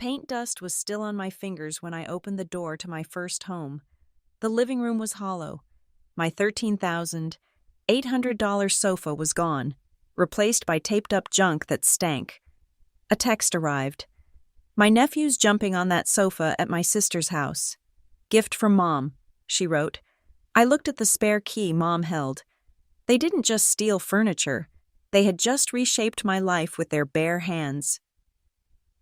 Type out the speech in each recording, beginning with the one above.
paint dust was still on my fingers when I opened the door to my first home. The living room was hollow. My $13,800 sofa was gone, replaced by taped-up junk that stank. A text arrived. "My nephew's jumping on that sofa at my sister's house. Gift from Mom," she wrote. I looked at the spare key Mom held. They didn't just steal furniture. They had just reshaped my life with their bare hands.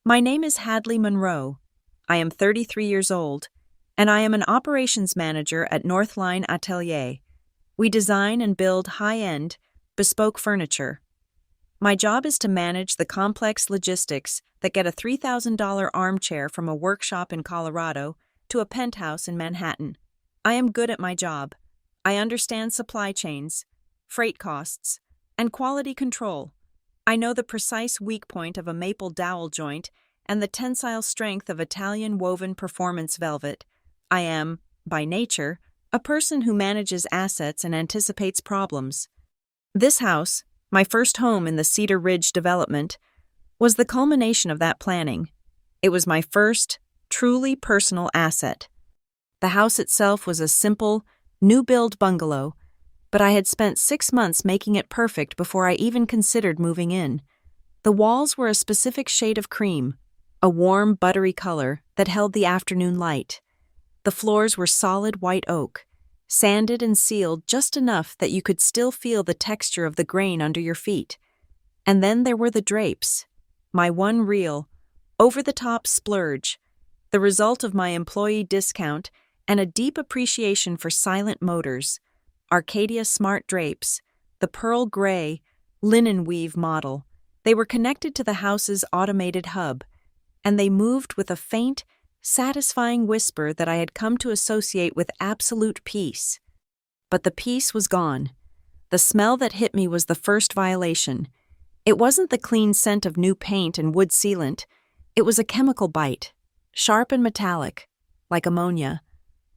My name is Hadley Monroe. I am 33 years old, and I am an operations manager at Northline Atelier. We design and build high-end, bespoke furniture. My job is to manage the complex logistics that get a $3,000 armchair from a workshop in Colorado to a penthouse in Manhattan. I am good at my job. I understand supply chains, freight costs, and quality control. I know the precise weak point of a maple dowel joint and the tensile strength of Italian woven performance velvet. I am, by nature, a person who manages assets and anticipates problems. This house, my first home in the Cedar Ridge development, was the culmination of that planning. It was my first, truly personal asset. The house itself was a simple, new-build bungalow, but I had spent 6 months making it perfect before I even considered moving in. The walls were a specific shade of cream, a warm, buttery color that held the afternoon light. The floors were solid white oak, sanded and sealed just enough that you could still feel the texture of the grain under your feet. And then there were the drapes, my one real, over-the-top splurge, the result of my employee discount and a deep appreciation for silent motors. Arcadia Smart Drapes, the pearl gray, linen weave model. They were connected to the house's automated hub, and they moved with a faint, satisfying whisper that I had come to associate with absolute peace. But the peace was gone. The smell that hit me was the first violation. It wasn't the clean scent of new paint and wood sealant. It was a chemical bite, sharp and metallic, like ammonia,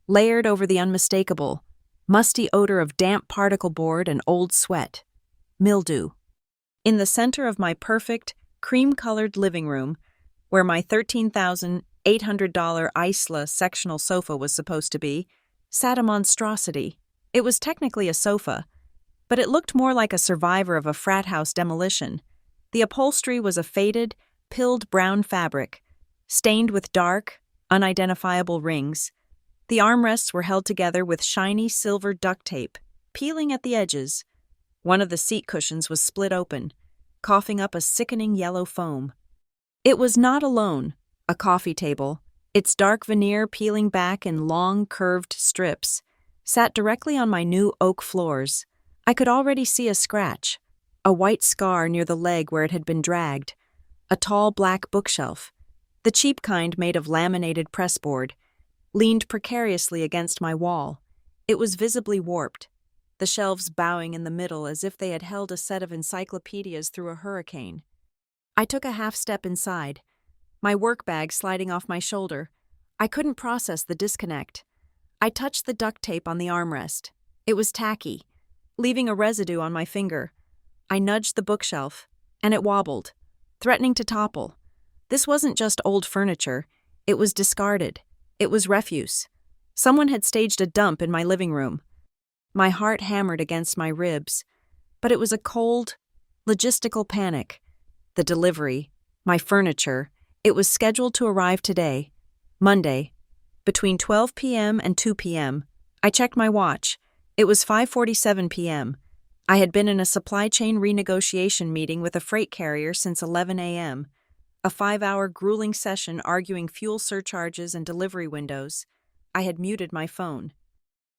layered over the unmistakable, musty odor of damp particle board and old sweat. Mildew. In the center of my perfect, cream-colored living room, where my $13,800 Isla sectional sofa was supposed to be, sat a monstrosity. It was technically a sofa, but it looked more like a survivor of a frat house demolition. The upholstery was a faded, pilled brown fabric, stained with dark, unidentifiable rings. The armrests were held together with shiny silver duct tape, peeling at the edges. One of the seat cushions was split open, coughing up a sickening yellow foam. It was not alone, a coffee table, its dark veneer peeling back in long, curved strips, sat directly on my new oak floors. I could already see a scratch, a white scar near the leg where it had been dragged, a tall black bookshelf, the cheap kind made of laminated pressboard, leaned precariously against my wall. It was visibly warped, the shelves bowing in the middle as if they had held a set of encyclopedias through a hurricane. I took a half step inside, my work bag sliding off my shoulder. I couldn't process the disconnect. I touched the duct tape on the armrest. It was tacky, leaving a residue on my finger. I nudged the bookshelf, and it wobbled, threatening to topple. This wasn't just old furniture. It was discarded. It was refuse. Someone had staged a dump in my living room. My heart hammered against my ribs, but it was a cold, logistical panic. The delivery, my furniture, it was scheduled to arrive today, Monday, between 12 p.m. and 2 p.m. I checked my watch. It was 5:47 p.m. I had been in a supply chain renegotiation meeting with a freight carrier since 11 a.m., a 5-hour grueling session arguing fuel surcharges and delivery windows. I had muted my phone.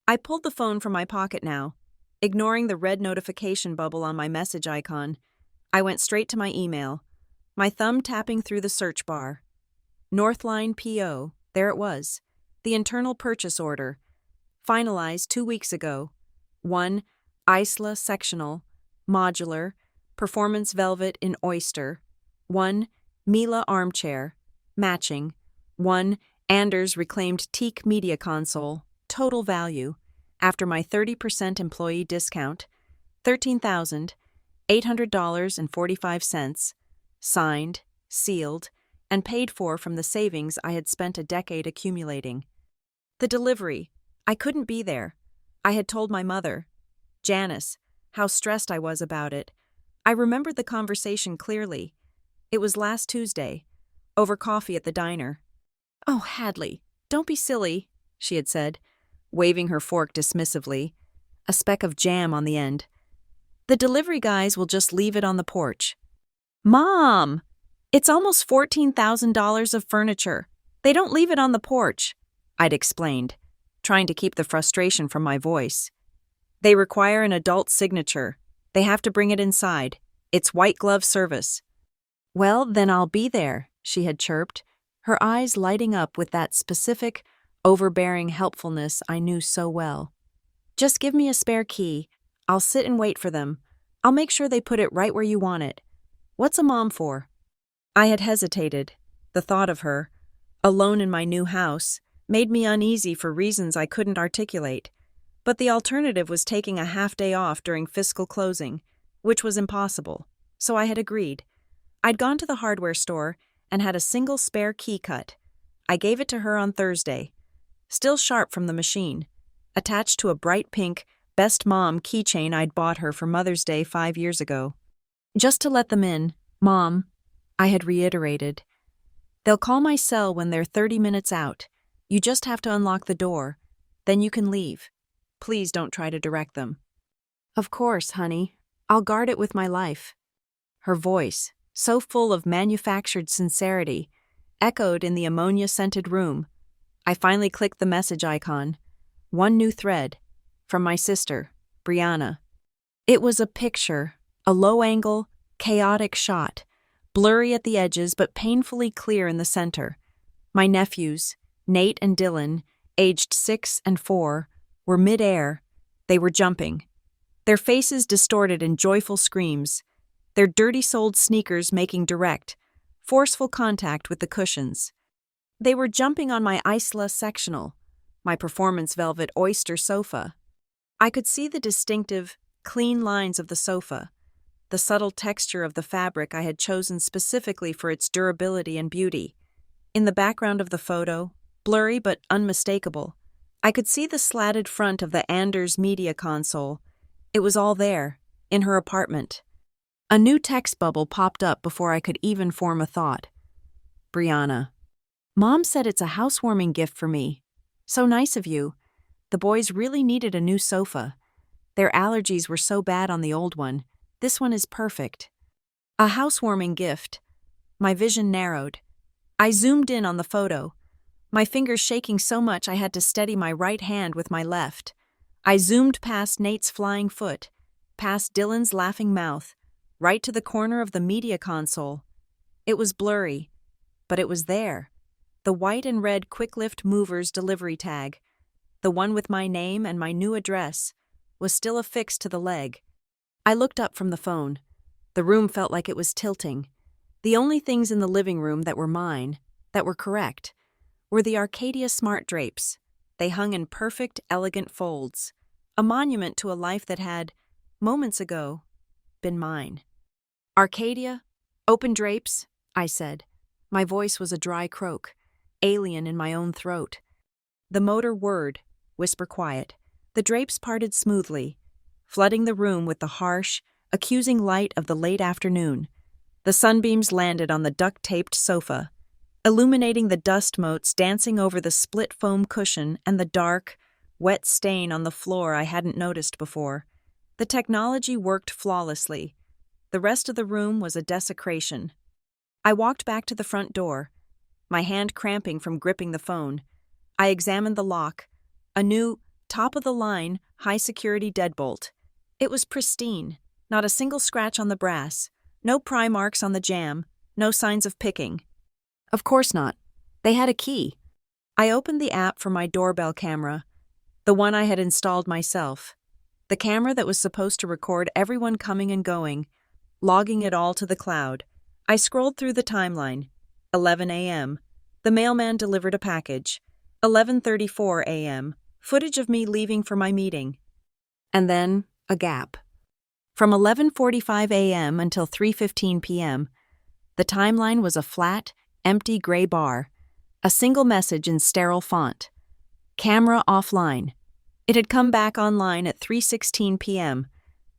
I pulled the phone from my pocket now, ignoring the red notification bubble on my message icon. I went straight to my email, my thumb tapping through the search bar. Northline PO, there it was, the internal purchase order, finalized 2 weeks ago. 1 Isla sectional, modular, performance velvet in oyster. 1 Mila armchair, matching. 1 Anders reclaimed teak media console, total value, after my 30% employee discount, $13,800.45, signed, sealed, and paid for from the savings I had spent a decade accumulating. The delivery. I couldn't be there. I had told my mother, Janice, how stressed I was about it. I remembered the conversation clearly. It was last Tuesday, over coffee at the diner. "Oh, Hadley, don't be silly," she had said, waving her fork dismissively, a speck of jam on the end. "The delivery guys will just leave it on the porch." "Mom! It's almost $14,000 of furniture. They don't leave it on the porch," I'd explained, trying to keep the frustration from my voice. "They require an adult signature. They have to bring it inside. It's white glove service." "Well, then I'll be there," she had chirped, her eyes lighting up with that specific, overbearing helpfulness I knew so well. "Just give me a spare key. I'll sit and wait for them. I'll make sure they put it right where you want it. What's a mom for?" I had hesitated. The thought of her, alone in my new house, made me uneasy for reasons I couldn't articulate. But the alternative was taking a half-day off during fiscal closing, which was impossible, so I had agreed. I'd gone to the hardware store and had a single spare key cut. I gave it to her on Thursday, still sharp from the machine, attached to a bright pink Best Mom keychain I'd bought her for Mother's Day 5 years ago. "Just to let them in, Mom," I had reiterated. "They'll call my cell when they're 30 minutes out. You just have to unlock the door. Then you can leave. Please don't try to direct them." "Of course, honey. I'll guard it with my life." Her voice, so full of manufactured sincerity, echoed in the ammonia-scented room. I finally clicked the message icon. One new thread. From my sister, Brianna. It was a picture, a low-angle, chaotic shot, blurry at the edges but painfully clear in the center. My nephews, Nate and Dylan, aged 6 and 4, were mid-air. They were jumping. Their faces distorted in joyful screams, their dirty-soled sneakers making direct, forceful contact with the cushions. They were jumping on my Isla sectional, my performance velvet oyster sofa. I could see the distinctive, clean lines of the sofa, the subtle texture of the fabric I had chosen specifically for its durability and beauty. In the background of the photo, blurry but unmistakable, I could see the slatted front of the Anders media console. It was all there, in her apartment. A new text bubble popped up before I could even form a thought. Brianna. "Mom said it's a housewarming gift for me. So nice of you. The boys really needed a new sofa. Their allergies were so bad on the old one. This one is perfect." A housewarming gift. My vision narrowed. I zoomed in on the photo, my fingers shaking so much I had to steady my right hand with my left. I zoomed past Nate's flying foot, past Dylan's laughing mouth, right to the corner of the media console. It was blurry, but it was there. The white and red Quick Lift Movers delivery tag, the one with my name and my new address, was still affixed to the leg. I looked up from the phone. The room felt like it was tilting. The only things in the living room that were mine, that were correct, were the Arcadia smart drapes. They hung in perfect, elegant folds, a monument to a life that had, moments ago, been mine. "Arcadia? Open drapes?" I said. My voice was a dry croak, alien in my own throat. The motor whirred, whisper quiet. The drapes parted smoothly, flooding the room with the harsh, accusing light of the late afternoon. The sunbeams landed on the duct-taped sofa, illuminating the dust motes dancing over the split foam cushion and the dark, wet stain on the floor I hadn't noticed before. The technology worked flawlessly. The rest of the room was a desecration. I walked back to the front door, my hand cramping from gripping the phone. I examined the lock, a new, top-of-the-line, high-security deadbolt. It was pristine, not a single scratch on the brass, no pry marks on the jamb, no signs of picking. Of course not. They had a key. I opened the app for my doorbell camera, the one I had installed myself, the camera that was supposed to record everyone coming and going, logging it all to the cloud. I scrolled through the timeline. 11 a.m. The mailman delivered a package. 11:34 a.m. Footage of me leaving for my meeting. And then, a gap. From 11:45 a.m. until 3:15 p.m., the timeline was a flat, empty gray bar. A single message in sterile font. Camera offline. It had come back online at 3:16 p.m.,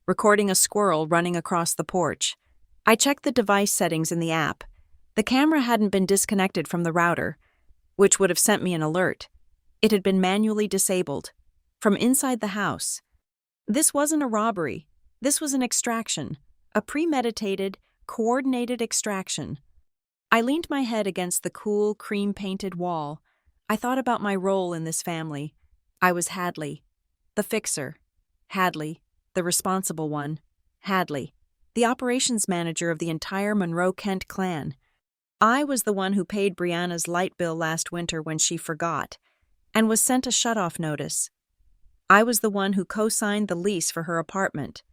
recording a squirrel running across the porch. I checked the device settings in the app. The camera hadn't been disconnected from the router, which would have sent me an alert. It had been manually disabled. From inside the house. This wasn't a robbery. This was an extraction. A premeditated, coordinated extraction. I leaned my head against the cool, cream-painted wall. I thought about my role in this family. I was Hadley, the fixer. Hadley, the responsible one. Hadley, the operations manager of the entire Monroe-Kent clan. I was the one who paid Brianna's light bill last winter when she forgot, and was sent a shut-off notice. I was the one who co-signed the lease for her apartment,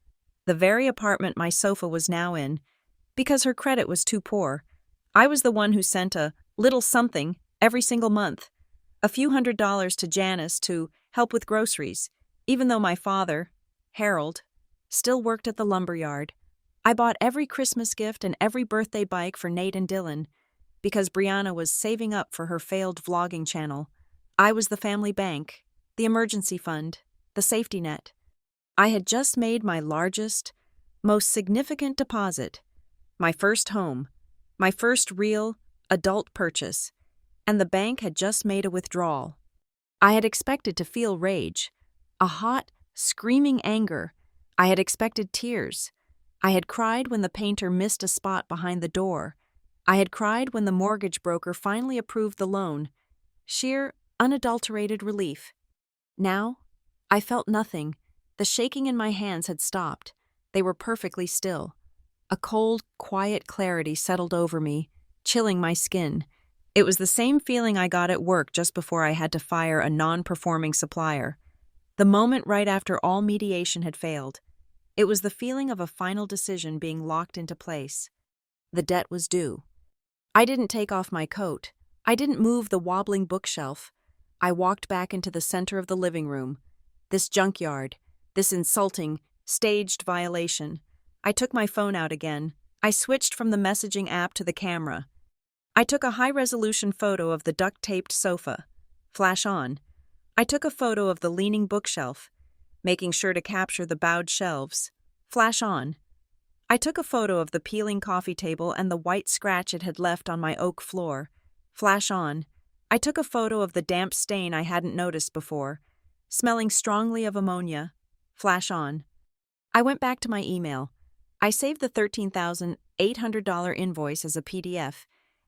the very apartment my sofa was now in, because her credit was too poor. I was the one who sent a little something every single month, a few $100s to Janice to help with groceries, even though my father, Harold, still worked at the lumberyard. I bought every Christmas gift and every birthday bike for Nate and Dylan, because Brianna was saving up for her failed vlogging channel. I was the family bank, the emergency fund, the safety net. I had just made my largest, most significant deposit, my first home, my first real, adult purchase, and the bank had just made a withdrawal. I had expected to feel rage, a hot, screaming anger. I had expected tears. I had cried when the painter missed a spot behind the door. I had cried when the mortgage broker finally approved the loan. Sheer, unadulterated relief. Now, I felt nothing. The shaking in my hands had stopped. They were perfectly still. A cold, quiet clarity settled over me, chilling my skin. It was the same feeling I got at work just before I had to fire a non-performing supplier. The moment right after all mediation had failed. It was the feeling of a final decision being locked into place. The debt was due. I didn't take off my coat. I didn't move the wobbling bookshelf. I walked back into the center of the living room. This junkyard, this insulting, staged violation. I took my phone out again. I switched from the messaging app to the camera. I took a high-resolution photo of the duct-taped sofa. Flash on. I took a photo of the leaning bookshelf, making sure to capture the bowed shelves. Flash on. I took a photo of the peeling coffee table and the white scratch it had left on my oak floor. Flash on. I took a photo of the damp stain I hadn't noticed before, smelling strongly of ammonia. Flash on. I went back to my email. I saved the $13,800 invoice as a PDF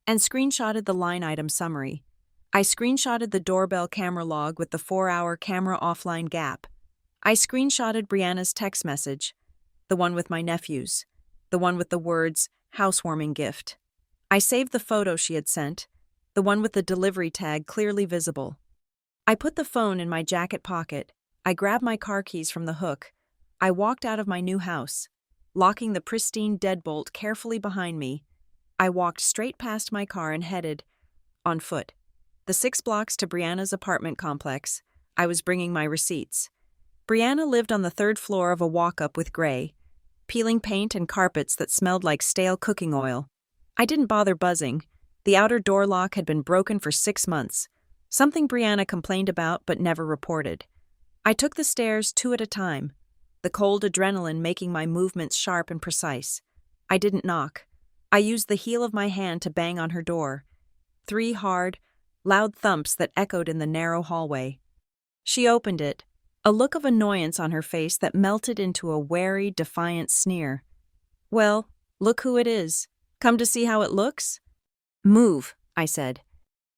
and screenshotted the line item summary. I screenshotted the doorbell camera log with the 4-hour camera offline gap. I screenshotted Brianna's text message, the one with my nephews, the one with the words, housewarming gift. I saved the photo she had sent, the one with the delivery tag clearly visible. I put the phone in my jacket pocket. I grabbed my car keys from the hook. I walked out of my new house, locking the pristine deadbolt carefully behind me. I walked straight past my car and headed, on foot, the 6 blocks to Brianna's apartment complex. I was bringing my receipts. Brianna lived on the 3rd floor of a walk-up with gray, peeling paint and carpets that smelled like stale cooking oil. I didn't bother buzzing. The outer door lock had been broken for 6 months, something Brianna complained about but never reported. I took the stairs 2 at a time, the cold adrenaline making my movements sharp and precise. I didn't knock. I used the heel of my hand to bang on her door. 3 hard, loud thumps that echoed in the narrow hallway. She opened it, a look of annoyance on her face that melted into a wary, defiant sneer. "Well, look who it is. Come to see how it looks?" "Move," I said.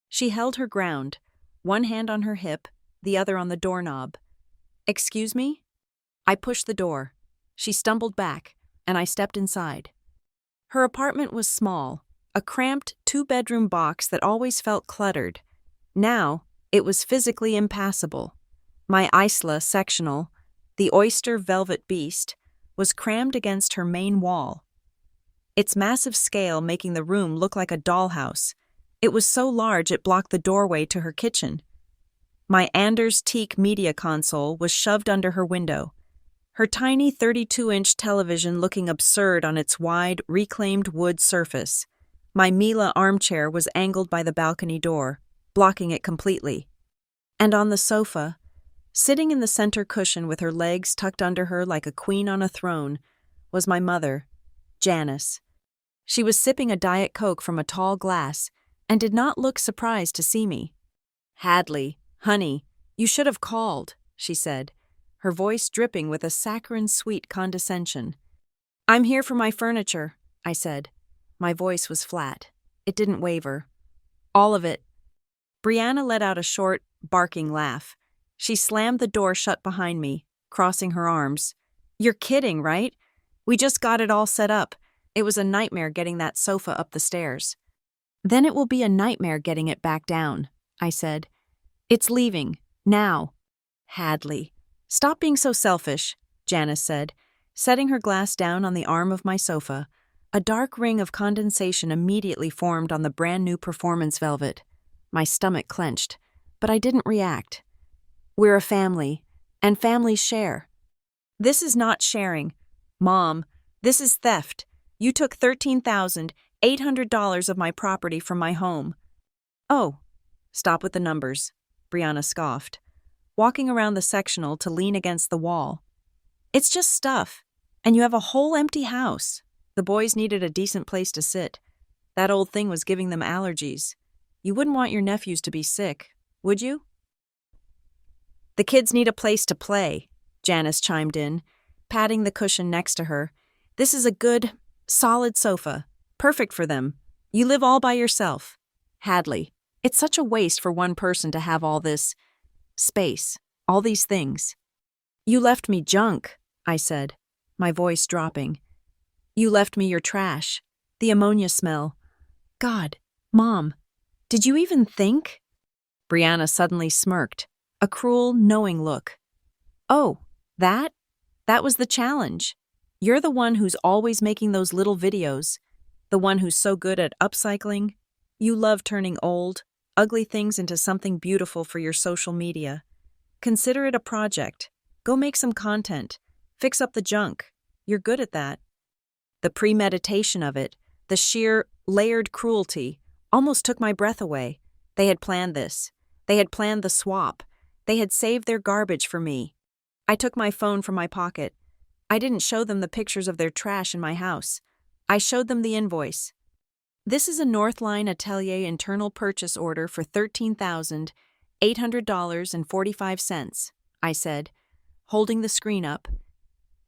She held her ground, one hand on her hip, the other on the doorknob. "Excuse me?" I pushed the door. She stumbled back, and I stepped inside. Her apartment was small, a cramped 2-bedroom box that always felt cluttered. Now, it was physically impassable. My Isla sectional, the oyster velvet beast, was crammed against her main wall, its massive scale making the room look like a dollhouse. It was so large it blocked the doorway to her kitchen. My Anders teak media console was shoved under her window, her tiny 32-inch television looking absurd on its wide, reclaimed wood surface. My Mila armchair was angled by the balcony door, blocking it completely. And on the sofa, sitting in the center cushion with her legs tucked under her like a queen on a throne, was my mother, Janice. She was sipping a Diet Coke from a tall glass and did not look surprised to see me. "Hadley, honey, you should have called," she said, her voice dripping with a saccharine-sweet condescension. "I'm here for my furniture," I said. My voice was flat. It didn't waver. "All of it." Brianna let out a short, barking laugh. She slammed the door shut behind me, crossing her arms. "You're kidding, right? We just got it all set up. It was a nightmare getting that sofa up the stairs." "Then it will be a nightmare getting it back down," I said. "It's leaving, now." "Hadley, stop being so selfish," Janice said, setting her glass down on the arm of my sofa. A dark ring of condensation immediately formed on the brand-new performance velvet. My stomach clenched, but I didn't react. "We're a family, and families share." "This is not sharing. Mom, this is theft. You took $13,800 of my property from my home." "Oh, stop with the numbers," Brianna scoffed, walking around the sectional to lean against the wall. "It's just stuff, and you have a whole empty house. The boys needed a decent place to sit. That old thing was giving them allergies. You wouldn't want your nephews to be sick, would you?" "The kids need a place to play," Janice chimed in, patting the cushion next to her. "This is a good, solid sofa. Perfect for them. You live all by yourself. Hadley, it's such a waste for one person to have all this space, all these things." "You left me junk," I said, my voice dropping. "You left me your trash, the ammonia smell. God, Mom, did you even think?" Brianna suddenly smirked, a cruel, knowing look. "Oh, that was the challenge. You're the one who's always making those little videos, the one who's so good at upcycling. You love turning old, ugly things into something beautiful for your social media. Consider it a project. Go make some content. Fix up the junk. You're good at that." The premeditation of it, the sheer, layered cruelty, almost took my breath away. They had planned this. They had planned the swap. They had saved their garbage for me. I took my phone from my pocket. I didn't show them the pictures of their trash in my house. I showed them the invoice. "This is a Northline Atelier internal purchase order for $13,800.45, I said, holding the screen up.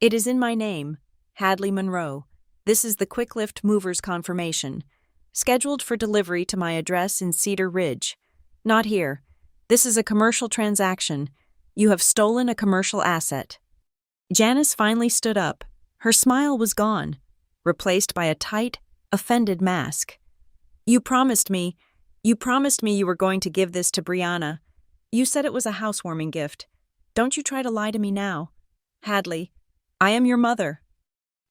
"It is in my name, Hadley Monroe. This is the Quick Lift Movers confirmation. Scheduled for delivery to my address in Cedar Ridge. Not here. This is a commercial transaction. You have stolen a commercial asset." Janice finally stood up. Her smile was gone, replaced by a tight, offended mask. You promised me you were going to give this to Brianna. You said it was a housewarming gift. Don't you try to lie to me now. Hadley, I am your mother."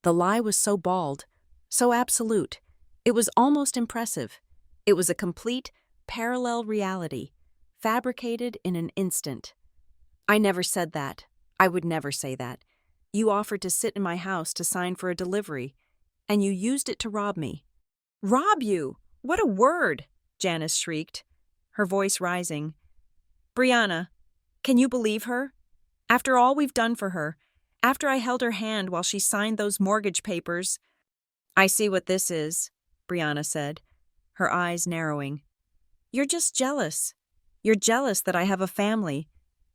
The lie was so bald, so absolute. It was almost impressive. It was a complete, parallel reality, fabricated in an instant. "I never said that. I would never say that. You offered to sit in my house to sign for a delivery, and you used it to rob me." "Rob you? What a word!" Janice shrieked, her voice rising. "Brianna, can you believe her? After all we've done for her, after I held her hand while she signed those mortgage papers." "I see what this is," Brianna said, her eyes narrowing. "You're just jealous. You're jealous that I have a family,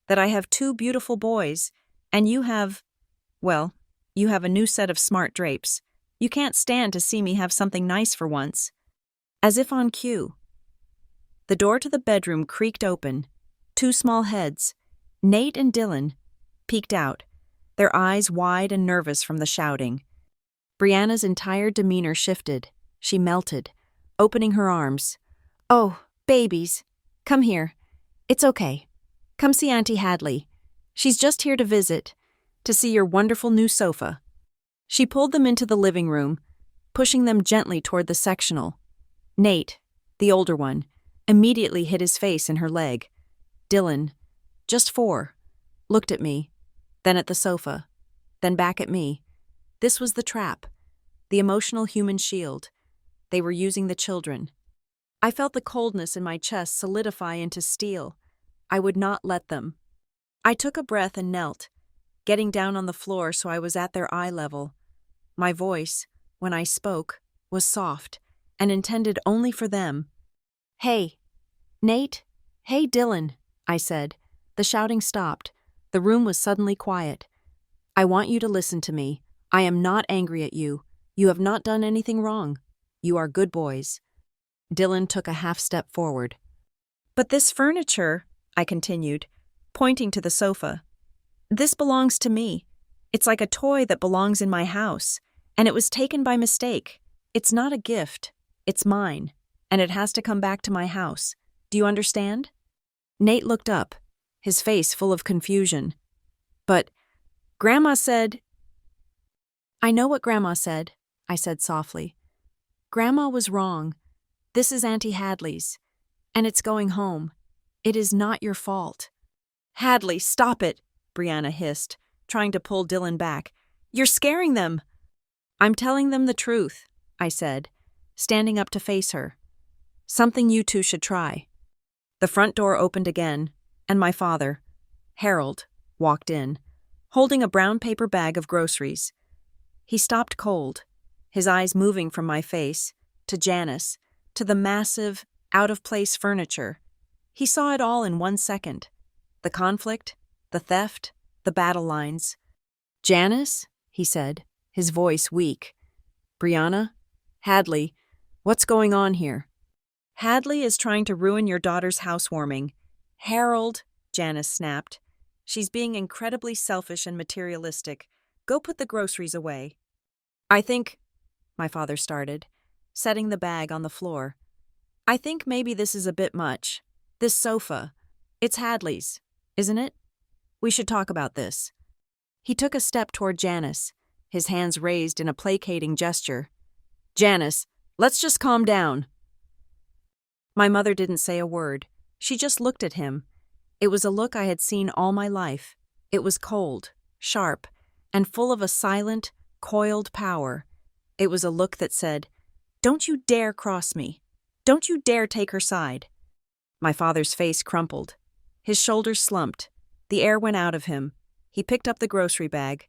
that I have 2 beautiful boys, and you have a new set of smart drapes. You can't stand to see me have something nice for once." As if on cue, the door to the bedroom creaked open. 2 small heads, Nate and Dylan, peeked out, their eyes wide and nervous from the shouting. Brianna's entire demeanor shifted. She melted, opening her arms. "Oh, babies, come here. It's okay. Come see Auntie Hadley. She's just here to visit, to see your wonderful new sofa." She pulled them into the living room, pushing them gently toward the sectional. Nate, the older one, immediately hid his face in her leg. Dylan, just 4, looked at me, then at the sofa, then back at me. This was the trap, the emotional human shield. They were using the children. I felt the coldness in my chest solidify into steel. I would not let them. I took a breath and knelt, getting down on the floor so I was at their eye level. My voice, when I spoke, was soft and intended only for them. "Hey, Nate? Hey, Dylan," I said. The shouting stopped. The room was suddenly quiet. "I want you to listen to me. I am not angry at you. You have not done anything wrong. You are good boys." Dylan took a half step forward. "But this furniture," I continued, pointing to the sofa. "This belongs to me. It's like a toy that belongs in my house, and it was taken by mistake. It's not a gift. It's mine, and it has to come back to my house. Do you understand?" Nate looked up, his face full of confusion. "But Grandma said—" "I know what Grandma said," I said softly. "Grandma was wrong. This is Auntie Hadley's, and it's going home. It is not your fault." "Hadley, stop it," Brianna hissed, trying to pull Dylan back. "You're scaring them." "I'm telling them the truth," I said, standing up to face her. "Something you two should try." The front door opened again, and my father, Harold, walked in, holding a brown paper bag of groceries. He stopped cold, his eyes moving from my face, to Janice, to the massive, out-of-place furniture. He saw it all in 1 second. The conflict, the theft, the battle lines. "Janice," he said, his voice weak. "Brianna, Hadley, what's going on here?" "Hadley is trying to ruin your daughter's housewarming." "Harold," Janice snapped. "She's being incredibly selfish and materialistic. Go put the groceries away." "I think," my father started, setting the bag on the floor. "I think maybe this is a bit much. This sofa. It's Hadley's, isn't it? We should talk about this." He took a step toward Janice, his hands raised in a placating gesture. "Janice, let's just calm down." My mother didn't say a word. She just looked at him. It was a look I had seen all my life. It was cold, sharp, and full of a silent, coiled power. It was a look that said, "Don't you dare cross me. Don't you dare take her side." My father's face crumpled. His shoulders slumped. The air went out of him. He picked up the grocery bag,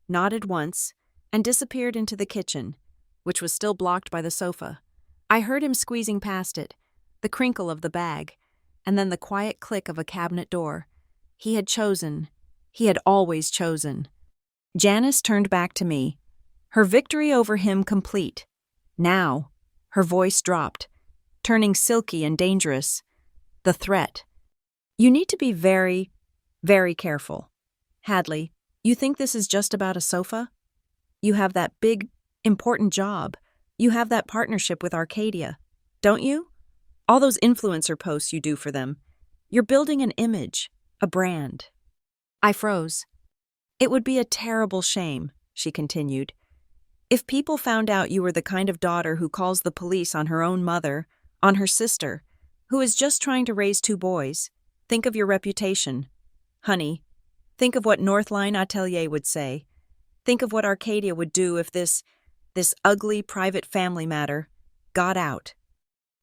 nodded once, and disappeared into the kitchen, which was still blocked by the sofa. I heard him squeezing past it, the crinkle of the bag, and then the quiet click of a cabinet door. He had chosen. He had always chosen. Janice turned back to me, her victory over him complete. Now, her voice dropped, turning silky and dangerous. The threat. "You need to be very, very careful. Hadley, you think this is just about a sofa? You have that big, important job. You have that partnership with Arcadia, don't you? All those influencer posts you do for them. You're building an image, a brand." I froze. "It would be a terrible shame," she continued, "if people found out you were the kind of daughter who calls the police on her own mother, on her sister, who is just trying to raise 2 boys. Think of your reputation. Honey, think of what Northline Atelier would say. Think of what Arcadia would do if this ugly private family matter got out."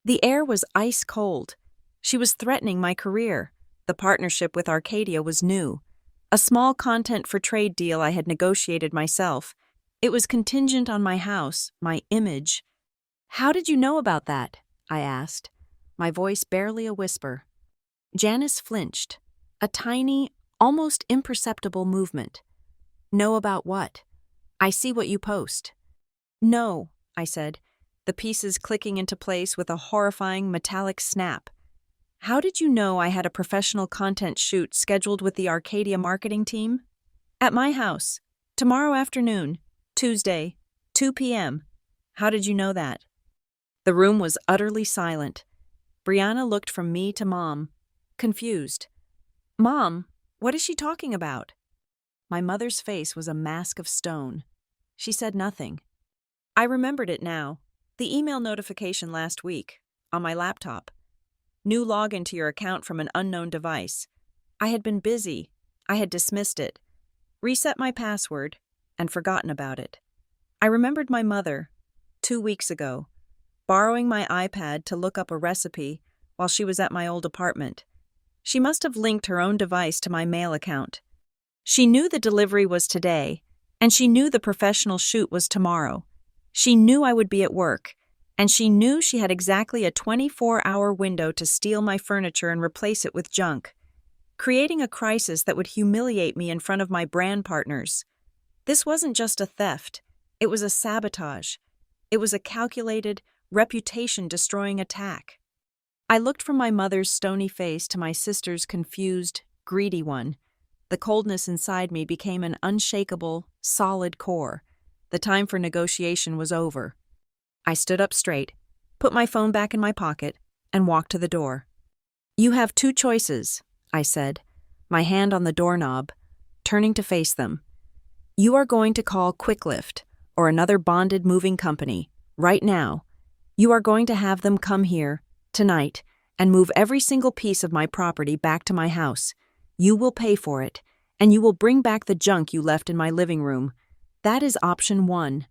The air was ice cold. She was threatening my career. The partnership with Arcadia was new. A small content for trade deal I had negotiated myself. It was contingent on my house, my image. "How did you know about that?" I asked, my voice barely a whisper. Janice flinched, a tiny, almost imperceptible movement. "Know about what?" "I see what you post." "No," I said, the pieces clicking into place with a horrifying metallic snap. "How did you know I had a professional content shoot scheduled with the Arcadia marketing team?" "At my house. Tomorrow afternoon. Tuesday. 2 p.m. How did you know that?" The room was utterly silent. Brianna looked from me to Mom, confused. "Mom, what is she talking about?" My mother's face was a mask of stone. She said nothing. I remembered it now. The email notification last week, on my laptop. New login to your account from an unknown device. I had been busy. I had dismissed it. Reset my password, and forgotten about it. I remembered my mother, 2 weeks ago. borrowing my iPad to look up a recipe while she was at my old apartment. She must have linked her own device to my mail account. She knew the delivery was today, and she knew the professional shoot was tomorrow. She knew I would be at work, and she knew she had exactly a 24-hour window to steal my furniture and replace it with junk, creating a crisis that would humiliate me in front of my brand partners. This wasn't just a theft, it was a sabotage. It was a calculated, reputation-destroying attack. I looked from my mother's stony face to my sister's confused, greedy one. The coldness inside me became an unshakable, solid core. The time for negotiation was over. I stood up straight, put my phone back in my pocket, and walked to the door. "You have two choices," I said, my hand on the doorknob, turning to face them. "You are going to call QuickLift or another bonded moving company, right now. You are going to have them come here, tonight, and move every single piece of my property back to my house. You will pay for it, and you will bring back the junk you left in my living room. That is option 1.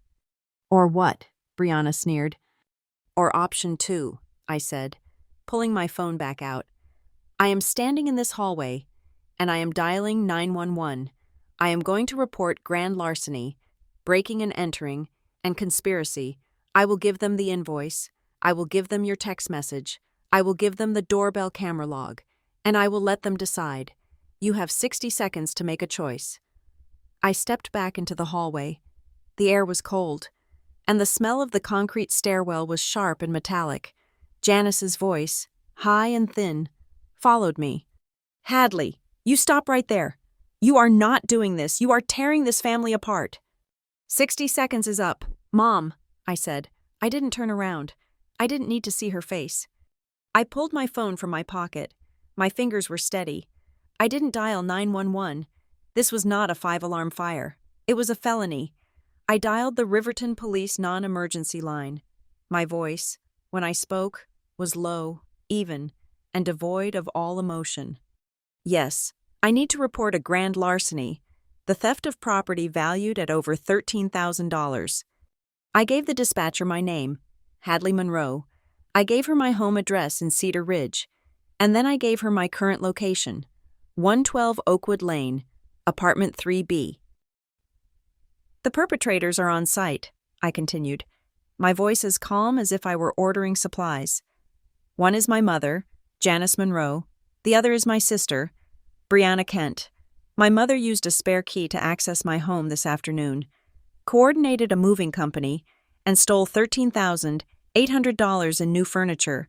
"Or what?" Brianna sneered. "Or option 2, I said, pulling my phone back out. "I am standing in this hallway, and I am dialing 911. I am going to report grand larceny, breaking and entering, and conspiracy. I will give them the invoice. I will give them your text message. I will give them the doorbell camera log, and I will let them decide. You have 60 seconds to make a choice." I stepped back into the hallway. The air was cold, and the smell of the concrete stairwell was sharp and metallic. Janice's voice, high and thin, followed me. "Hadley, you stop right there. You are not doing this. You are tearing this family apart." 60 seconds is up. "Mom," I said. I didn't turn around. I didn't need to see her face. I pulled my phone from my pocket. My fingers were steady. I didn't dial 911. This was not a 5-alarm fire. It was a felony. I dialed the Riverton Police non-emergency line. My voice, when I spoke, was low, even, and devoid of all emotion. "Yes, I need to report a grand larceny, the theft of property valued at over $13,000. I gave the dispatcher my name, Hadley Monroe. I gave her my home address in Cedar Ridge, and then I gave her my current location, 112 Oakwood Lane, apartment 3B. The perpetrators are on site," I continued, my voice as calm as if I were ordering supplies. "One is my mother, Janice Monroe. The other is my sister, Brianna Kent. My mother used a spare key to access my home this afternoon, coordinated a moving company, and stole $13,800 in new furniture,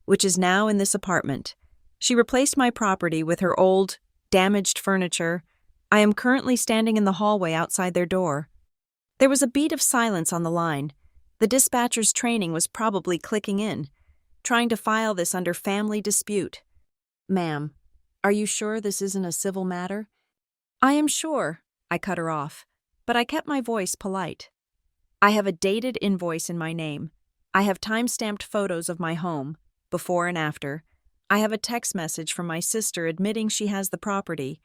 which is now in this apartment. She replaced my property with her old, damaged furniture. I am currently standing in the hallway outside their door." There was a beat of silence on the line. The dispatcher's training was probably clicking in, trying to file this under family dispute. "Ma'am, are you sure this isn't a civil matter?" "I am sure," I cut her off, but I kept my voice polite. "I have a dated invoice in my name. I have time-stamped photos of my home, before and after. I have a text message from my sister admitting she has the property,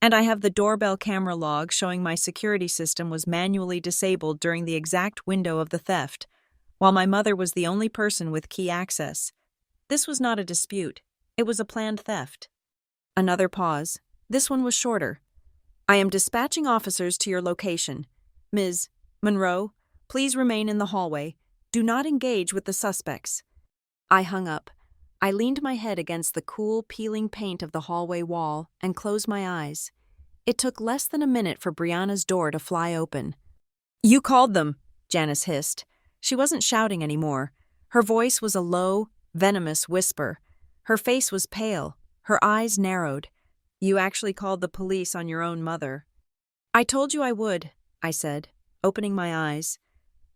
and I have the doorbell camera log showing my security system was manually disabled during the exact window of the theft, while my mother was the only person with key access. This was not a dispute. It was a planned theft." Another pause. This one was shorter. "I am dispatching officers to your location. Ms. Monroe, please remain in the hallway. Do not engage with the suspects." I hung up. I leaned my head against the cool, peeling paint of the hallway wall and closed my eyes. It took less than a minute for Brianna's door to fly open. "You called them," Janice hissed. She wasn't shouting anymore. Her voice was a low, venomous whisper. Her face was pale, her eyes narrowed. "You actually called the police on your own mother." "I told you I would," I said, opening my eyes.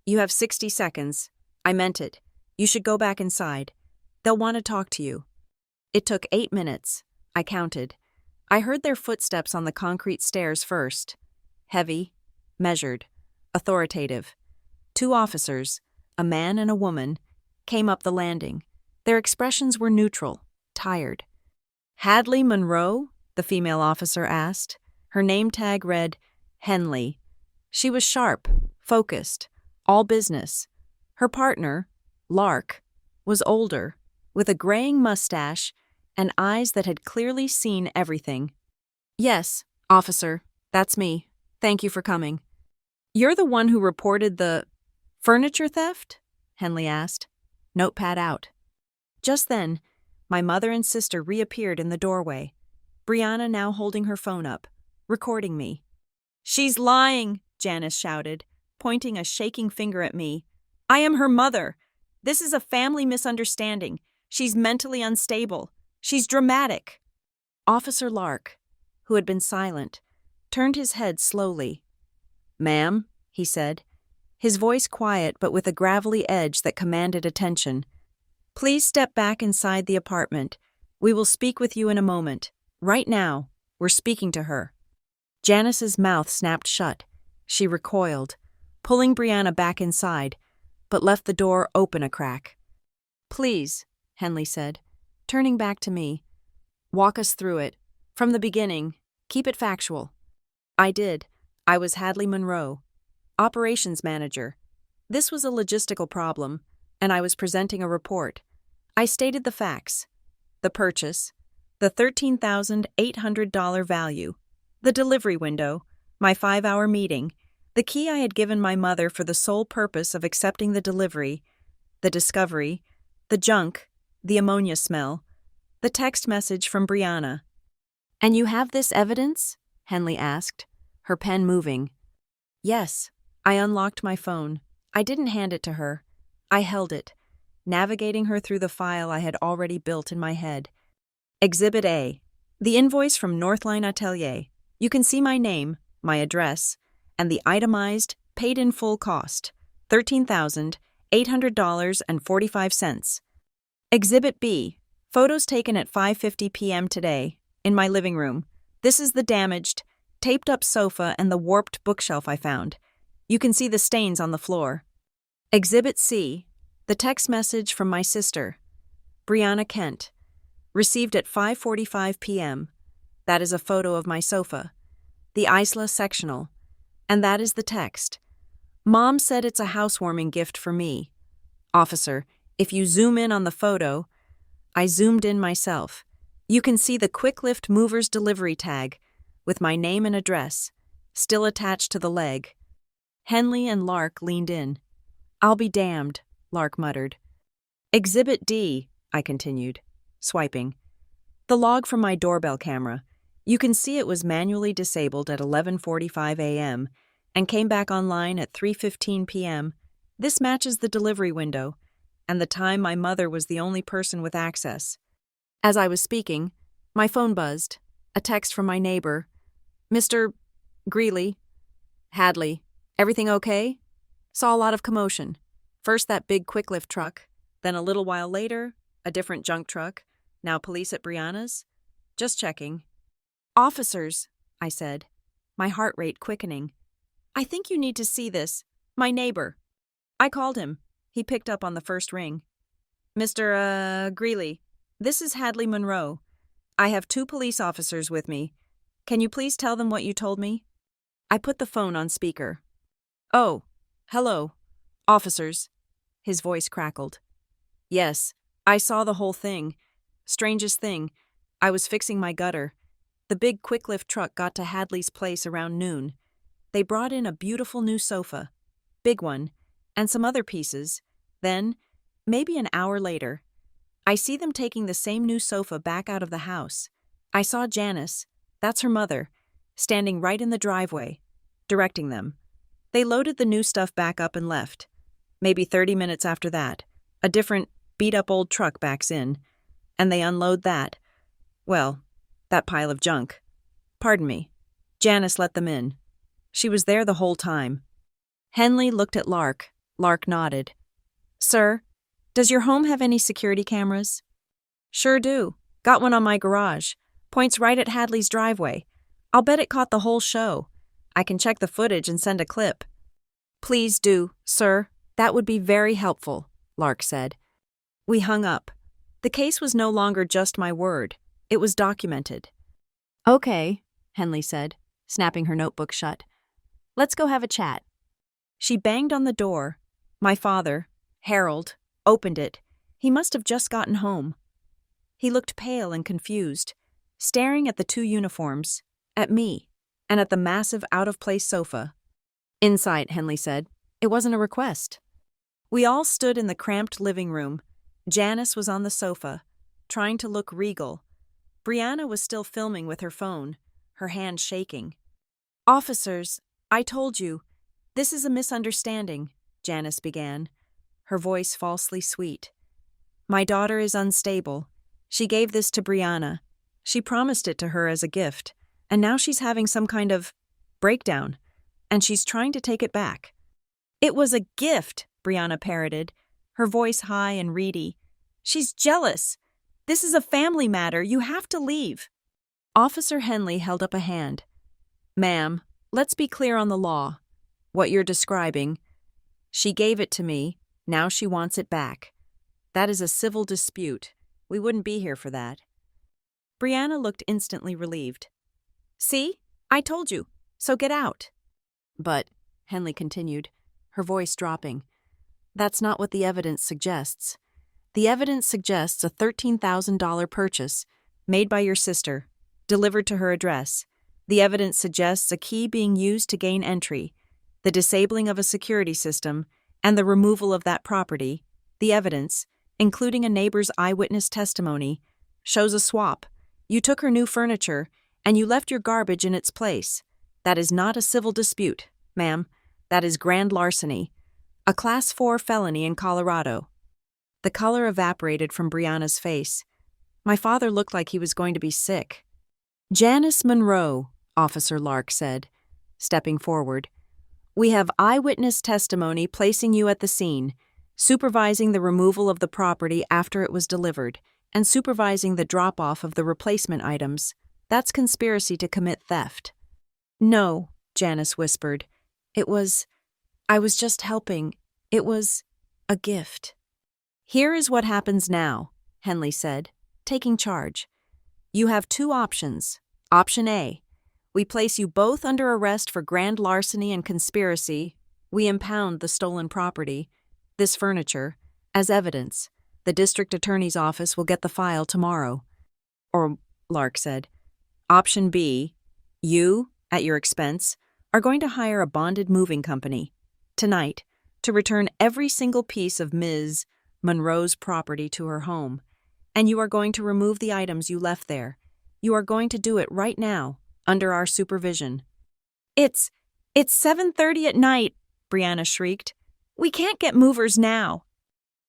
"You have 60 seconds. I meant it. You should go back inside. They'll want to talk to you." It took 8 minutes. I counted. I heard their footsteps on the concrete stairs first. Heavy, measured, authoritative. 2 officers, a man and a woman, came up the landing. Their expressions were neutral, tired. "Hadley Monroe?" the female officer asked. Her name tag read Henley. She was sharp, focused, all business. Her partner, Lark, was older, with a graying mustache and eyes that had clearly seen everything. "Yes, officer, that's me. Thank you for coming." "You're the one who reported the furniture theft?" Henley asked, notepad out. Just then, my mother and sister reappeared in the doorway, Brianna now holding her phone up, recording me. "She's lying," Janice shouted, pointing a shaking finger at me. "I am her mother. This is a family misunderstanding. She's mentally unstable. She's dramatic." Officer Lark, who had been silent, turned his head slowly. "Ma'am," he said, his voice quiet but with a gravelly edge that commanded attention. "Please step back inside the apartment. We will speak with you in a moment. Right now, we're speaking to her." Janice's mouth snapped shut. She recoiled, pulling Brianna back inside, but left the door open a crack. "Please," Henley said, turning back to me. "Walk us through it. From the beginning. Keep it factual." I did. I was Hadley Monroe, operations manager. This was a logistical problem, and I was presenting a report. I stated the facts. The purchase, the $13,800 value, the delivery window, my 5-hour meeting, the key I had given my mother for the sole purpose of accepting the delivery, the discovery, the junk, the ammonia smell, the text message from Brianna. "And you have this evidence?" Henley asked, her pen moving. "Yes." I unlocked my phone. I didn't hand it to her. I held it, navigating her through the file I had already built in my head. Exhibit A. The invoice from Northline Atelier. You can see my name, my address, and the itemized, paid-in-full cost, $13,800.45. Exhibit B. Photos taken at 5:50 p.m. today, in my living room. This is the damaged, taped-up sofa and the warped bookshelf I found. You can see the stains on the floor. Exhibit C. The text message from my sister, Brianna Kent, received at 5:45 p.m. That is a photo of my sofa. The Isla sectional. And that is the text. "Mom said it's a housewarming gift for me." Officer, if you zoom in on the photo, I zoomed in myself. You can see the Quick Lift Movers delivery tag, with my name and address, still attached to the leg. Henley and Lark leaned in. "I'll be damned," Lark muttered. Exhibit D, I continued, swiping. The log from my doorbell camera. You can see it was manually disabled at 11:45 a.m. and came back online at 3:15 p.m. This matches the delivery window, and the time my mother was the only person with access. As I was speaking, my phone buzzed. A text from my neighbor. "Mr. Greeley. Hadley. Everything okay? Saw a lot of commotion. First that big quick lift truck, then a little while later, a different junk truck. Now police at Brianna's? Just checking." "Officers," I said, my heart rate quickening. "I think you need to see this. My neighbor." I called him. He picked up on the first ring. "Mr. Greeley, this is Hadley Monroe. I have 2 police officers with me. Can you please tell them what you told me?" I put the phone on speaker. "Oh, hello, officers." His voice crackled. "Yes, I saw the whole thing. Strangest thing, I was fixing my gutter. The big quick lift truck got to Hadley's place around noon. They brought in a beautiful new sofa, big one, and some other pieces. Then, maybe an hour later, I see them taking the same new sofa back out of the house. I saw Janice, that's her mother, standing right in the driveway, directing them. They loaded the new stuff back up and left. Maybe 30 minutes after that, a different, beat-up old truck backs in, and they unload that. Well, that pile of junk. Pardon me. Janice let them in. She was there the whole time." Henley looked at Lark. Lark nodded. "Sir, does your home have any security cameras?" "Sure do. Got one on my garage. Points right at Hadley's driveway. I'll bet it caught the whole show. I can check the footage and send a clip." "Please do, sir. That would be very helpful," Lark said. We hung up. The case was no longer just my word. It was documented. "Okay," Henley said, snapping her notebook shut. "Let's go have a chat." She banged on the door. My father, Harold, opened it. He must have just gotten home. He looked pale and confused, staring at the two uniforms, at me, and at the massive out-of-place sofa. "Insight," Henley said. "It wasn't a request." We all stood in the cramped living room. Janice was on the sofa, trying to look regal. Brianna was still filming with her phone, her hand shaking. "Officers, I told you. This is a misunderstanding," Janice began, her voice falsely sweet. "My daughter is unstable. She gave this to Brianna. She promised it to her as a gift, and now she's having some kind of breakdown, and she's trying to take it back." "It was a gift," Brianna parroted, her voice high and reedy. "She's jealous. This is a family matter. You have to leave." Officer Henley held up a hand. "Ma'am, let's be clear on the law. What you're describing, she gave it to me, now she wants it back. That is a civil dispute. We wouldn't be here for that." Brianna looked instantly relieved. "See? I told you. So get out." "But," Henley continued, her voice dropping, "that's not what the evidence suggests. The evidence suggests a $13,000 purchase, made by your sister, delivered to her address. The evidence suggests a key being used to gain entry, the disabling of a security system, and the removal of that property. The evidence, including a neighbor's eyewitness testimony, shows a swap. You took her new furniture, and you left your garbage in its place. That is not a civil dispute, ma'am. That is grand larceny, a Class 4 felony in Colorado." The color evaporated from Brianna's face. My father looked like he was going to be sick. "Janice Monroe," Officer Lark said, stepping forward. "We have eyewitness testimony placing you at the scene, supervising the removal of the property after it was delivered, and supervising the drop-off of the replacement items. That's conspiracy to commit theft." "No," Janice whispered. I was just helping. It was a gift." "Here is what happens now," Henley said, taking charge. "You have two options. Option A, we place you both under arrest for grand larceny and conspiracy. We impound the stolen property, this furniture, as evidence. The district attorney's office will get the file tomorrow." Or, Lark said, "Option B, you, at your expense, are going to hire a bonded moving company, tonight, to return every single piece of Ms. Monroe's property to her home, and you are going to remove the items you left there. You are going to do it right now, under our supervision." It's 7:30 at night," Brianna shrieked. "We can't get movers now."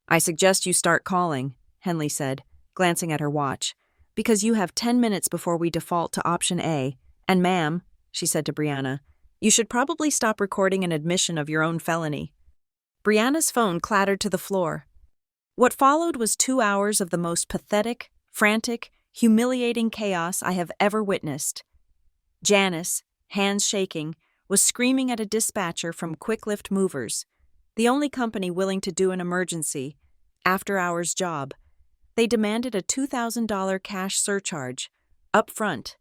"I suggest you start calling," Henley said, glancing at her watch, "because you have 10 minutes before we default to option A, and ma'am," she said to Brianna, "you should probably stop recording an admission of your own felony." Brianna's phone clattered to the floor. What followed was 2 hours of the most pathetic, frantic, humiliating chaos I have ever witnessed. Janice, hands shaking, was screaming at a dispatcher from Quick Lift Movers, the only company willing to do an emergency, after-hours job. They demanded a $2,000 cash surcharge. Up front,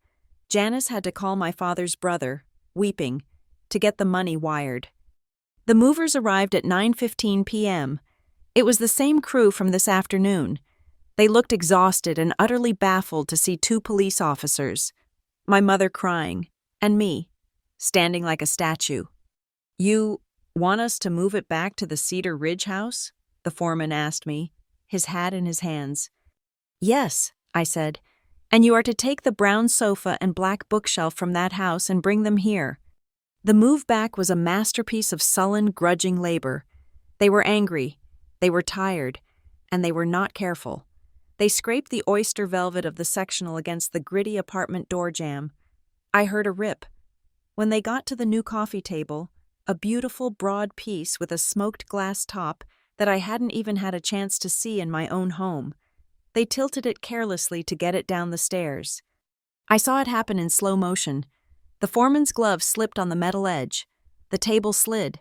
Janice had to call my father's brother, weeping, to get the money wired. The movers arrived at 9:15 p.m. It was the same crew from this afternoon. They looked exhausted and utterly baffled to see 2 police officers, my mother crying, and me, standing like a statue. "You want us to move it back to the Cedar Ridge house?" the foreman asked me, his hat in his hands. "Yes," I said, "and you are to take the brown sofa and black bookshelf from that house and bring them here." The move back was a masterpiece of sullen, grudging labor. They were angry, they were tired, and they were not careful. They scraped the oyster velvet of the sectional against the gritty apartment door jamb. I heard a rip. When they got to the new coffee table, a beautiful, broad piece with a smoked glass top that I hadn't even had a chance to see in my own home, they tilted it carelessly to get it down the stairs. I saw it happen in slow motion. The foreman's glove slipped on the metal edge. The table slid,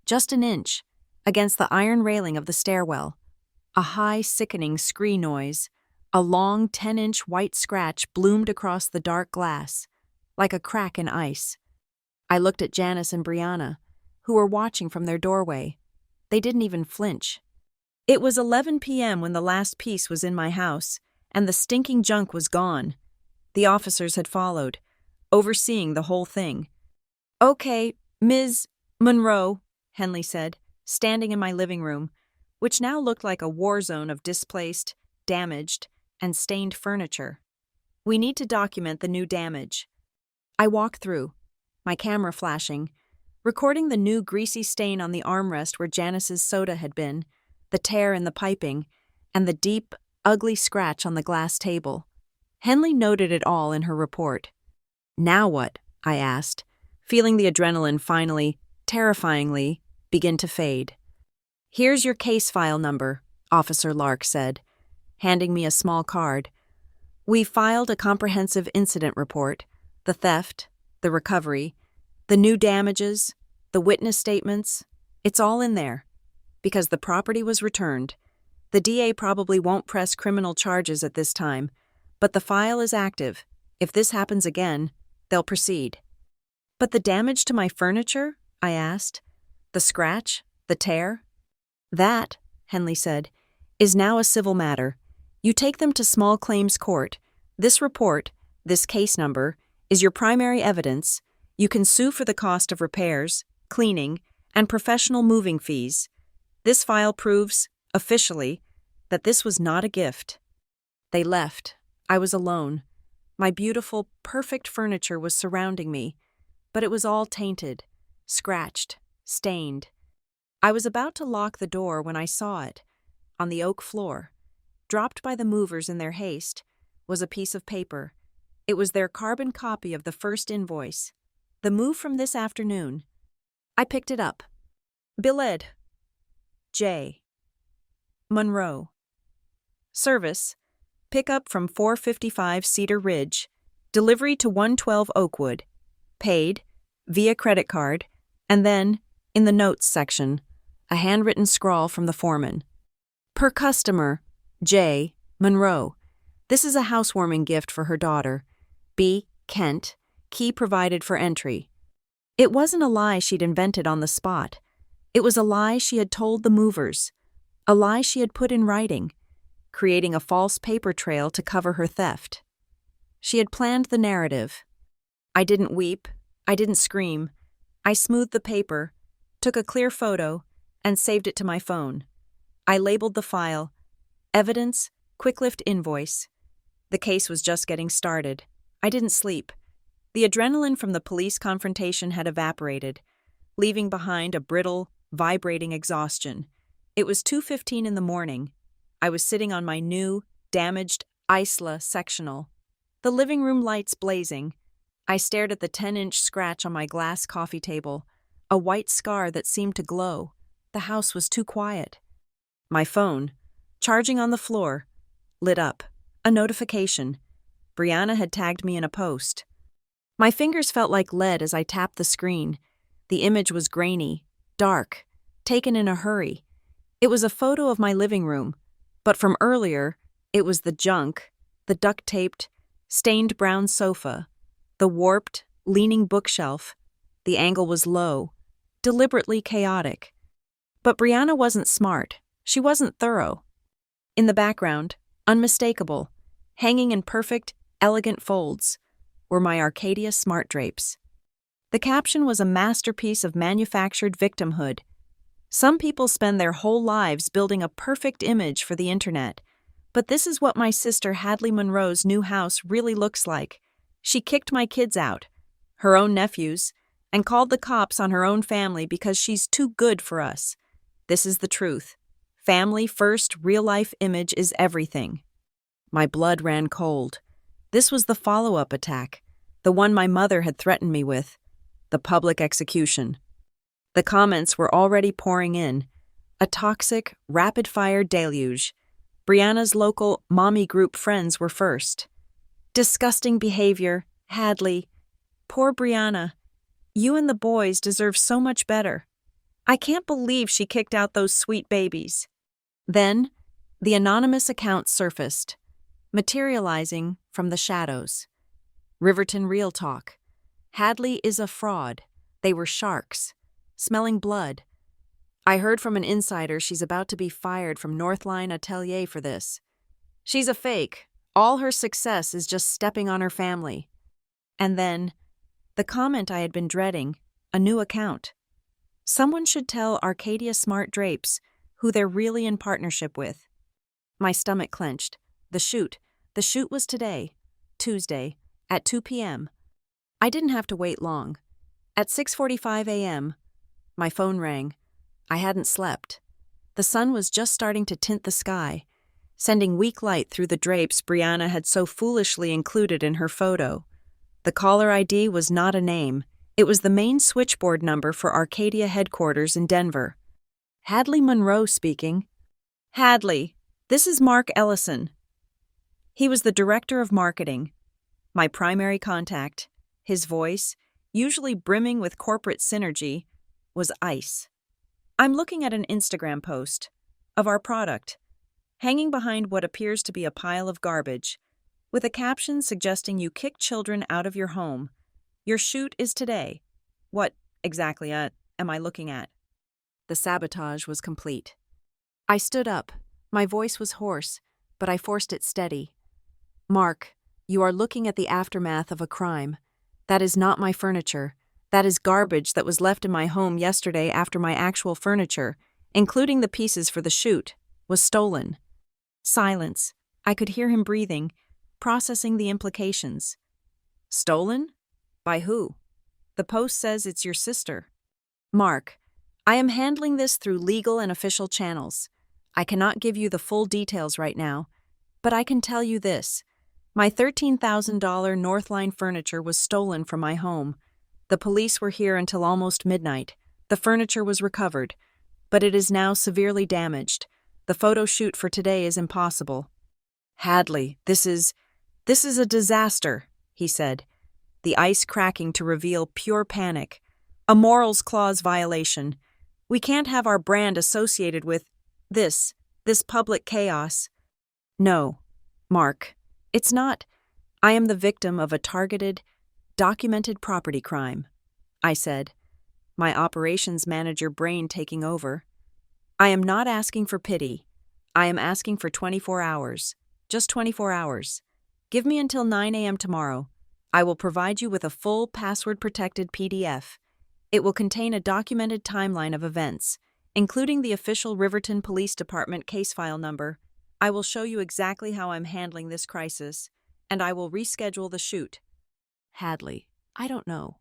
just an inch, against the iron railing of the stairwell. A high, sickening scree noise. A long 10-inch white scratch bloomed across the dark glass, like a crack in ice. I looked at Janice and Brianna, who were watching from their doorway. They didn't even flinch. It was 11 p.m. when the last piece was in my house, and the stinking junk was gone. The officers had followed, overseeing the whole thing. "Okay, Ms. Monroe," Henley said, standing in my living room, which now looked like a war zone of displaced, damaged, and stained furniture. "We need to document the new damage." I walked through, my camera flashing, recording the new greasy stain on the armrest where Janice's soda had been, the tear in the piping, and the deep, ugly scratch on the glass table. Henley noted it all in her report. "Now what?" I asked, feeling the adrenaline finally, terrifyingly, begin to fade. "Here's your case file number," Officer Lark said, handing me a small card. "We filed a comprehensive incident report, the theft, the recovery, the new damages, the witness statements. It's all in there. Because the property was returned. The DA probably won't press criminal charges at this time, but the file is active. If this happens again, they'll proceed." "But the damage to my furniture?" I asked. "The scratch? The tear?" "That," Henley said, "is now a civil matter. You take them to small claims court. This report, this case number, is your primary evidence. You can sue for the cost of repairs, cleaning, and professional moving fees. This file proves, officially, that this was not a gift." They left. I was alone. My beautiful, perfect furniture was surrounding me, but it was all tainted, scratched, stained. I was about to lock the door when I saw it. On the oak floor, dropped by the movers in their haste, was a piece of paper. It was their carbon copy of the first invoice. The move from this afternoon. I picked it up. Billed. J. Monroe. Service. Pickup from 455 Cedar Ridge. Delivery to 112 Oakwood. Paid, via credit card, and then, in the notes section, a handwritten scrawl from the foreman. Per customer, J. Monroe. This is a housewarming gift for her daughter. B. Kent. Key provided for entry. It wasn't a lie she'd invented on the spot. It was a lie she had told the movers. A lie she had put in writing, creating a false paper trail to cover her theft. She had planned the narrative. I didn't weep. I didn't scream. I smoothed the paper, took a clear photo, and saved it to my phone. I labeled the file, Evidence, Quicklift Invoice. The case was just getting started. I didn't sleep. The adrenaline from the police confrontation had evaporated, leaving behind a brittle, vibrating exhaustion. It was 2:15 in the morning. I was sitting on my new, damaged Isla sectional, the living room lights blazing. I stared at the 10-inch scratch on my glass coffee table, a white scar that seemed to glow. The house was too quiet. My phone, charging on the floor, lit up. A notification. Brianna had tagged me in a post. My fingers felt like lead as I tapped the screen. The image was grainy, dark, taken in a hurry. It was a photo of my living room, but from earlier, it was the junk, the duct-taped, stained brown sofa, the warped, leaning bookshelf. The angle was low, deliberately chaotic. But Brianna wasn't smart. She wasn't thorough. In the background, unmistakable, hanging in perfect, elegant folds, were my Arcadia smart drapes. The caption was a masterpiece of manufactured victimhood. Some people spend their whole lives building a perfect image for the internet, but this is what my sister Hadley Monroe's new house really looks like. She kicked my kids out, her own nephews, and called the cops on her own family because she's too good for us. This is the truth. Family first real-life image is everything. My blood ran cold. This was the follow-up attack, the one my mother had threatened me with, the public execution. The comments were already pouring in, a toxic, rapid-fire deluge. Brianna's local mommy group friends were first. Disgusting behavior, Hadley. Poor Brianna. You and the boys deserve so much better. I can't believe she kicked out those sweet babies. Then, the anonymous account surfaced, materializing from the shadows. Riverton Real Talk. Hadley is a fraud. They were sharks. Smelling blood. I heard from an insider she's about to be fired from Northline Atelier for this. She's a fake. All her success is just stepping on her family. And then, the comment I had been dreading, a new account. Someone should tell Arcadia Smart Drapes who they're really in partnership with. My stomach clenched. The shoot was today, Tuesday, at 2 p.m. I didn't have to wait long. At 6:45 a.m., my phone rang. I hadn't slept. The sun was just starting to tint the sky, sending weak light through the drapes Brianna had so foolishly included in her photo. The caller ID was not a name. It was the main switchboard number for Arcadia headquarters in Denver. Hadley Monroe speaking. Hadley, this is Mark Ellison. He was the director of marketing, my primary contact. His voice, usually brimming with corporate synergy, was ice. I'm looking at an Instagram post of our product, hanging behind what appears to be a pile of garbage, with a caption suggesting you kick children out of your home. Your shoot is today. What exactly am I looking at? The sabotage was complete. I stood up. My voice was hoarse, but I forced it steady. Mark, you are looking at the aftermath of a crime. That is not my furniture. That is garbage that was left in my home yesterday after my actual furniture, including the pieces for the shoot, was stolen. Silence. I could hear him breathing, processing the implications. Stolen? By who? The post says it's your sister. Mark, I am handling this through legal and official channels. I cannot give you the full details right now, but I can tell you this. My $13,000 Northline furniture was stolen from my home. The police were here until almost midnight. The furniture was recovered, but it is now severely damaged. The photo shoot for today is impossible. Hadley, this is a disaster, he said, the ice cracking to reveal pure panic. A morals clause violation. We can't have our brand associated with this public chaos. No, Mark, it's not. I am the victim of a targeted, documented property crime, I said, my operations manager brain taking over. I am not asking for pity. I am asking for 24 hours. Just 24 hours. Give me until 9 a.m. tomorrow. I will provide you with a full password-protected PDF. It will contain a documented timeline of events, including the official Riverton Police Department case file number. I will show you exactly how I'm handling this crisis, and I will reschedule the shoot. Hadley, I don't know.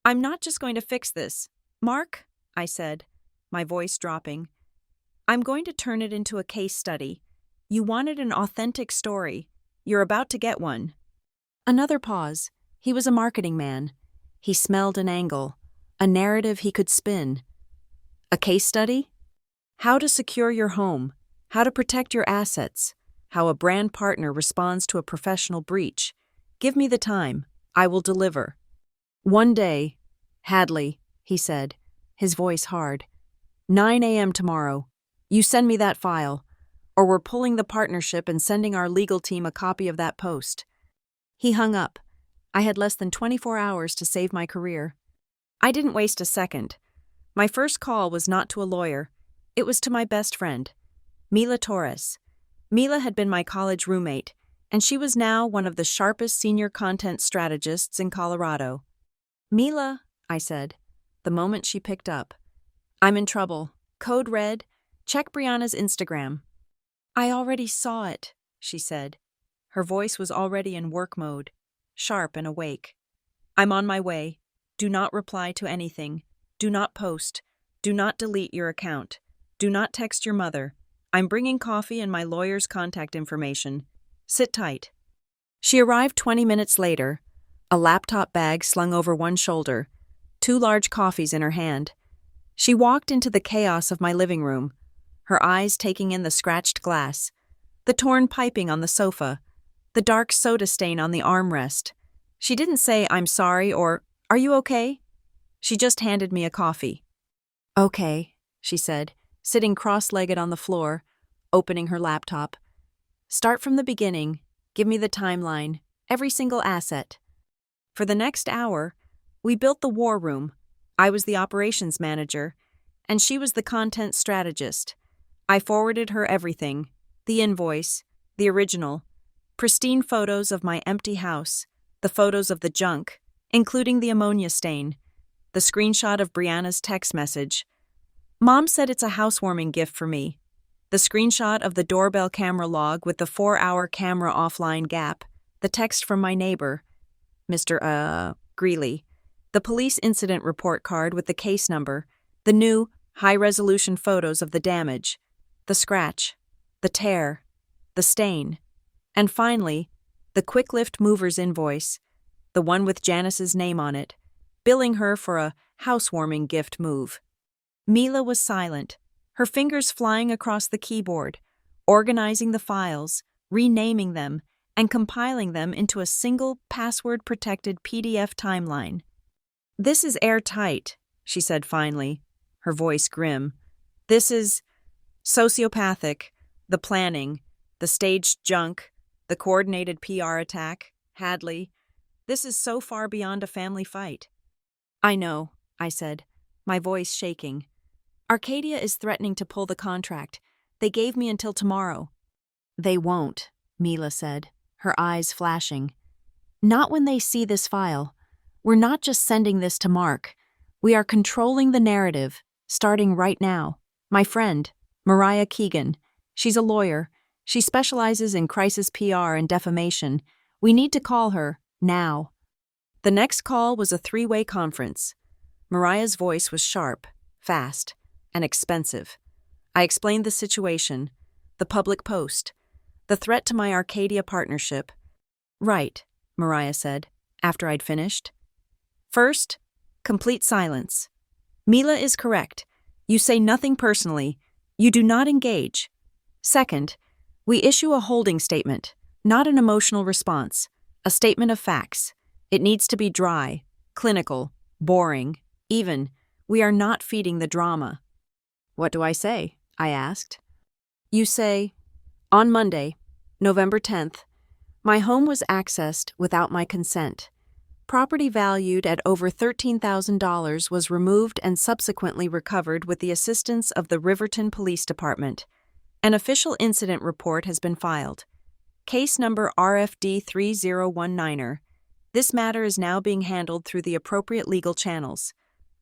I'm not just going to fix this. Mark, I said, my voice dropping. I'm going to turn it into a case study. You wanted an authentic story. You're about to get one. Another pause. He was a marketing man. He smelled an angle, a narrative he could spin. A case study? How to secure your home, how to protect your assets, how a brand partner responds to a professional breach. Give me the time. I will deliver. One day, Hadley, he said, his voice hard. 9 a.m. tomorrow. You send me that file, or we're pulling the partnership and sending our legal team a copy of that post. He hung up. I had less than 24 hours to save my career. I didn't waste a second. My first call was not to a lawyer. It was to my best friend, Mila Torres. Mila had been my college roommate, and she was now one of the sharpest senior content strategists in Colorado. Mila, I said, the moment she picked up. I'm in trouble. Code red. Check Brianna's Instagram. I already saw it, she said. Her voice was already in work mode, sharp and awake. I'm on my way. Do not reply to anything. Do not post. Do not delete your account. Do not text your mother. I'm bringing coffee and my lawyer's contact information. Sit tight. She arrived 20 minutes later, a laptop bag slung over one shoulder, 2 large coffees in her hand. She walked into the chaos of my living room, her eyes taking in the scratched glass, the torn piping on the sofa, the dark soda stain on the armrest. She didn't say, I'm sorry, or, are you okay? She just handed me a coffee. Okay, she said, sitting cross-legged on the floor, opening her laptop. Start from the beginning. Give me the timeline, every single asset. For the next hour, we built the war room. I was the operations manager. and she was the content strategist. I forwarded her everything: the invoice, the original, pristine photos of my empty house, the photos of the junk, including the ammonia stain, the screenshot of Brianna's text message. Mom said it's a housewarming gift for me. The screenshot of the doorbell camera log with the 4-hour camera offline gap, the text from my neighbor, Mr. Greeley, the police incident report card with the case number, the new, high-resolution photos of the damage, the scratch, the tear, the stain, and finally, the Quick Lift Movers invoice, the one with Janice's name on it, billing her for a housewarming gift move. Mila was silent, her fingers flying across the keyboard, organizing the files, renaming them, and compiling them into a single password-protected PDF timeline. "This is airtight," she said finally, her voice grim. "This is sociopathic, the planning, the staged junk, the coordinated PR attack, Hadley. This is so far beyond a family fight." "I know," I said, my voice shaking. "Arcadia is threatening to pull the contract. They gave me until tomorrow." "They won't," Mila said, her eyes flashing. "Not when they see this file. We're not just sending this to Mark. We are controlling the narrative, starting right now. My friend, Mariah Keegan. She's a lawyer. She specializes in crisis PR and defamation. We need to call her, now." The next call was a 3-way conference. Mariah's voice was sharp, fast, and expensive. I explained the situation, the public post, the threat to my Arcadia partnership. "Right," Mariah said, after I'd finished. "First, complete silence. Mila is correct. You say nothing personally. You do not engage. Second, we issue a holding statement, not an emotional response, a statement of facts. It needs to be dry, clinical, boring, even. We are not feeding the drama." "What do I say?" I asked. "You say, on Monday, November 10th, my home was accessed without my consent. Property valued at over $13,000 was removed and subsequently recovered with the assistance of the Riverton Police Department. An official incident report has been filed. Case number RFD 3019er. This matter is now being handled through the appropriate legal channels.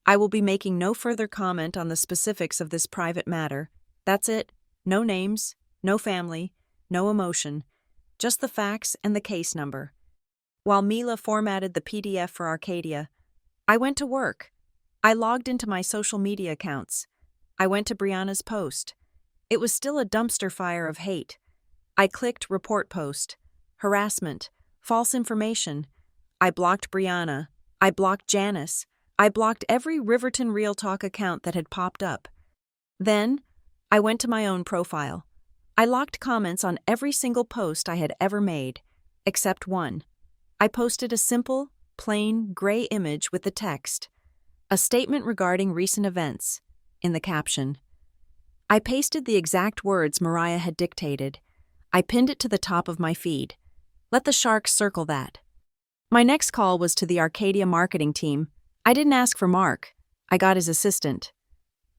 I will be making no further comment on the specifics of this private matter. That's it. No names, no family, no emotion. Just the facts and the case number." While Mila formatted the PDF for Arcadia, I went to work. I logged into my social media accounts. I went to Brianna's post. It was still a dumpster fire of hate. I clicked report post, harassment, false information. I blocked Brianna. I blocked Janice. I blocked every Riverton Real Talk account that had popped up. Then, I went to my own profile. I locked comments on every single post I had ever made, except one. I posted a simple, plain, gray image with the text, "A statement regarding recent events," in the caption. I pasted the exact words Mariah had dictated. I pinned it to the top of my feed. Let the sharks circle that. My next call was to the Arcadia marketing team. I didn't ask for Mark. I got his assistant.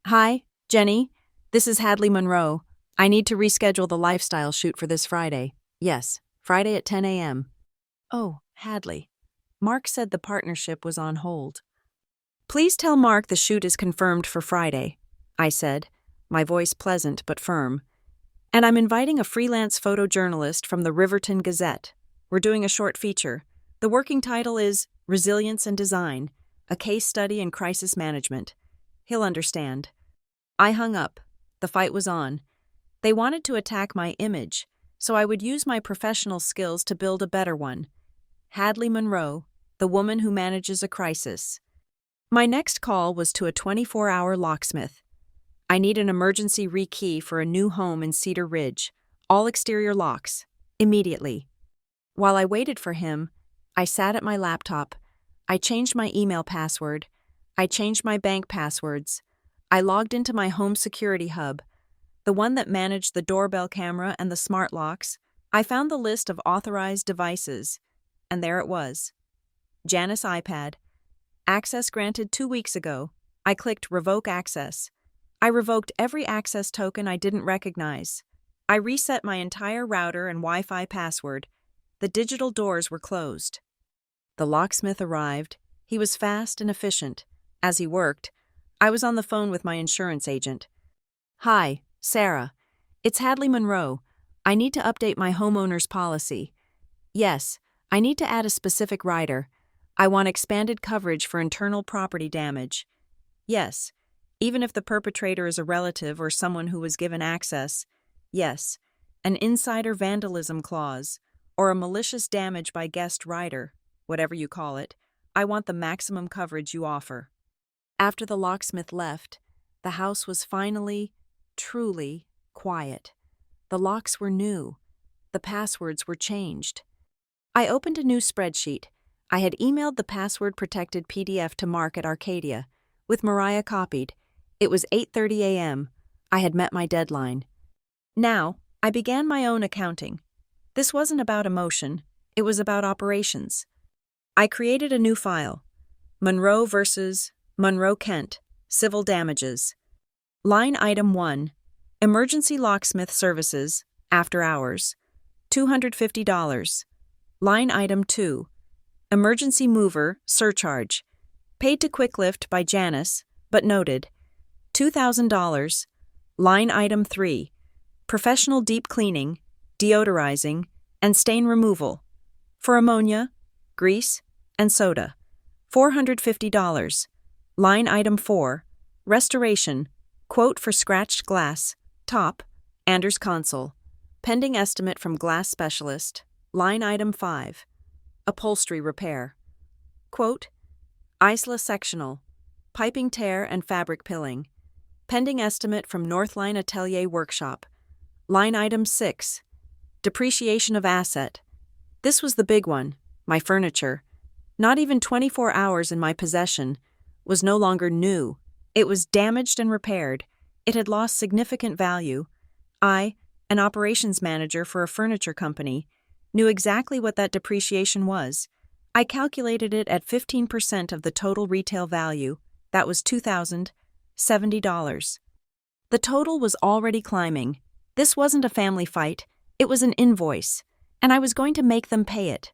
"Hi, Jenny. This is Hadley Monroe. I need to reschedule the lifestyle shoot for this Friday. Yes, Friday at 10 a.m. "Oh, Hadley." Mark said the partnership was on hold. "Please tell Mark the shoot is confirmed for Friday," I said, my voice pleasant but firm. "And I'm inviting a freelance photojournalist from the Riverton Gazette. We're doing a short feature. The working title is Resilience and Design, a case study in crisis management. He'll understand." I hung up. The fight was on. They wanted to attack my image, so I would use my professional skills to build a better one. Hadley Monroe, the woman who manages a crisis. My next call was to a 24-hour locksmith. I need an emergency rekey for a new home in Cedar Ridge, all exterior locks, immediately. While I waited for him, I sat at my laptop. I changed my email password. I changed my bank passwords. I logged into my home security hub, the one that managed the doorbell camera and the smart locks. I found the list of authorized devices, and there it was. Janice iPad. Access granted 2 weeks ago. I clicked Revoke Access. I revoked every access token I didn't recognize. I reset my entire router and Wi-Fi password. The digital doors were closed. The locksmith arrived. He was fast and efficient. As he worked, I was on the phone with my insurance agent. "Hi, Sarah. It's Hadley Monroe. I need to update my homeowner's policy. Yes, I need to add a specific rider. I want expanded coverage for internal property damage. Yes, even if the perpetrator is a relative or someone who was given access. Yes, an insider vandalism clause, or a malicious damage by guest rider, whatever you call it. I want the maximum coverage you offer." After the locksmith left, the house was finally, truly quiet. The locks were new. The passwords were changed. I opened a new spreadsheet. I had emailed the password-protected PDF to Mark at Arcadia, with Mariah copied. It was 8:30 a.m. I had met my deadline. Now, I began my own accounting. This wasn't about emotion. It was about operations. I created a new file. Monroe versus Monroe Kent, Civil Damages. Line item 1, Emergency Locksmith Services, After Hours, $250. Line item 2, Emergency Mover, Surcharge, paid to Quicklift by Janice, but noted, $2,000. Line item 3, Professional Deep Cleaning, Deodorizing, and Stain Removal, for ammonia, grease, and soda, $450. Line item 4, Restoration, quote for scratched glass, top, Anders Console, pending estimate from glass specialist. Line item 5, Upholstery Repair, quote, Isla Sectional, piping tear and fabric pilling, pending estimate from Northline Atelier Workshop. Line item 6, Depreciation of asset. This was the big one, my furniture. Not even 24 hours in my possession, was no longer new. It was damaged and repaired. It had lost significant value. I, an operations manager for a furniture company, knew exactly what that depreciation was. I calculated it at 15% of the total retail value. That was $2,070. The total was already climbing. This wasn't a family fight. It was an invoice, and I was going to make them pay it.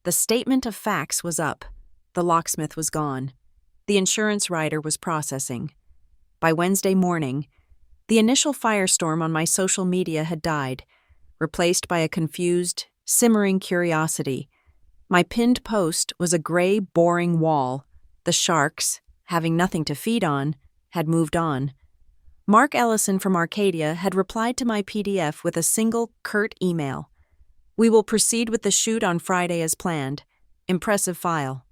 The statement of facts was up. The locksmith was gone. The insurance rider was processing. By Wednesday morning, the initial firestorm on my social media had died, replaced by a confused, simmering curiosity. My pinned post was a gray, boring wall. The sharks, having nothing to feed on, had moved on. Mark Ellison from Arcadia had replied to my PDF with a single, curt email. "We will proceed with the shoot on Friday as planned. Impressive file."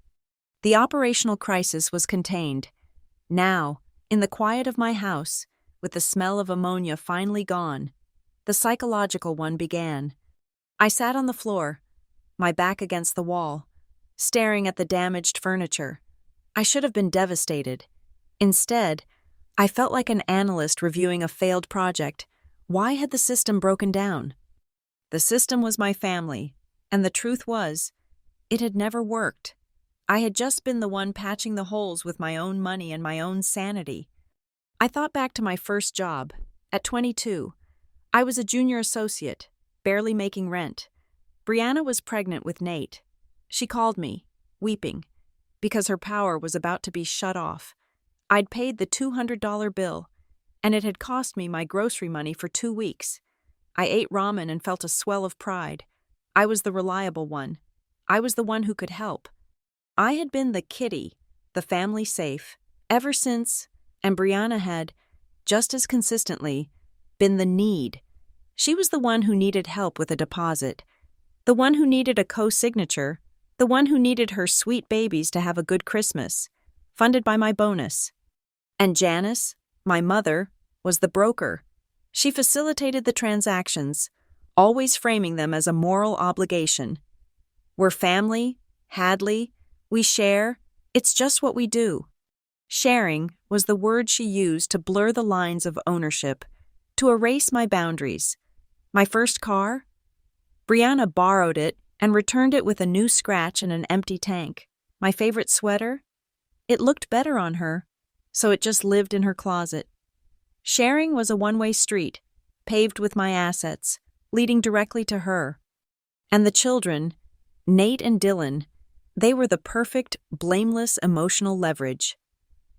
The operational crisis was contained. Now, in the quiet of my house, with the smell of ammonia finally gone, the psychological one began. I sat on the floor, my back against the wall, staring at the damaged furniture. I should have been devastated. Instead, I felt like an analyst reviewing a failed project. Why had the system broken down? The system was my family, and the truth was, it had never worked. I had just been the one patching the holes with my own money and my own sanity. I thought back to my first job. At 22, I was a junior associate, barely making rent. Brianna was pregnant with Nate. She called me, weeping, because her power was about to be shut off. I'd paid the $200 bill, and it had cost me my grocery money for 2 weeks. I ate ramen and felt a swell of pride. I was the reliable one. I was the one who could help. I had been the kitty, the family safe, ever since, and Brianna had, just as consistently, been the need. She was the one who needed help with a deposit, the one who needed a co-signature, the one who needed her sweet babies to have a good Christmas, funded by my bonus. And Janice, my mother, was the broker. She facilitated the transactions, always framing them as a moral obligation. We're family, Hadley, we share, it's just what we do. Sharing was the word she used to blur the lines of ownership, to erase my boundaries. My first car? Brianna borrowed it and returned it with a new scratch and an empty tank. My favorite sweater? It looked better on her, so it just lived in her closet. Sharing was a one-way street, paved with my assets, leading directly to her. And the children, Nate and Dylan, they were the perfect, blameless emotional leverage.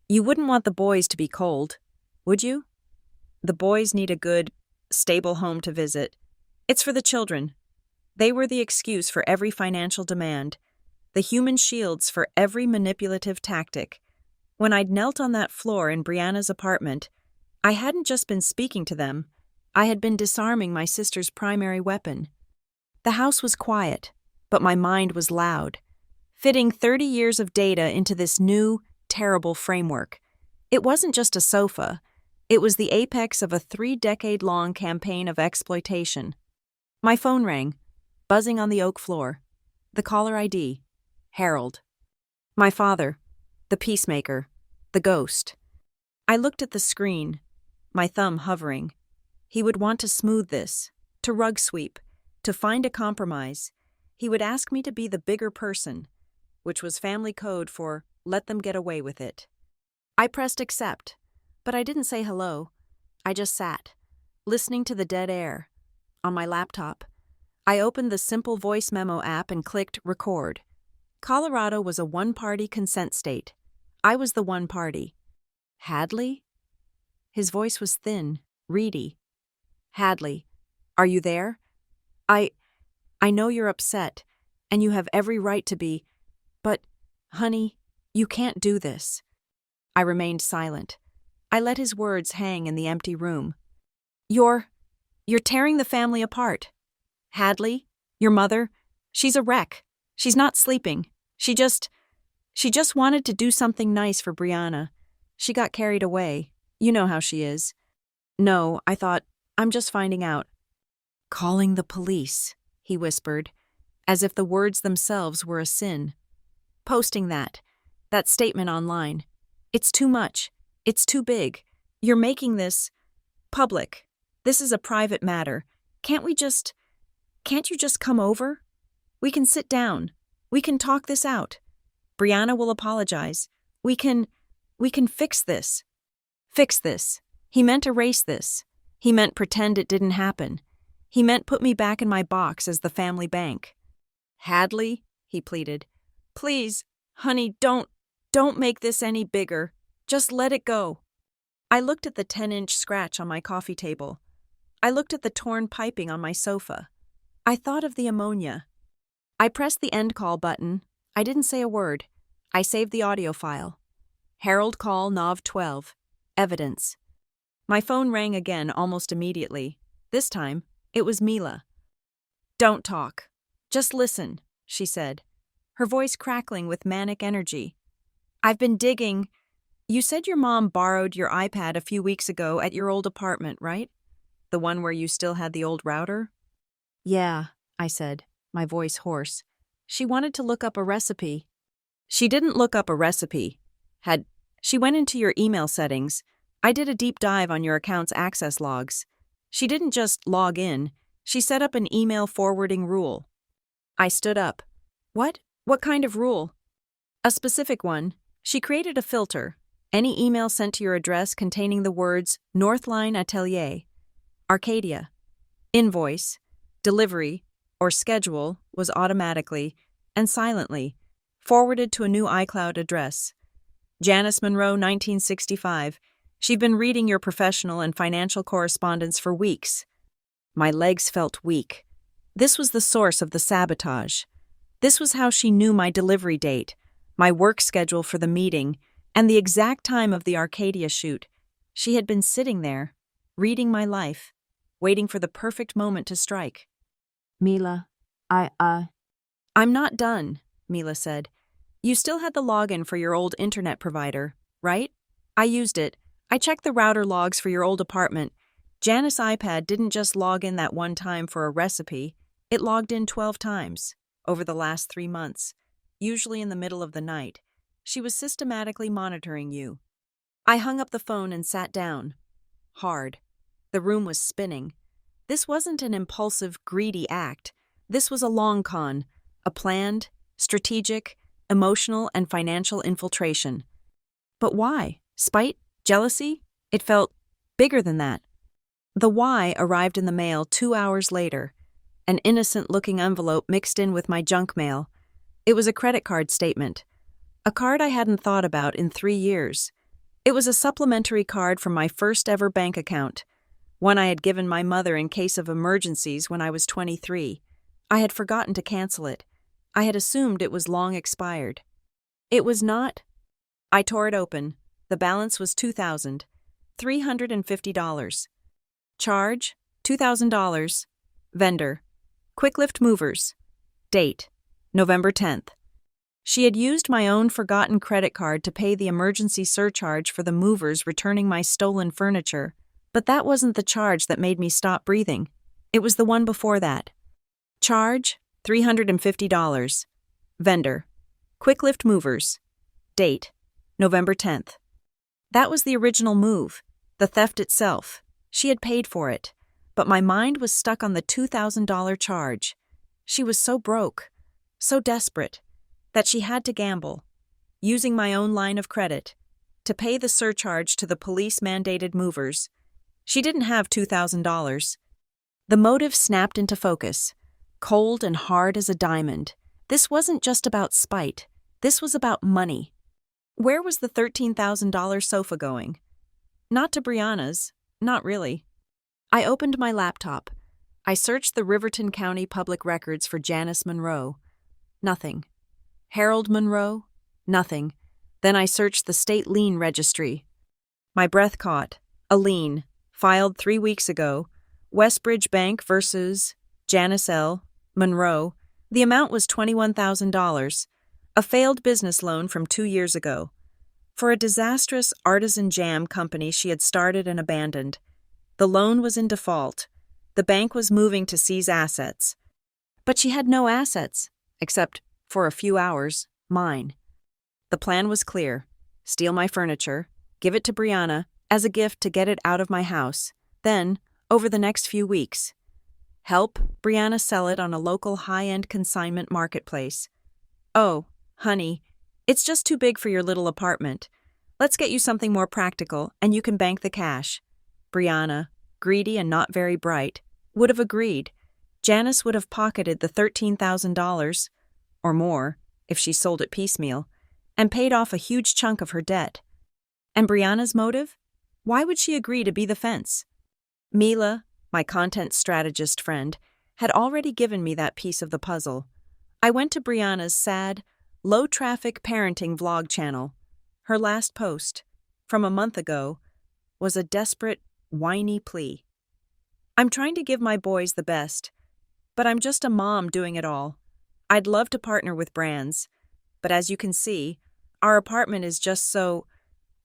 You wouldn't want the boys to be cold, would you? The boys need a good, stable home to visit. It's for the children. They were the excuse for every financial demand, the human shields for every manipulative tactic. When I'd knelt on that floor in Brianna's apartment, I hadn't just been speaking to them, I had been disarming my sister's primary weapon. The house was quiet, but my mind was loud, fitting 30 years of data into this new, terrible framework. It wasn't just a sofa. It was the apex of a 3-decade-long campaign of exploitation. My phone rang, buzzing on the oak floor. The caller ID, Harold. My father, the peacemaker, the ghost. I looked at the screen, my thumb hovering. He would want to smooth this, to rug sweep, to find a compromise. He would ask me to be the bigger person, which was family code for let them get away with it. I pressed accept, but I didn't say hello. I just sat, listening to the dead air. On my laptop, I opened the simple voice memo app and clicked record. Colorado was a one-party consent state. I was the one party. Hadley? His voice was thin, reedy. Hadley, are you there? I know you're upset, and you have every right to be, but, honey, you can't do this. I remained silent. I let his words hang in the empty room. You're tearing the family apart. Hadley, your mother, she's a wreck. She's not sleeping. She just wanted to do something nice for Brianna. She got carried away. You know how she is. No, I thought, I'm just finding out. Calling the police, he whispered, as if the words themselves were a sin. Posting that statement online. It's too much. It's too big. You're making this public. This is a private matter. Can't you just come over? We can sit down. We can talk this out. Brianna will apologize. We can fix this. Fix this. He meant erase this. He meant pretend it didn't happen. He meant put me back in my box as the family bank. Hadley, he pleaded, please, honey, don't make this any bigger. Just let it go. I looked at the 10-inch scratch on my coffee table. I looked at the torn piping on my sofa. I thought of the ammonia. I pressed the end call button. I didn't say a word. I saved the audio file. Harold call Nov 12. Evidence. My phone rang again almost immediately. This time, it was Mila. Don't talk. Just listen, she said, her voice crackling with manic energy. I've been digging. You said your mom borrowed your iPad a few weeks ago at your old apartment, right? The one where you still had the old router? Yeah, I said, my voice hoarse. She wanted to look up a recipe. She didn't look up a recipe. She went into your email settings. I did a deep dive on your account's access logs. She didn't just log in. She set up an email forwarding rule. I stood up. What? What kind of rule? A specific one. She created a filter. Any email sent to your address containing the words Northline Atelier, Arcadia, invoice, delivery, or schedule was automatically and silently forwarded to a new iCloud address. Janice Monroe, 1965. She'd been reading your professional and financial correspondence for weeks. My legs felt weak. This was the source of the sabotage. This was how she knew my delivery date, my work schedule for the meeting, and the exact time of the Arcadia shoot. She had been sitting there, reading my life, waiting for the perfect moment to strike. Mila, I'm not done, Mila said. You still had the login for your old internet provider, right? I used it. I checked the router logs for your old apartment. Janice's iPad didn't just log in that one time for a recipe. It logged in 12 times over the last 3 months, usually in the middle of the night. She was systematically monitoring you. I hung up the phone and sat down. Hard. The room was spinning. This wasn't an impulsive, greedy act. This was a long con, a planned, strategic, emotional, and financial infiltration. But why? Spite? Jealousy? It felt Bigger than that. The Y arrived in the mail 2 hours later, an innocent-looking envelope mixed in with my junk mail. It was a credit card statement, a card I hadn't thought about in 3 years. It was a supplementary card from my first ever bank account, one I had given my mother in case of emergencies when I was 23. I had forgotten to cancel it. I had assumed it was long expired. It was not. I tore it open. The balance was $2,350. Charge, $2,000. Vendor, Quick Lift Movers. Date, November 10th. She had used my own forgotten credit card to pay the emergency surcharge for the movers returning my stolen furniture. But that wasn't the charge that made me stop breathing. It was the one before that. Charge, $350. Vendor, Quick Lift Movers. Date, November 10th. That was the original move, the theft itself. She had paid for it, but my mind was stuck on the $2,000 charge. She was so broke, so desperate, that she had to gamble, using my own line of credit, to pay the surcharge to the police-mandated movers. She didn't have $2,000. The motive snapped into focus, cold and hard as a diamond. This wasn't just about spite. This was about money. Where was the $13,000 sofa going? Not to Brianna's. Not really. I opened my laptop. I searched the Riverton County Public Records for Janice Monroe. Nothing. Harold Monroe? Nothing. Then I searched the state lien registry. My breath caught. A lien, filed 3 weeks ago. Westbridge Bank versus Janice L. Monroe. The amount was $21,000, a failed business loan from 2 years ago, for a disastrous artisan jam company she had started and abandoned. The loan was in default. The bank was moving to seize assets. But she had no assets, except, for a few hours, mine. The plan was clear. Steal my furniture, give it to Brianna as a gift to get it out of my house. Then, over the next few weeks, help Brianna sell it on a local high-end consignment marketplace. Oh, honey, it's just too big for your little apartment. Let's get you something more practical, and you can bank the cash. Brianna, greedy and not very bright, would have agreed. Janice would have pocketed the $13,000, or more, if she sold it piecemeal, and paid off a huge chunk of her debt. And Brianna's motive? Why would she agree to be the fence? Mila, my content strategist friend, had already given me that piece of the puzzle. I went to Brianna's sad, low-traffic parenting vlog channel. Her last post, from a month ago, was a desperate, whiny plea. I'm trying to give my boys the best, but I'm just a mom doing it all. I'd love to partner with brands, but as you can see, our apartment is just so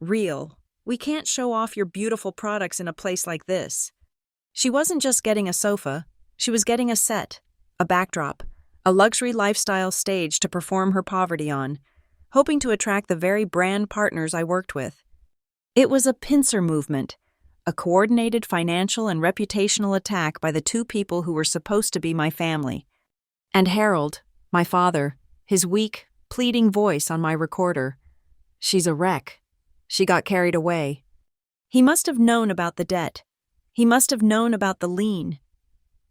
real. We can't show off your beautiful products in a place like this. She wasn't just getting a sofa, she was getting a set, a backdrop, a luxury lifestyle stage to perform her poverty on, hoping to attract the very brand partners I worked with. It was a pincer movement, a coordinated financial and reputational attack by the two people who were supposed to be my family. And Harold, my father, his weak, pleading voice on my recorder. She's a wreck. She got carried away. He must have known about the debt. He must have known about the lien.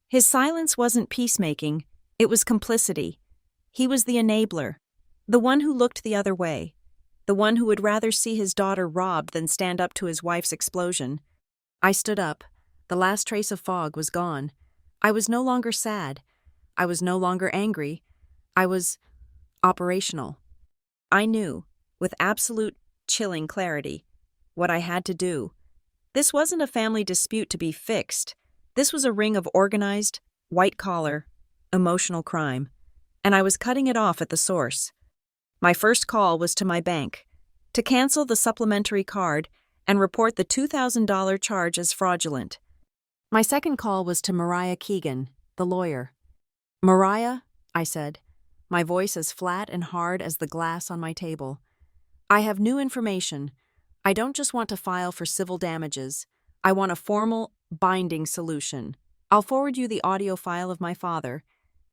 His silence wasn't peacemaking, it was complicity. He was the enabler, the one who looked the other way, the one who would rather see his daughter robbed than stand up to his wife's explosion. I stood up. The last trace of fog was gone. I was no longer sad. I was no longer angry. I was operational. I knew, with absolute chilling clarity, what I had to do. This wasn't a family dispute to be fixed. This was a ring of organized, white-collar, emotional crime, and I was cutting it off at the source. My first call was to my bank, to cancel the supplementary card and report the $2,000 charge as fraudulent. My second call was to Mariah Keegan, the lawyer. Mariah, I said, my voice as flat and hard as the glass on my table. I have new information. I don't just want to file for civil damages. I want a formal, binding solution. I'll forward you the audio file of my father,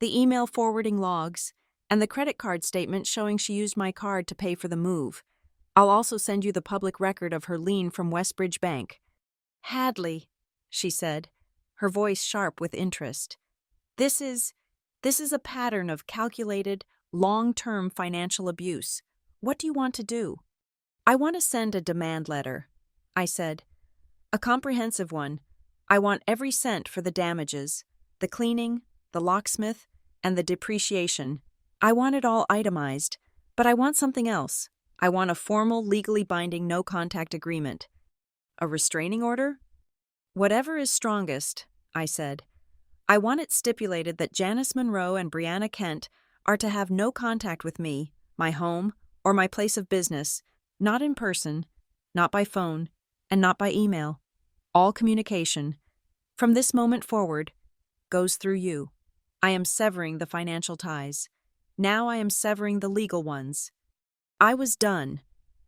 the email forwarding logs, and the credit card statement showing she used my card to pay for the move. I'll also send you the public record of her lien from Westbridge Bank. Hadley, she said, her voice sharp with interest. This is a pattern of calculated, long-term financial abuse. What do you want to do? I want to send a demand letter, I said. A comprehensive one. I want every cent for the damages, the cleaning, the locksmith, and the depreciation. I want it all itemized, but I want something else. I want a formal, legally binding no-contact agreement. A restraining order? Whatever is strongest, I said. I want it stipulated that Janice Monroe and Brianna Kent are to have no contact with me, my home, or my place of business, not in person, not by phone, and not by email. All communication, from this moment forward, goes through you. I am severing the financial ties. Now I am severing the legal ones. I was done.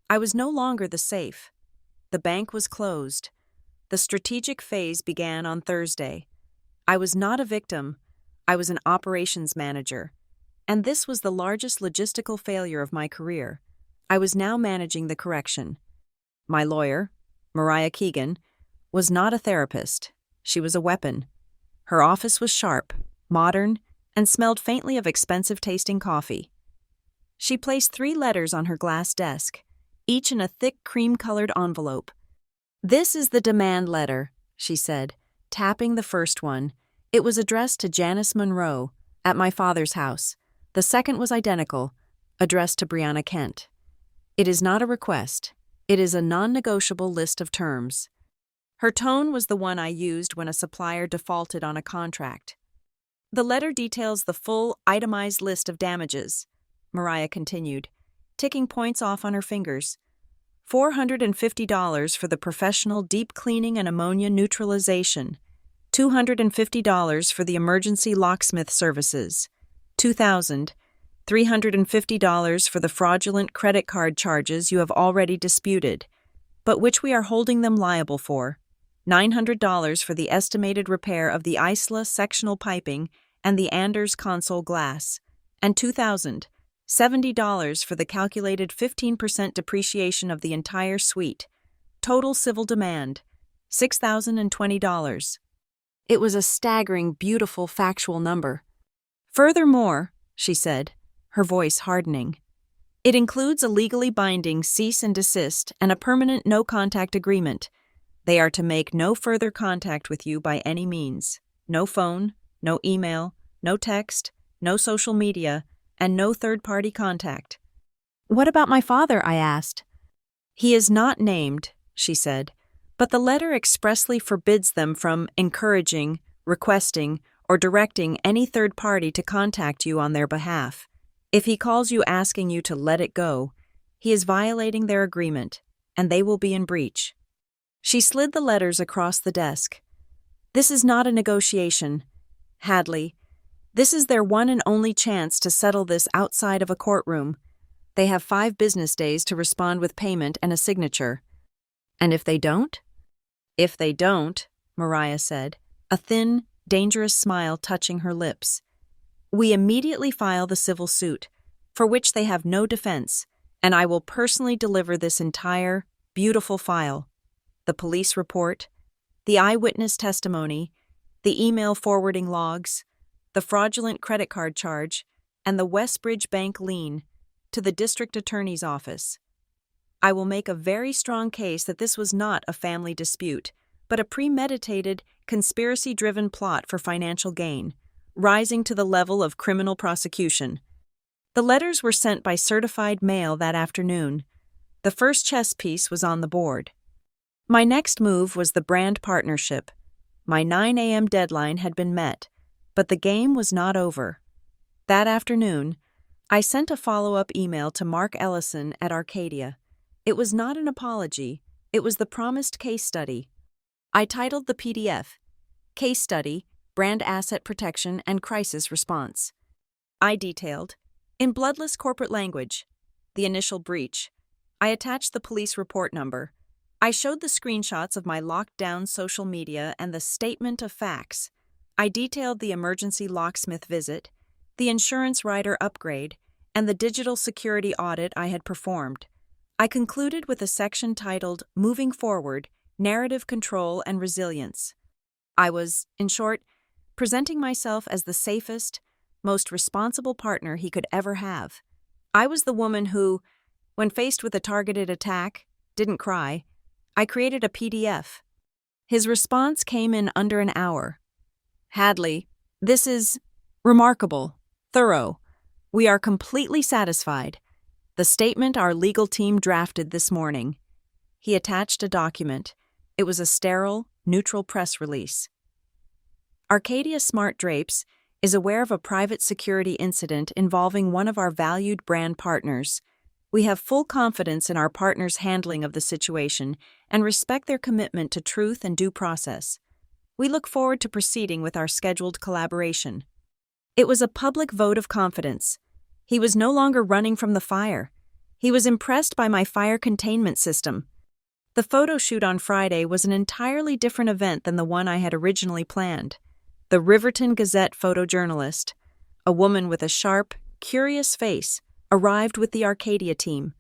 I was no longer the safe. The bank was closed. The strategic phase began on Thursday. I was not a victim. I was an operations manager. And this was the largest logistical failure of my career. I was now managing the correction. My lawyer, Mariah Keegan, was not a therapist. She was a weapon. Her office was sharp, modern, and smelled faintly of expensive-tasting coffee. She placed 3 letters on her glass desk, each in a thick cream-colored envelope. This is the demand letter, she said, tapping the first one. It was addressed to Janice Monroe, at my father's house. The second was identical, addressed to Brianna Kent. It is not a request. It is a non-negotiable list of terms. Her tone was the one I used when a supplier defaulted on a contract. The letter details the full, itemized list of damages, Mariah continued, ticking points off on her fingers. $450 for the professional deep cleaning and ammonia neutralization. $250 for the emergency locksmith services. $2,350 for the fraudulent credit card charges you have already disputed, but which we are holding them liable for. $900 for the estimated repair of the Isla sectional piping and the Anders console glass, and $2,070 for the calculated 15% depreciation of the entire suite. Total civil demand, $6,020. It was a staggering, beautiful, factual number. Furthermore, she said, her voice hardening, it includes a legally binding cease and desist and a permanent no-contact agreement. They are to make no further contact with you by any means. No phone, no email, no text, no social media, and no third-party contact. What about my father? I asked. He is not named, she said, but the letter expressly forbids them from encouraging, requesting, or directing any third party to contact you on their behalf. If he calls you asking you to let it go, he is violating their agreement, and they will be in breach. She slid the letters across the desk. This is not a negotiation, Hadley. This is their one and only chance to settle this outside of a courtroom. They have 5 business days to respond with payment and a signature. And if they don't? If they don't, Mariah said, a thin, dangerous smile touching her lips. We immediately file the civil suit, for which they have no defense, and I will personally deliver this entire, beautiful file. The police report, the eyewitness testimony, the email forwarding logs, the fraudulent credit card charge, and the Westbridge Bank lien to the district attorney's office. I will make a very strong case that this was not a family dispute, but a premeditated, conspiracy-driven plot for financial gain, rising to the level of criminal prosecution. The letters were sent by certified mail that afternoon. The first chess piece was on the board. My next move was the brand partnership. My 9 a.m. deadline had been met, but the game was not over. That afternoon, I sent a follow-up email to Mark Ellison at Arcadia. It was not an apology, it was the promised case study. I titled the PDF, Case Study, Brand Asset Protection and Crisis Response. I detailed, in bloodless corporate language, the initial breach. I attached the police report number. I showed the screenshots of my locked-down social media and the statement of facts. I detailed the emergency locksmith visit, the insurance rider upgrade, and the digital security audit I had performed. I concluded with a section titled, Moving Forward, narrative control, and resilience. I was, in short, presenting myself as the safest, most responsible partner he could ever have. I was the woman who, when faced with a targeted attack, didn't cry. I created a PDF. His response came in under an hour. "Hadley, this is remarkable, thorough. We are completely satisfied. The statement our legal team drafted this morning." He attached a document. It was a sterile, neutral press release. Arcadia Smart Drapes is aware of a private security incident involving one of our valued brand partners. We have full confidence in our partners' handling of the situation and respect their commitment to truth and due process. We look forward to proceeding with our scheduled collaboration. It was a public vote of confidence. He was no longer running from the fire. He was impressed by my fire containment system. The photo shoot on Friday was an entirely different event than the one I had originally planned. The Riverton Gazette photojournalist, a woman with a sharp, curious face, arrived with the Arcadia team.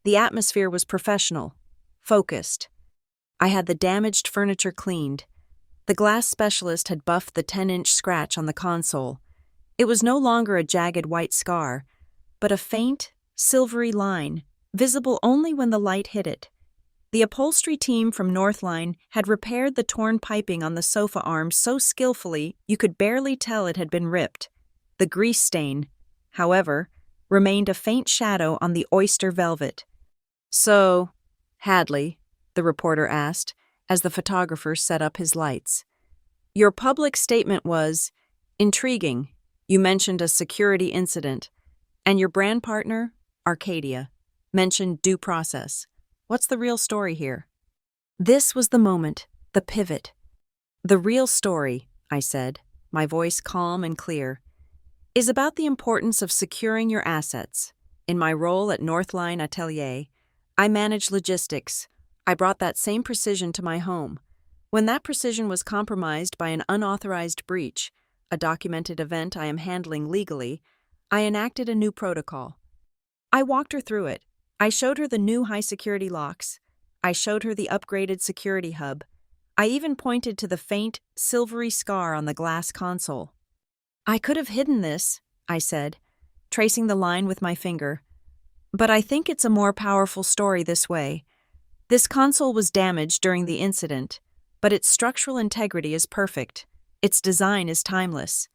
The atmosphere was professional, focused. I had the damaged furniture cleaned. The glass specialist had buffed the 10-inch scratch on the console. It was no longer a jagged white scar, but a faint, silvery line, visible only when the light hit it. The upholstery team from Northline had repaired the torn piping on the sofa arms so skillfully you could barely tell it had been ripped. The grease stain, however, remained a faint shadow on the oyster velvet. "So, Hadley," the reporter asked, as the photographer set up his lights. "Your public statement was intriguing. You mentioned a security incident. And your brand partner, Arcadia, mentioned due process. What's the real story here?" This was the moment, the pivot. "The real story," I said, my voice calm and clear, "is about the importance of securing your assets. In my role at Northline Atelier, I manage logistics. I brought that same precision to my home. When that precision was compromised by an unauthorized breach, a documented event I am handling legally, I enacted a new protocol. I walked her through it. I showed her the new high-security locks. I showed her the upgraded security hub. I even pointed to the faint, silvery scar on the glass console. "I could have hidden this," I said, tracing the line with my finger. "But I think it's a more powerful story this way. This console was damaged during the incident, but its structural integrity is perfect. Its design is timeless.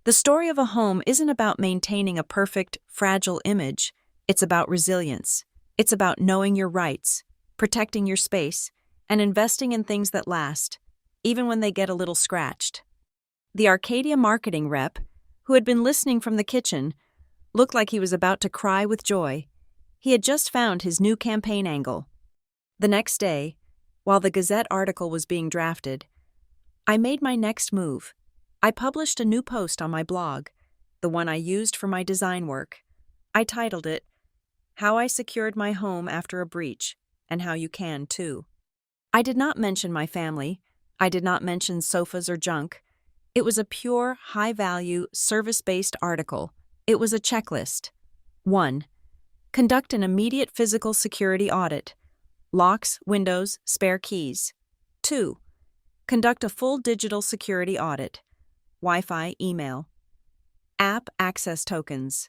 The story of a home isn't about maintaining a perfect, fragile image. It's about resilience. It's about knowing your rights, protecting your space, and investing in things that last, even when they get a little scratched." The Arcadia marketing rep, who had been listening from the kitchen, looked like he was about to cry with joy. He had just found his new campaign angle. The next day, while the Gazette article was being drafted, I made my next move. I published a new post on my blog, the one I used for my design work. I titled it, "How I Secured My Home After a Breach, and How You Can, Too." I did not mention my family. I did not mention sofas or junk. It was a pure, high-value, service-based article. It was a checklist. 1. Conduct an immediate physical security audit. Locks, windows, spare keys. 2. Conduct a full digital security audit. Wi-Fi, email. App access tokens.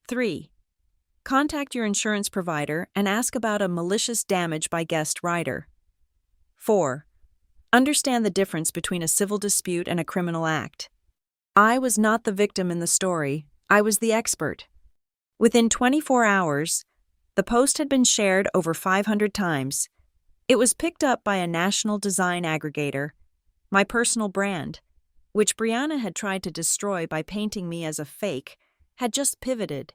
3. Contact your insurance provider and ask about a malicious damage by guest rider. 4. Understand the difference between a civil dispute and a criminal act. I was not the victim in the story. I was the expert. Within 24 hours, the post had been shared over 500 times. It was picked up by a national design aggregator, my personal brand, which Brianna had tried to destroy by painting me as a fake, had just pivoted.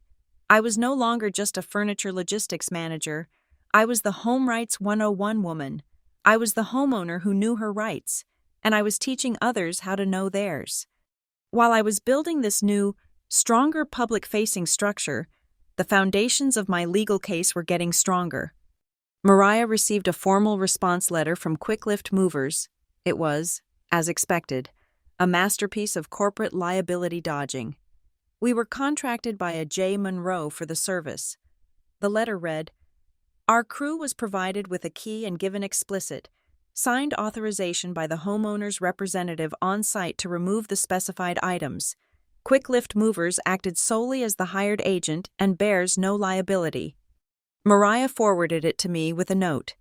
I was no longer just a furniture logistics manager. I was the Home Rights 101 woman. I was the homeowner who knew her rights, and I was teaching others how to know theirs. While I was building this new, stronger public-facing structure, the foundations of my legal case were getting stronger. Mariah received a formal response letter from Quick Lift Movers. It was, as expected, a masterpiece of corporate liability dodging. We were contracted by a J. Monroe for the service. The letter read, "Our crew was provided with a key and given explicit, Signed authorization by the homeowner's representative on site to remove the specified items. Quick Lift Movers acted solely as the hired agent and bears no liability. Mariah forwarded it to me with a note.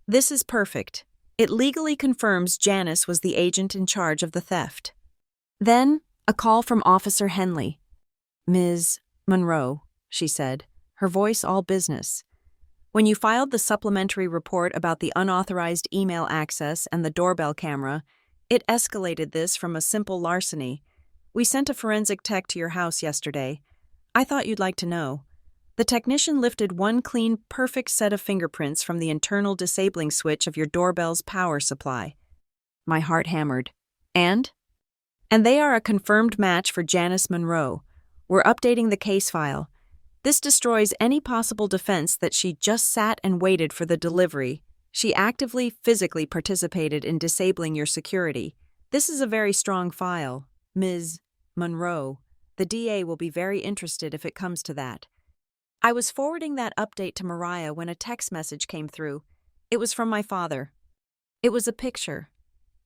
This is perfect. It legally confirms Janice was the agent in charge of the theft. Then, a call from Officer Henley. Ms. Monroe, she said, her voice all business. When you filed the supplementary report about the unauthorized email access and the doorbell camera, it escalated this from a simple larceny. We sent a forensic tech to your house yesterday. I thought you'd like to know. The technician lifted one clean, perfect set of fingerprints from the internal disabling switch of your doorbell's power supply. My heart hammered. And they are a confirmed match for Janice Monroe. We're updating the case file. This destroys any possible defense that she just sat and waited for the delivery. She actively, physically participated in disabling your security. This is a very strong file, Ms. Monroe. The DA will be very interested if it comes to that. I was forwarding that update to Mariah when a text message came through. It was from my father. It was a picture.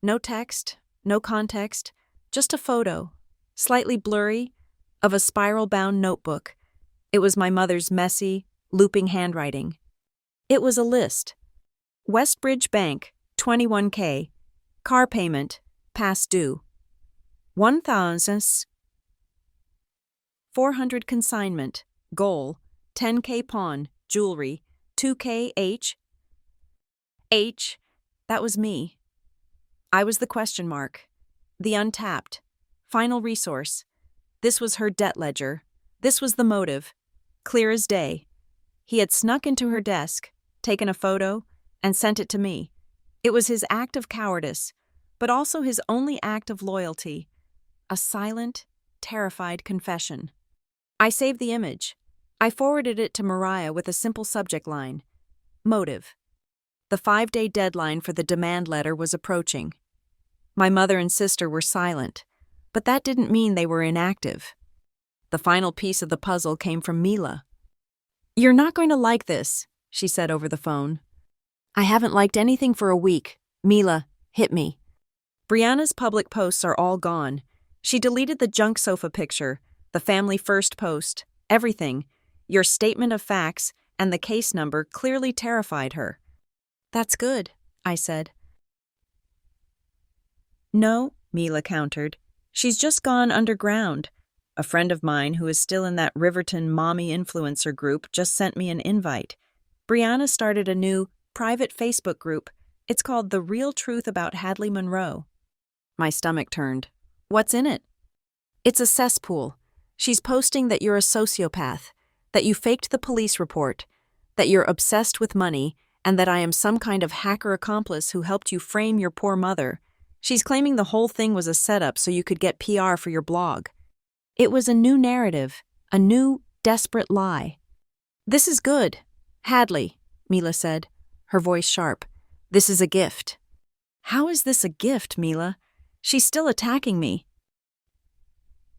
No text, no context, just a photo, slightly blurry, of a spiral-bound notebook. It was my mother's messy, looping handwriting. It was a list. Westbridge Bank, 21K. Car payment, past due. 1,400 consignment, goal, 10K pawn, jewelry, 2K H. That was me. I was the question mark. The untapped. Final resource. This was her debt ledger. This was the motive. Clear as day. He had snuck into her desk, taken a photo, and sent it to me. It was his act of cowardice, but also his only act of loyalty. A silent, terrified confession. I saved the image. I forwarded it to Mariah with a simple subject line. Motive. The 5-day deadline for the demand letter was approaching. My mother and sister were silent, but that didn't mean they were inactive. The final piece of the puzzle came from Mila. You're not going to like this, she said over the phone. I haven't liked anything for a week. Mila, hit me. Brianna's public posts are all gone. She deleted the junk sofa picture, the family first post, everything. Your statement of facts and the case number clearly terrified her. That's good, I said. No, Mila countered. She's just gone underground. A friend of mine who is still in that Riverton mommy influencer group just sent me an invite. Brianna started a new, private Facebook group. It's called The Real Truth About Hadley Monroe. My stomach turned. What's in it? It's a cesspool. She's posting that you're a sociopath, that you faked the police report, that you're obsessed with money, and that I am some kind of hacker accomplice who helped you frame your poor mother. She's claiming the whole thing was a setup so you could get PR for your blog. It was a new narrative, a new, desperate lie. This is good. Hadley, Mila said, her voice sharp. This is a gift. How is this a gift, Mila? She's still attacking me.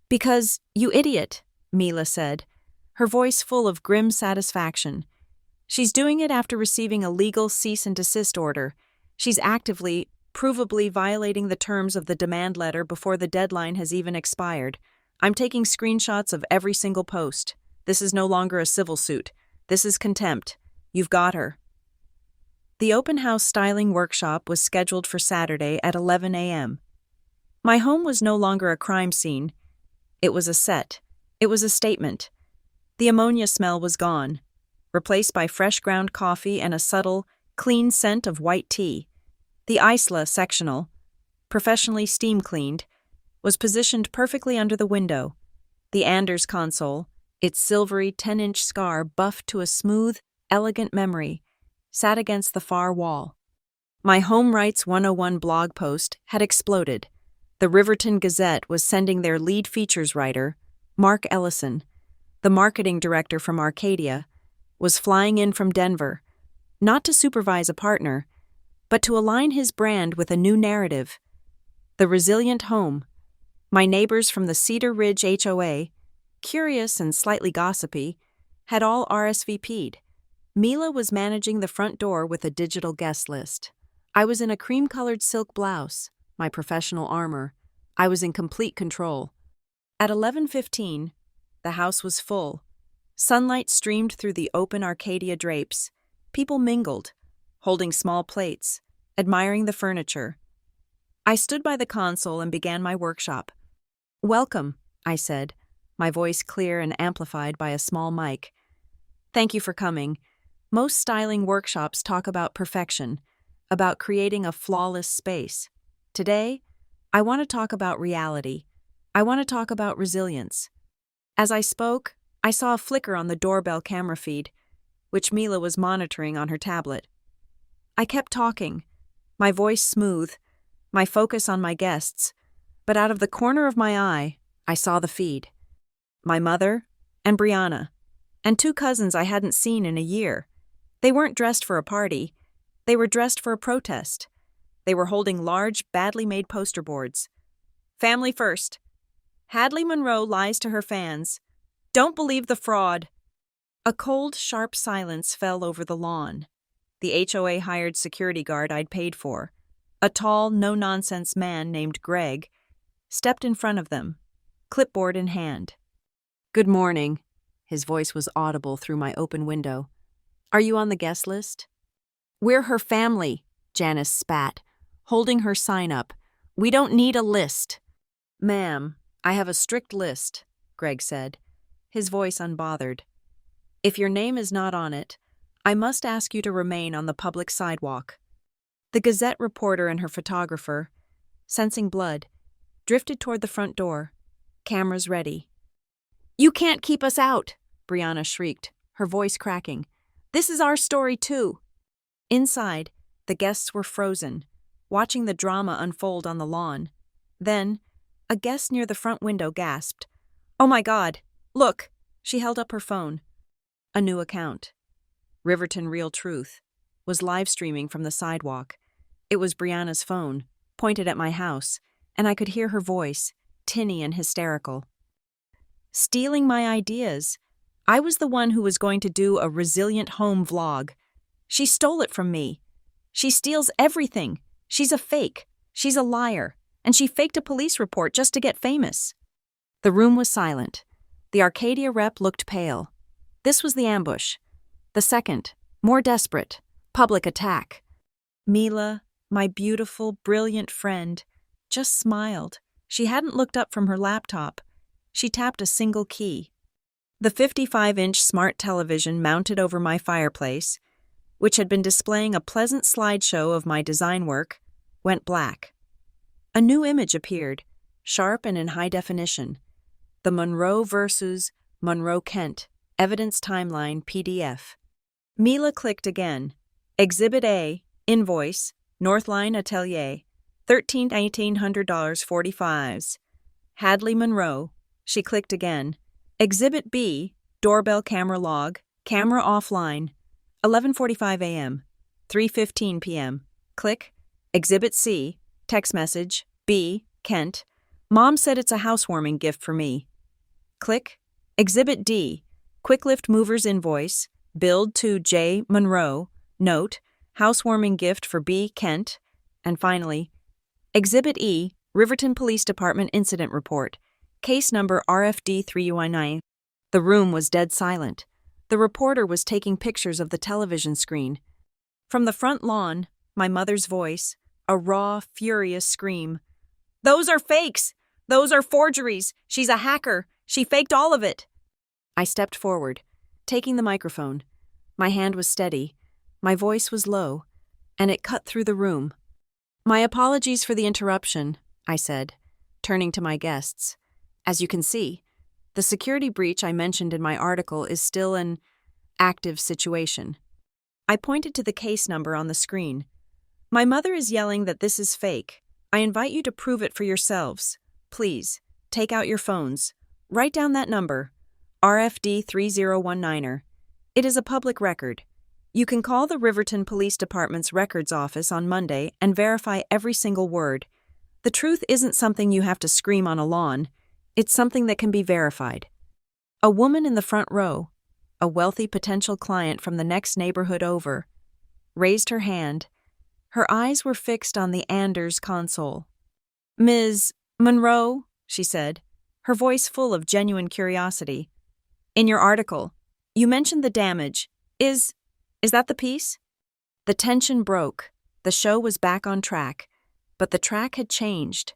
Because, you idiot, Mila said, her voice full of grim satisfaction. She's doing it after receiving a legal cease and desist order. She's actively, provably violating the terms of the demand letter before the deadline has even expired. I'm taking screenshots of every single post. This is no longer a civil suit. This is contempt. You've got her. The open house styling workshop was scheduled for Saturday at 11 a.m. My home was no longer a crime scene. It was a set. It was a statement. The ammonia smell was gone, replaced by fresh ground coffee and a subtle, clean scent of white tea. The Isla sectional, professionally steam-cleaned, was positioned perfectly under the window. The Anders console, its silvery 10-inch scar buffed to a smooth, elegant memory, sat against the far wall. My Home Rights 101 blog post had exploded. The Riverton Gazette was sending their lead features writer, Mark Ellison, the marketing director from Arcadia, was flying in from Denver, not to supervise a partner, but to align his brand with a new narrative. The resilient home. My neighbors from the Cedar Ridge HOA, curious and slightly gossipy, had all RSVP'd. Mila was managing the front door with a digital guest list. I was in a cream-colored silk blouse, my professional armor. I was in complete control. At 11:15, the house was full. Sunlight streamed through the open Arcadia drapes. People mingled, holding small plates, admiring the furniture. I stood by the console and began my workshop. "Welcome," I said, my voice clear and amplified by a small mic. "Thank you for coming. Most styling workshops talk about perfection, about creating a flawless space. Today, I want to talk about reality. I want to talk about resilience." As I spoke, I saw a flicker on the doorbell camera feed, which Mila was monitoring on her tablet. I kept talking, my voice smooth, my focus on my guests, but out of the corner of my eye, I saw the feed. My mother and Brianna, and two cousins I hadn't seen in a year. They weren't dressed for a party. They were dressed for a protest. They were holding large, badly made poster boards. "Family first. Hadley Monroe lies to her fans. Don't believe the fraud." A cold, sharp silence fell over the lawn. The HOA hired security guard I'd paid for, a tall, no-nonsense man named Greg, stepped in front of them, clipboard in hand. "Good morning." His voice was audible through my open window. "Are you on the guest list?" "We're her family," Janice spat, holding her sign up. "We don't need a list." "Ma'am, I have a strict list," Greg said, his voice unbothered. "If your name is not on it, I must ask you to remain on the public sidewalk." The Gazette reporter and her photographer, sensing blood, drifted toward the front door, cameras ready. "You can't keep us out," Brianna shrieked, her voice cracking. "This is our story too." Inside, the guests were frozen, watching the drama unfold on the lawn. Then, a guest near the front window gasped, "Oh my God, look!" She held up her phone. A new account, Riverton Real Truth, was live streaming from the sidewalk. It was Brianna's phone, pointed at my house, and I could hear her voice, tinny and hysterical. Stealing my ideas. I was the one who was going to do a resilient home vlog. She stole it from me. She steals everything. She's a fake. She's a liar. And she faked a police report just to get famous. The room was silent. The Arcadia rep looked pale. This was the ambush. The second, more desperate, public attack. Mila, my beautiful, brilliant friend, just smiled. She hadn't looked up from her laptop. She tapped a single key. The 55-inch smart television mounted over my fireplace, which had been displaying a pleasant slideshow of my design work, went black. A new image appeared, sharp and in high definition. The Monroe vs. Monroe-Kent Evidence Timeline PDF. Mila clicked again. Exhibit A, invoice, Northline Atelier, $1,800.45. Hadley Monroe. She clicked again. Exhibit B, doorbell camera log, camera offline, 11:45 a.m., 3:15 p.m. Click. Exhibit C, text message, B, Kent. Mom said it's a housewarming gift for me. Click. Exhibit D, quick lift movers invoice, billed to J. Monroe, note, housewarming gift for B. Kent. And finally, Exhibit E, Riverton Police Department Incident Report, case number RFD 3UI9. The room was dead silent. The reporter was taking pictures of the television screen. From the front lawn, my mother's voice, a raw, furious scream. "Those are fakes! Those are forgeries! She's a hacker! She faked all of it!" I stepped forward, taking the microphone. My hand was steady. My voice was low, and it cut through the room. "My apologies for the interruption," I said, turning to my guests. "As you can see, the security breach I mentioned in my article is still an active situation." I pointed to the case number on the screen. "My mother is yelling that this is fake. I invite you to prove it for yourselves. Please, take out your phones. Write down that number, RFD 3019er. It is a public record. You can call the Riverton Police Department's records office on Monday and verify every single word. The truth isn't something you have to scream on a lawn. It's something that can be verified." A woman in the front row, a wealthy potential client from the next neighborhood over, raised her hand. Her eyes were fixed on the Anders console. "Ms. Monroe," she said, her voice full of genuine curiosity. "In your article, you mentioned the damage. Is that the piece?" The tension broke. The show was back on track, but the track had changed.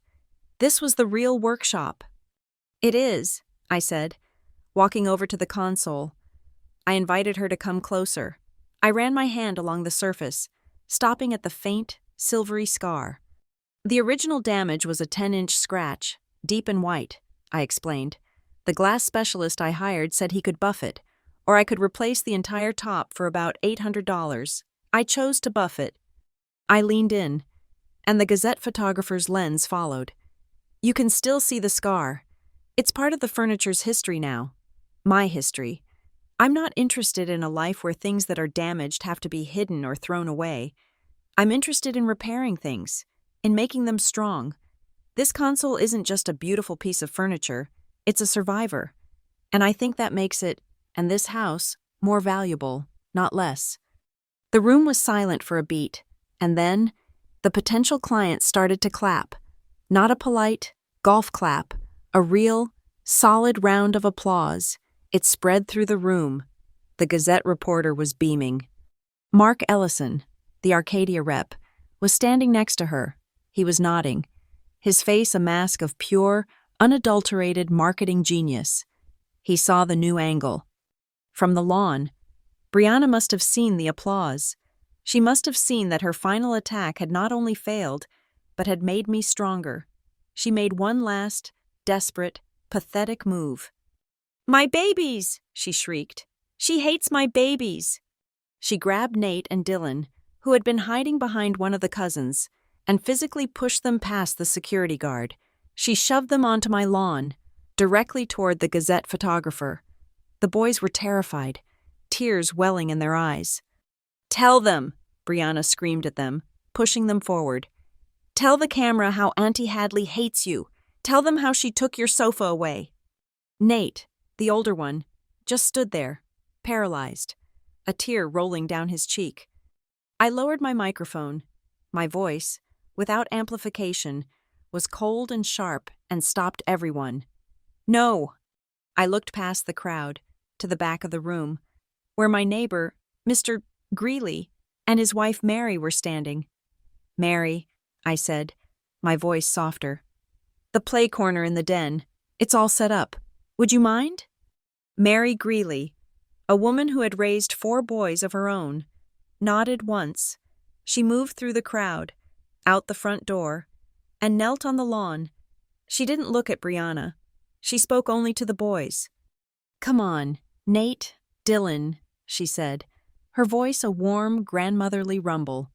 This was the real workshop. "It is," I said, walking over to the console. I invited her to come closer. I ran my hand along the surface, stopping at the faint, silvery scar. "The original damage was a 10-inch scratch, deep and white," I explained. "The glass specialist I hired said he could buff it, or I could replace the entire top for about $800. I chose to buff it." I leaned in, and the Gazette photographer's lens followed. "You can still see the scar. It's part of the furniture's history now. My history. I'm not interested in a life where things that are damaged have to be hidden or thrown away. I'm interested in repairing things, in making them strong. This console isn't just a beautiful piece of furniture, it's a survivor. And I think that makes it, and this house, more valuable, not less." The room was silent for a beat, and then the potential client started to clap. Not a polite golf clap, a real, solid round of applause. It spread through the room. The Gazette reporter was beaming. Mark Ellison, the Arcadia rep, was standing next to her. He was nodding, his face a mask of pure, unadulterated marketing genius. He saw the new angle. From the lawn, Brianna must have seen the applause. She must have seen that her final attack had not only failed, but had made me stronger. She made one last, desperate, pathetic move. "My babies!" she shrieked. "She hates my babies!" She grabbed Nate and Dylan, who had been hiding behind one of the cousins, and physically pushed them past the security guard. She shoved them onto my lawn, directly toward the Gazette photographer. The boys were terrified, tears welling in their eyes. "Tell them," Brianna screamed at them, pushing them forward. "Tell the camera how Auntie Hadley hates you. Tell them how she took your sofa away." Nate, the older one, just stood there, paralyzed, a tear rolling down his cheek. I lowered my microphone. My voice, without amplification, was cold and sharp and stopped everyone. "No!" I looked past the crowd, to the back of the room, where my neighbor, Mr. Greeley, and his wife Mary were standing. "Mary," I said, my voice softer. "The play corner in the den. It's all set up. Would you mind?" Mary Greeley, a woman who had raised 4 boys of her own, nodded once. She moved through the crowd, out the front door, and knelt on the lawn. She didn't look at Brianna. She spoke only to the boys. "Come on, Nate, Dylan," she said, her voice a warm, grandmotherly rumble.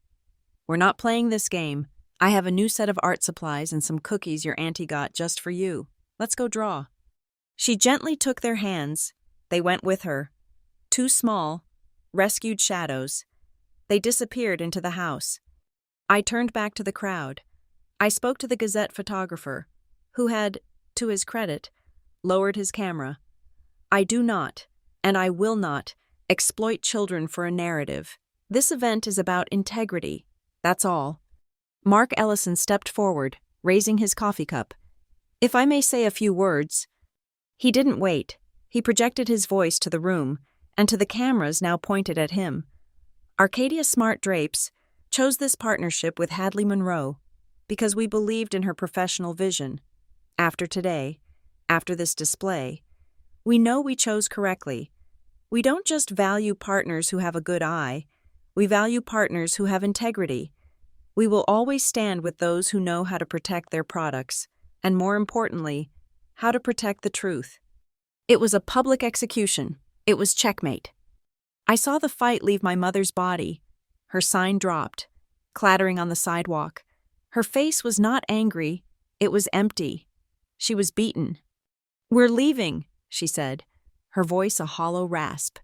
"We're not playing this game. I have a new set of art supplies and some cookies your auntie got just for you. Let's go draw." She gently took their hands. They went with her. 2 small, rescued shadows. They disappeared into the house. I turned back to the crowd. I spoke to the Gazette photographer, who had, to his credit, lowered his camera. "I do not, and I will not, exploit children for a narrative. This event is about integrity. That's all." Mark Ellison stepped forward, raising his coffee cup. "If I may say a few words." He didn't wait. He projected his voice to the room, and to the cameras now pointed at him. Arcadia Smart Drapes chose this partnership with Hadley Monroe because we believed in her professional vision. After today, after this display, we know we chose correctly. We don't just value partners who have a good eye, we value partners who have integrity. We will always stand with those who know how to protect their products, and more importantly, how to protect the truth. It was a public execution. It was checkmate. I saw the fight leave my mother's body. Her sign dropped, clattering on the sidewalk. Her face was not angry, it was empty. She was beaten. "We're leaving," she said, her voice a hollow rasp.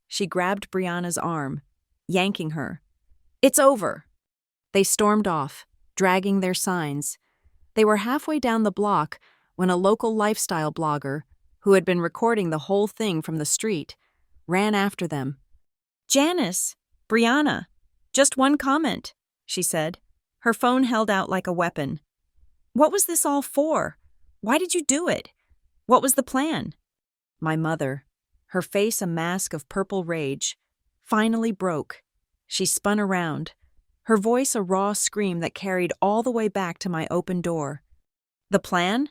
She grabbed Brianna's arm, yanking her. "It's over." They stormed off, dragging their signs. They were halfway down the block when a local lifestyle blogger, who had been recording the whole thing from the street, ran after them. "Janice, Brianna, just one comment. she said, her phone held out like a weapon. What was this all for? Why did you do it? What was the plan? My mother, her face a mask of purple rage, finally broke. She spun around, her voice a raw scream that carried all the way back to my open door. The plan?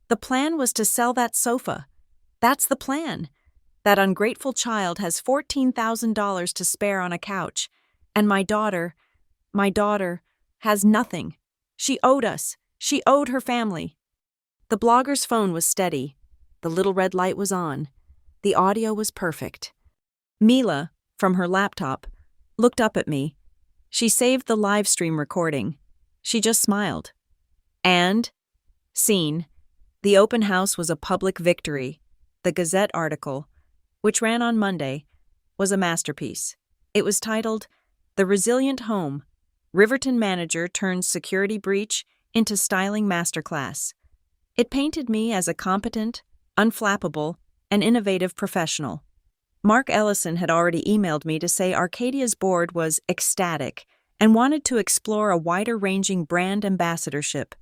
The plan was to sell that sofa. That's the plan. That ungrateful child has $14,000 to spare on a couch, and my daughter, has nothing. She owed us. She owed her family. The blogger's phone was steady. The little red light was on. The audio was perfect. Mila, from her laptop, looked up at me. She saved the live stream recording. She just smiled. And, scene, the open house was a public victory. The Gazette article, which ran on Monday, was a masterpiece. It was titled, "The Resilient Home, Riverton Manager Turns Security Breach into Styling Masterclass." It painted me as a competent, unflappable, and innovative professional. Mark Ellison had already emailed me to say Arcadia's board was ecstatic and wanted to explore a wider-ranging brand ambassadorship.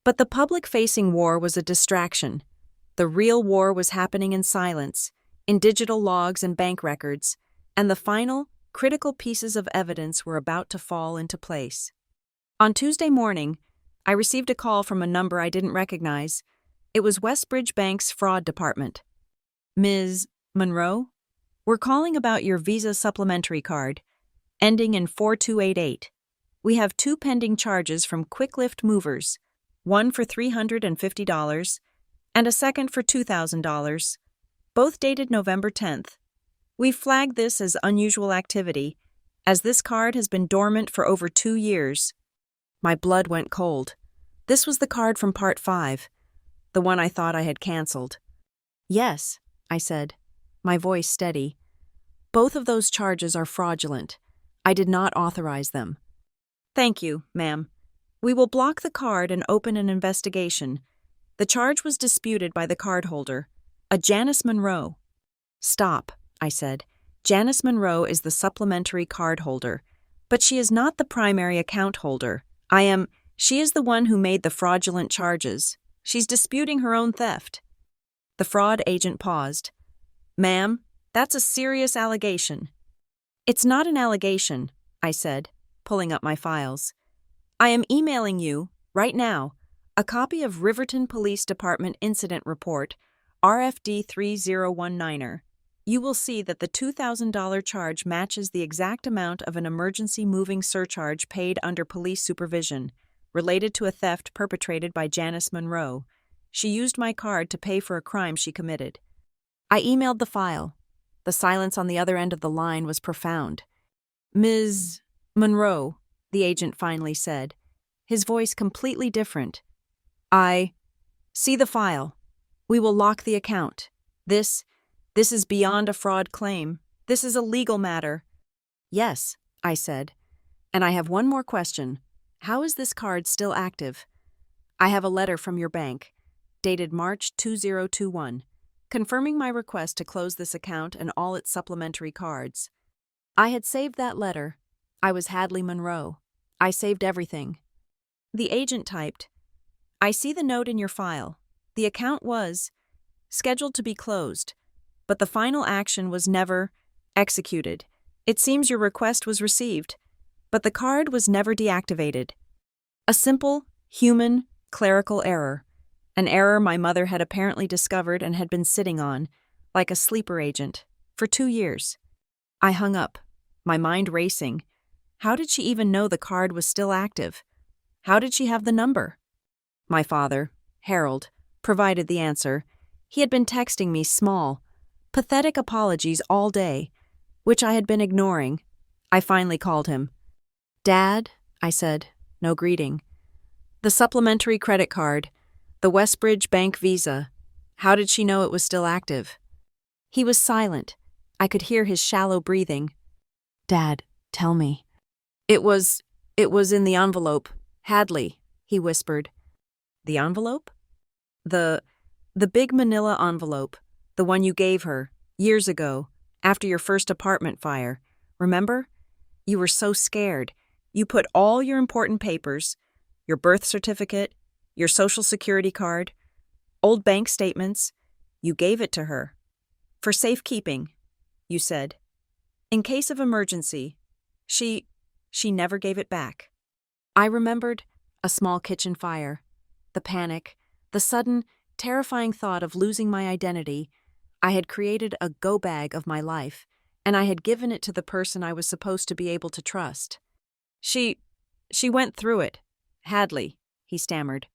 But the public-facing war was a distraction. The real war was happening in silence, in digital logs and bank records, and the final, critical pieces of evidence were about to fall into place. On Tuesday morning, I received a call from a number I didn't recognize. It was Westbridge Bank's fraud department. "Ms. Monroe? We're calling about your Visa supplementary card, ending in 4288. We have 2 pending charges from Quick-Lift Movers, one for $350 and a second for $2,000, both dated November 10th. We've flagged this as unusual activity, as this card has been dormant for over 2 years. My blood went cold. This was the card from Part 5, the one I thought I had canceled. Yes, I said, my voice steady. Both of those charges are fraudulent. I did not authorize them. Thank you, ma'am. We will block the card and open an investigation. The charge was disputed by the cardholder, a Janice Monroe. Stop, I said. Janice Monroe is the supplementary cardholder, but she is not the primary account holder. She is the one who made the fraudulent charges. She's disputing her own theft. The fraud agent paused. Ma'am, that's a serious allegation. It's not an allegation, I said, pulling up my files. I am emailing you, right now, a copy of Riverton Police Department Incident Report, RFD 3019er. You will see that the $2,000 charge matches the exact amount of an emergency moving surcharge paid under police supervision, related to a theft perpetrated by Janice Monroe. She used my card to pay for a crime she committed. I emailed the file. The silence on the other end of the line was profound. Ms. Monroe, the agent finally said, his voice completely different. I see the file. We will lock the account. This is beyond a fraud claim. This is a legal matter. Yes, I said. And I have one more question. How is this card still active? I have a letter from your bank, dated March 2021, confirming my request to close this account and all its supplementary cards. I had saved that letter. I was Hadley Monroe. I saved everything. The agent typed, I see the note in your file. The account was scheduled to be closed, but the final action was never executed. It seems your request was received, but the card was never deactivated. A simple, human, clerical error. An error my mother had apparently discovered and had been sitting on, like a sleeper agent, for 2 years. I hung up, my mind racing. How did she even know the card was still active? How did she have the number? My father, Harold, provided the answer. He had been texting me small, pathetic apologies all day, which I had been ignoring. I finally called him. Dad, I said, no greeting. The supplementary credit card, the Westbridge Bank Visa. How did she know it was still active? He was silent. I could hear his shallow breathing. Dad, tell me. It was in the envelope. Hadley, he whispered. The envelope? The big manila envelope, the one you gave her, years ago, after your first apartment fire. Remember? You were so scared. You put all your important papers, your birth certificate, your social security card, old bank statements, you gave it to her. For safekeeping, you said. In case of emergency, she never gave it back. I remembered a small kitchen fire, the panic, the sudden, terrifying thought of losing my identity. I had created a go-bag of my life, and I had given it to the person I was supposed to be able to trust. She went through it. Hadley, he stammered.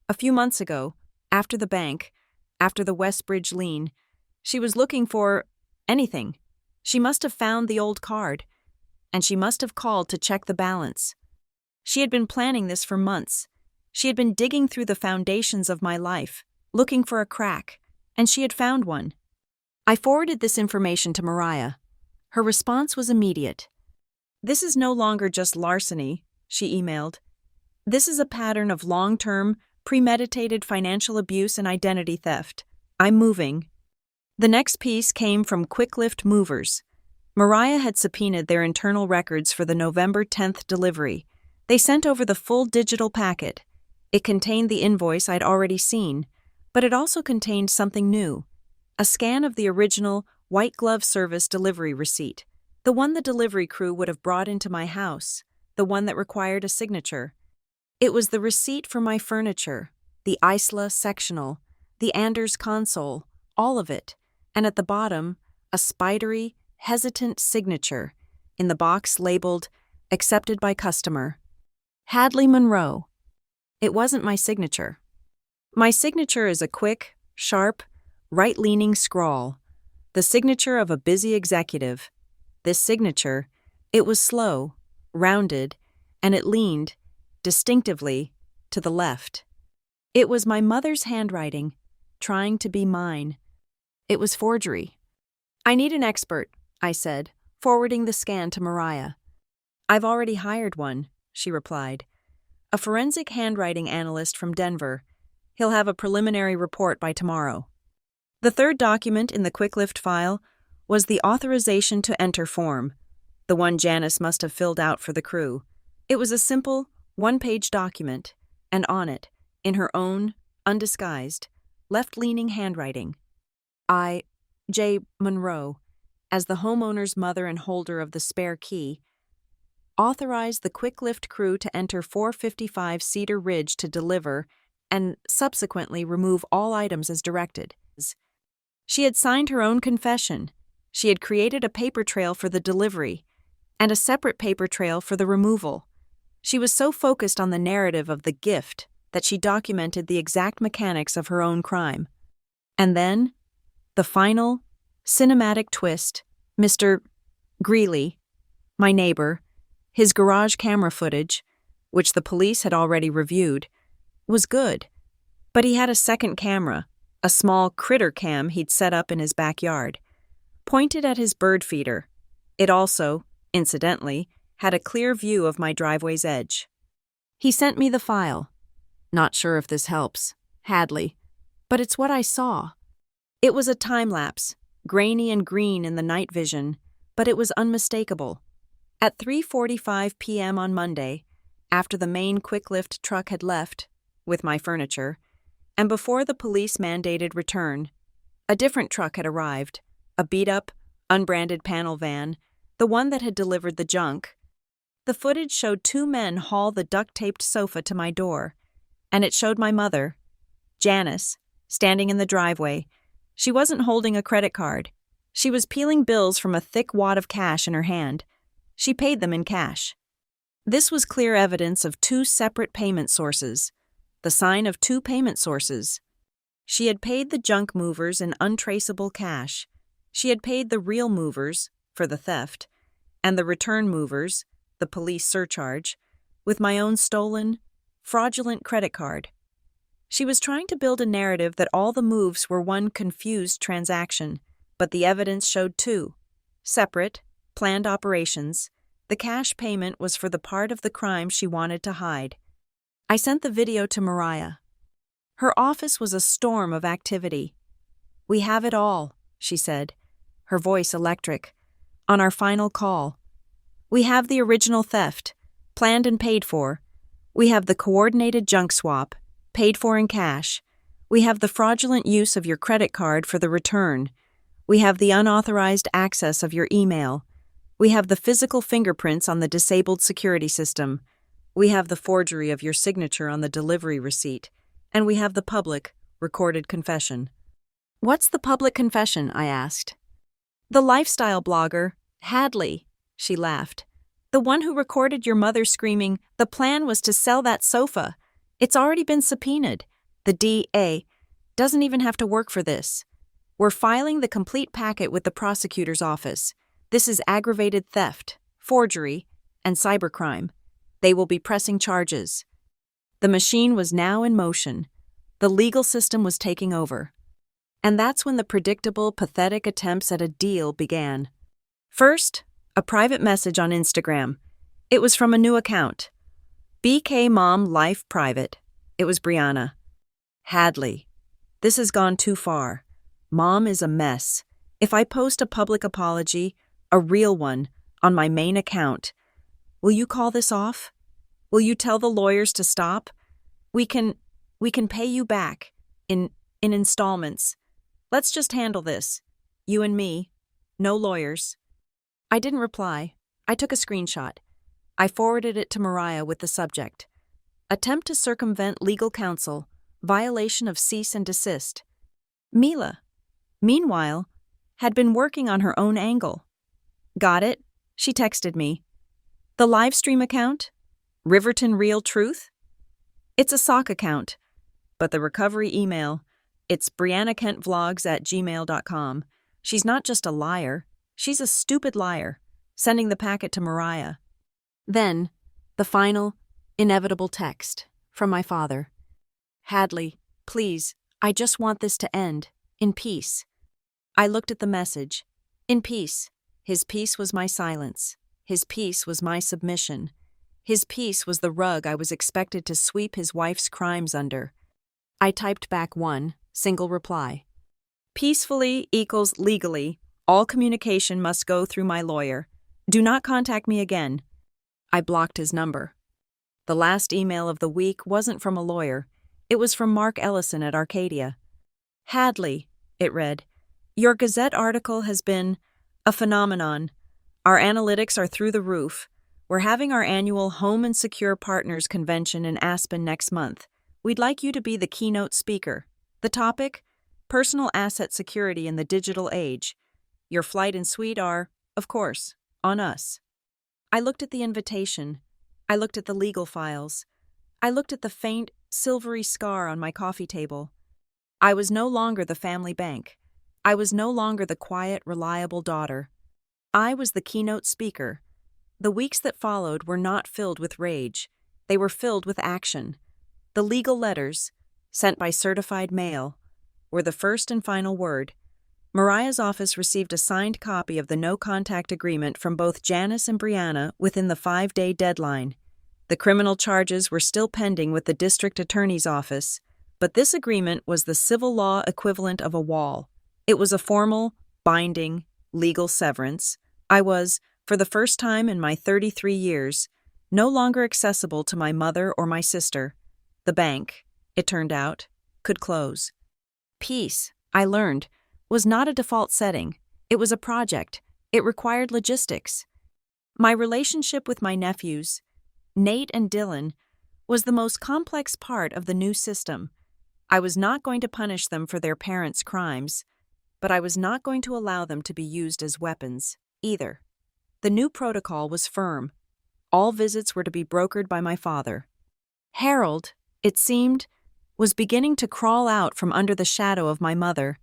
A few months ago, after the bank, after the Westbridge lien, she was looking for anything. She must have found the old card, and she must have called to check the balance. She had been planning this for months. She had been digging through the foundations of my life, looking for a crack, and she had found one. I forwarded this information to Mariah. Her response was immediate. "This is no longer just larceny," she emailed. "This is a pattern of long-term, premeditated financial abuse and identity theft. I'm moving." The next piece came from Quicklift Movers. Mariah had subpoenaed their internal records for the November 10th delivery. They sent over the full digital packet. It contained the invoice I'd already seen, but it also contained something new. A scan of the original white glove service delivery receipt, the one the delivery crew would have brought into my house, the one that required a signature. It was the receipt for my furniture, the Isla sectional, the Anders console, all of it, and at the bottom, a spidery, hesitant signature in the box labeled "Accepted by Customer." Hadley Monroe. It wasn't my signature. My signature is a quick, sharp, right-leaning scrawl, the signature of a busy executive. This signature, it was slow, rounded, and it leaned, distinctively, to the left. It was my mother's handwriting, trying to be mine. It was forgery. "I need an expert," I said, forwarding the scan to Mariah. "I've already hired one," she replied. "A forensic handwriting analyst from Denver. He'll have a preliminary report by tomorrow." The third document in the Quicklift file was the authorization to enter form, the one Janice must have filled out for the crew. It was a simple, one-page document, and on it, in her own, undisguised, left-leaning handwriting, I, J. Monroe, as the homeowner's mother and holder of the spare key, authorized the Quicklift crew to enter 455 Cedar Ridge to deliver and subsequently remove all items as directed. She had signed her own confession. She had created a paper trail for the delivery and a separate paper trail for the removal. She was so focused on the narrative of the gift that she documented the exact mechanics of her own crime. And then, the final, cinematic twist, Mr. Greeley, my neighbor, his garage camera footage, which the police had already reviewed, was good. But he had a second camera, a small critter cam he'd set up in his backyard, pointed at his bird feeder. It also, incidentally, had a clear view of my driveway's edge. He sent me the file. Not sure if this helps, Hadley, but it's what I saw. It was a time-lapse, grainy and green in the night vision, but it was unmistakable. At 3:45 p.m. on Monday, after the main Quicklift truck had left, with my furniture, and before the police-mandated return, a different truck had arrived, a beat-up, unbranded panel van, the one that had delivered the junk. The footage showed two men haul the duct-taped sofa to my door, and it showed my mother, Janice, standing in the driveway. She wasn't holding a credit card. She was peeling bills from a thick wad of cash in her hand. She paid them in cash. This was clear evidence of two separate payment sources, the sign of two payment sources. She had paid the junk movers in untraceable cash. She had paid the real movers, for the theft, and the return movers, the police surcharge, with my own stolen, fraudulent credit card. She was trying to build a narrative that all the moves were one confused transaction, but the evidence showed two separate, planned operations. The cash payment was for the part of the crime she wanted to hide. I sent the video to Mariah. Her office was a storm of activity. "We have it all," she said, her voice electric. "On our final call. We have the original theft, planned and paid for. We have the coordinated junk swap, paid for in cash. We have the fraudulent use of your credit card for the return. We have the unauthorized access of your email. We have the physical fingerprints on the disabled security system. We have the forgery of your signature on the delivery receipt. And we have the public, recorded confession. What's the public confession? I asked. The lifestyle blogger, Hadley, she laughed. The one who recorded your mother screaming, "The plan was to sell that sofa. It's already been subpoenaed. The DA doesn't even have to work for this. We're filing the complete packet with the prosecutor's office. This is aggravated theft, forgery, and cybercrime. They will be pressing charges." The machine was now in motion. The legal system was taking over. And that's when the predictable, pathetic attempts at a deal began. First, a private message on Instagram. It was from a new account. BK Mom Life Private. It was Brianna. Hadley. This has gone too far. Mom is a mess. If I post a public apology, a real one, on my main account, will you call this off? Will you tell the lawyers to stop? We can pay you back in installments. Let's just handle this. You and me. No lawyers. I didn't reply. I took a screenshot. I forwarded it to Mariah with the subject: Attempt to circumvent legal counsel, violation of cease and desist. Mila, meanwhile, had been working on her own angle. Got it? She texted me. The live stream account? Riverton Real Truth? It's a sock account, but the recovery email, it's briannakentvlogs@gmail.com. She's not just a liar, she's a stupid liar, sending the packet to Mariah. Then, the final, inevitable text from my father. Hadley, please, I just want this to end, in peace. I looked at the message. In peace. His peace was my silence. His peace was my submission. His peace was the rug I was expected to sweep his wife's crimes under. I typed back one single reply. Peacefully equals legally. All communication must go through my lawyer. Do not contact me again. I blocked his number. The last email of the week wasn't from a lawyer. It was from Mark Ellison at Arcadia. Hadley, it read, your Gazette article has been a phenomenon. Our analytics are through the roof. We're having our annual Home and Secure Partners Convention in Aspen next month. We'd like you to be the keynote speaker. The topic? Personal asset security in the digital age. Your flight and suite are, of course, on us. I looked at the invitation. I looked at the legal files. I looked at the faint, silvery scar on my coffee table. I was no longer the family bank. I was no longer the quiet, reliable daughter. I was the keynote speaker. The weeks that followed were not filled with rage. They were filled with action. The legal letters, sent by certified mail, were the first and final word. Mariah's office received a signed copy of the no-contact agreement from both Janice and Brianna within the 5-day deadline. The criminal charges were still pending with the district attorney's office, but this agreement was the civil law equivalent of a wall. It was a formal, binding, legal severance. I was, for the first time in my 33 years, no longer accessible to my mother or my sister. The bank, it turned out, could close. Peace, I learned, was not a default setting. It was a project. It required logistics. My relationship with my nephews, Nate and Dylan, was the most complex part of the new system. I was not going to punish them for their parents' crimes, but I was not going to allow them to be used as weapons, either. The new protocol was firm. All visits were to be brokered by my father. Harold, it seemed, was beginning to crawl out from under the shadow of my mother.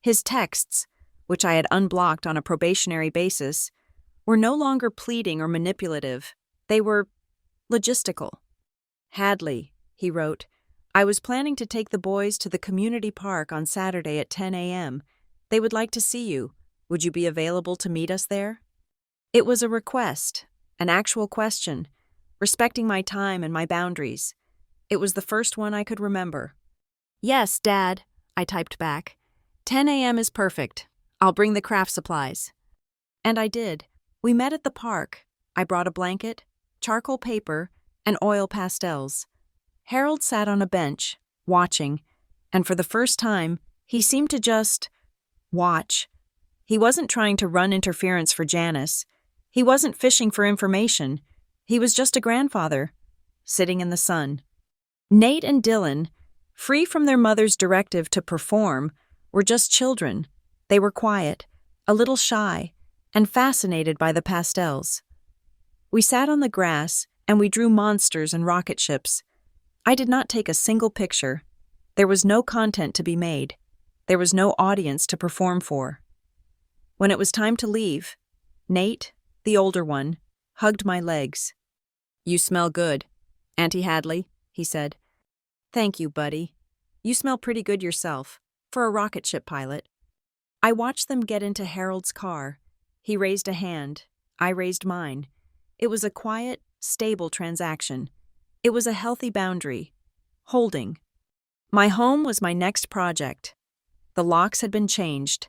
His texts, which I had unblocked on a probationary basis, were no longer pleading or manipulative. They were logistical. Hadley, he wrote, I was planning to take the boys to the community park on Saturday at 10 a.m. They would like to see you. Would you be available to meet us there? It was a request, an actual question, respecting my time and my boundaries. It was the first one I could remember. Yes, Dad, I typed back. 10 a.m. is perfect. I'll bring the craft supplies. And I did. We met at the park. I brought a blanket, charcoal paper, and oil pastels. Harold sat on a bench, watching, and for the first time, he seemed to just watch. He wasn't trying to run interference for Janice. He wasn't fishing for information. He was just a grandfather, sitting in the sun. Nate and Dylan, free from their mother's directive to perform, were just children. They were quiet, a little shy, and fascinated by the pastels. We sat on the grass, and we drew monsters and rocket ships. I did not take a single picture. There was no content to be made. There was no audience to perform for. When it was time to leave, Nate, the older one, hugged my legs. "You smell good, Auntie Hadley," he said. "Thank you, buddy. You smell pretty good yourself, for a rocket ship pilot." I watched them get into Harold's car. He raised a hand. I raised mine. It was a quiet, stable transaction. It was a healthy boundary. Holding. My home was my next project. The locks had been changed,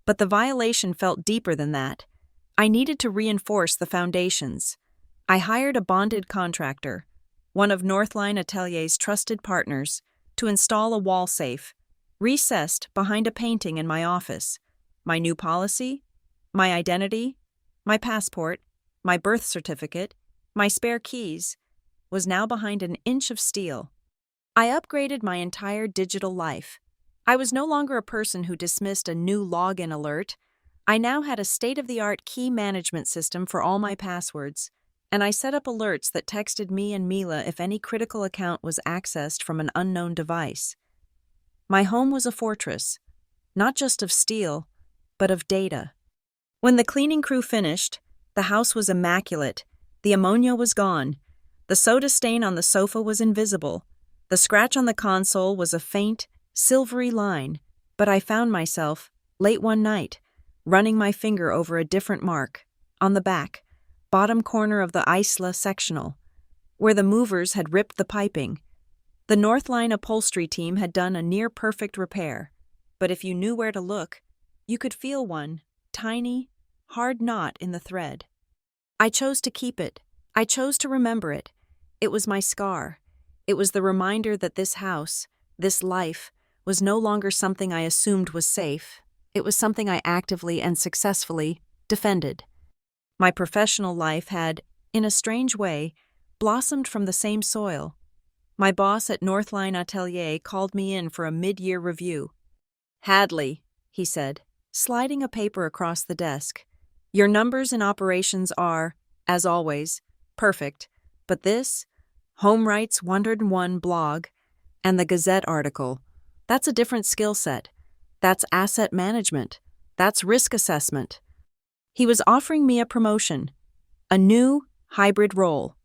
but the violation felt deeper than that. I needed to reinforce the foundations. I hired a bonded contractor, one of Northline Atelier's trusted partners, to install a wall safe, recessed behind a painting in my office. My new policy, my identity, my passport, my birth certificate, my spare keys, was now behind an inch of steel. I upgraded my entire digital life. I was no longer a person who dismissed a new login alert. I now had a state-of-the-art key management system for all my passwords, and I set up alerts that texted me and Mila if any critical account was accessed from an unknown device. My home was a fortress, not just of steel, but of data. When the cleaning crew finished, the house was immaculate. The ammonia was gone. The soda stain on the sofa was invisible. The scratch on the console was a faint, silvery line, but I found myself, late one night, running my finger over a different mark, on the back, bottom corner of the Isla sectional, where the movers had ripped the piping. The Northline upholstery team had done a near-perfect repair, but if you knew where to look, you could feel one, tiny, hard knot in the thread. I chose to keep it. I chose to remember it. It was my scar. It was the reminder that this house, this life, was no longer something I assumed was safe. It was something I actively and successfully defended. My professional life had, in a strange way, blossomed from the same soil. My boss at Northline Atelier called me in for a mid-year review. "Hadley," he said, sliding a paper across the desk, "your numbers in operations are, as always, perfect, but this, Home Rights 101 blog, and the Gazette article, that's a different skill set. That's asset management. That's risk assessment." He was offering me a promotion, a new, hybrid role,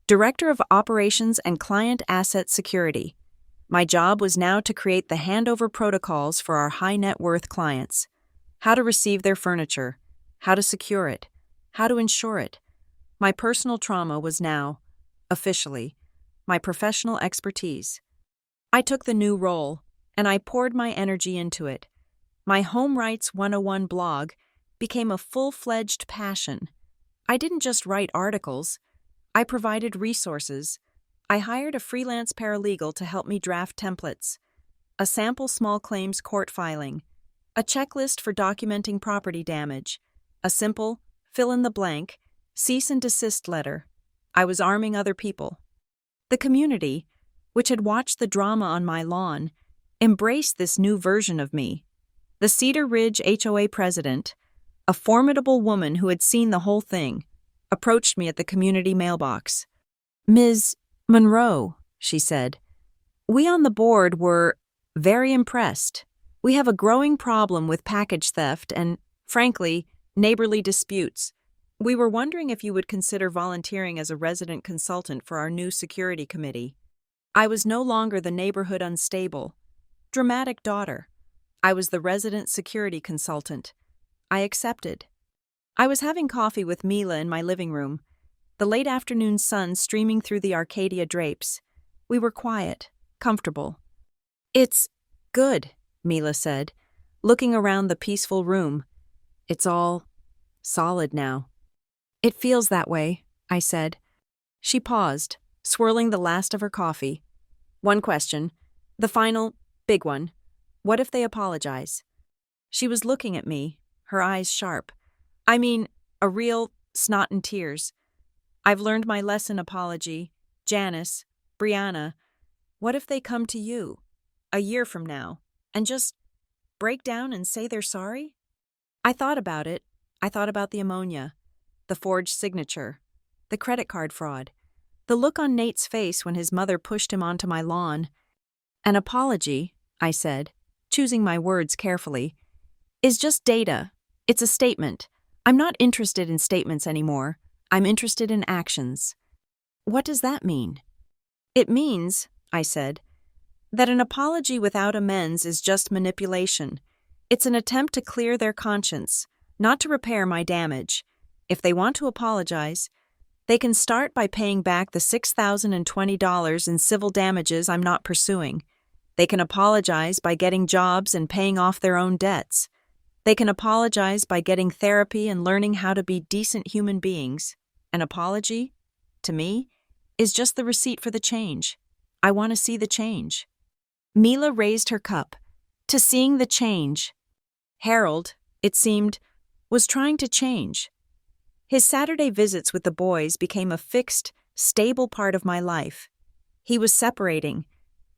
Director of Operations and Client Asset Security. My job was now to create the handover protocols for our high-net-worth clients, how to receive their furniture, how to secure it, how to insure it. My personal trauma was now, officially, my professional expertise. I took the new role, and I poured my energy into it. My Home Rights 101 blog became a full-fledged passion. I didn't just write articles. I provided resources. I hired a freelance paralegal to help me draft templates, a sample small claims court filing, a checklist for documenting property damage, a simple, fill-in-the-blank, cease and desist letter. I was arming other people. The community, which had watched the drama on my lawn, embraced this new version of me. The Cedar Ridge HOA president, a formidable woman who had seen the whole thing, approached me at the community mailbox. "Ms. Monroe," she said, "we on the board were very impressed. We have a growing problem with package theft and, frankly, neighborly disputes. We were wondering if you would consider volunteering as a resident consultant for our new security committee." I was no longer the neighborhood unstable, dramatic daughter. I was the resident security consultant. I accepted. I was having coffee with Mila in my living room, the late afternoon sun streaming through the Arcadia drapes. We were quiet, comfortable. "It's good," Mila said, looking around the peaceful room. "It's all solid now." "It feels that way," I said. She paused, swirling the last of her coffee. One question. The final, big one. What if they apologize? She was looking at me, her eyes sharp. I mean, a real snot and tears. I've learned my lesson apology. Janice, Brianna, what if they come to you, a year from now, and just break down and say they're sorry? I thought about it. I thought about the ammonia, the forged signature, the credit card fraud, the look on Nate's face when his mother pushed him onto my lawn. An apology, I said, choosing my words carefully, is just data. It's a statement. I'm not interested in statements anymore. I'm interested in actions. What does that mean? It means, I said, that an apology without amends is just manipulation. It's an attempt to clear their conscience, not to repair my damage. If they want to apologize, they can start by paying back the $6,020 in civil damages I'm not pursuing. They can apologize by getting jobs and paying off their own debts. They can apologize by getting therapy and learning how to be decent human beings. An apology, to me, is just the receipt for the change. I want to see the change. Mila raised her cup. To seeing the change. Harold, it seemed, was trying to change. His Saturday visits with the boys became a fixed, stable part of my life. He was separating.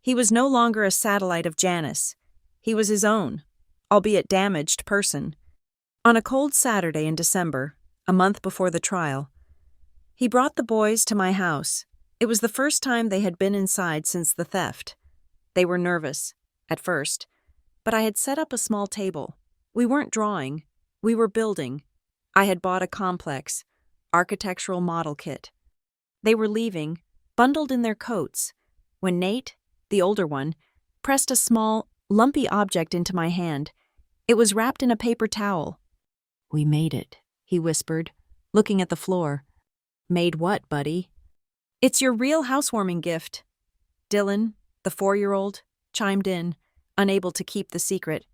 He was no longer a satellite of Janice. He was his own, albeit damaged, person. On a cold Saturday in December, a month before the trial, he brought the boys to my house. It was the first time they had been inside since the theft. They were nervous, at first, but I had set up a small table. We weren't drawing, we were building. I had bought a complex, architectural model kit. They were leaving, bundled in their coats, when Nate, the older one, pressed a small, lumpy object into my hand. It was wrapped in a paper towel. "We made it," he whispered, looking at the floor. "Made what, buddy?" "It's your real housewarming gift." Dylan, the 4-year-old, chimed in, unable to keep the secret.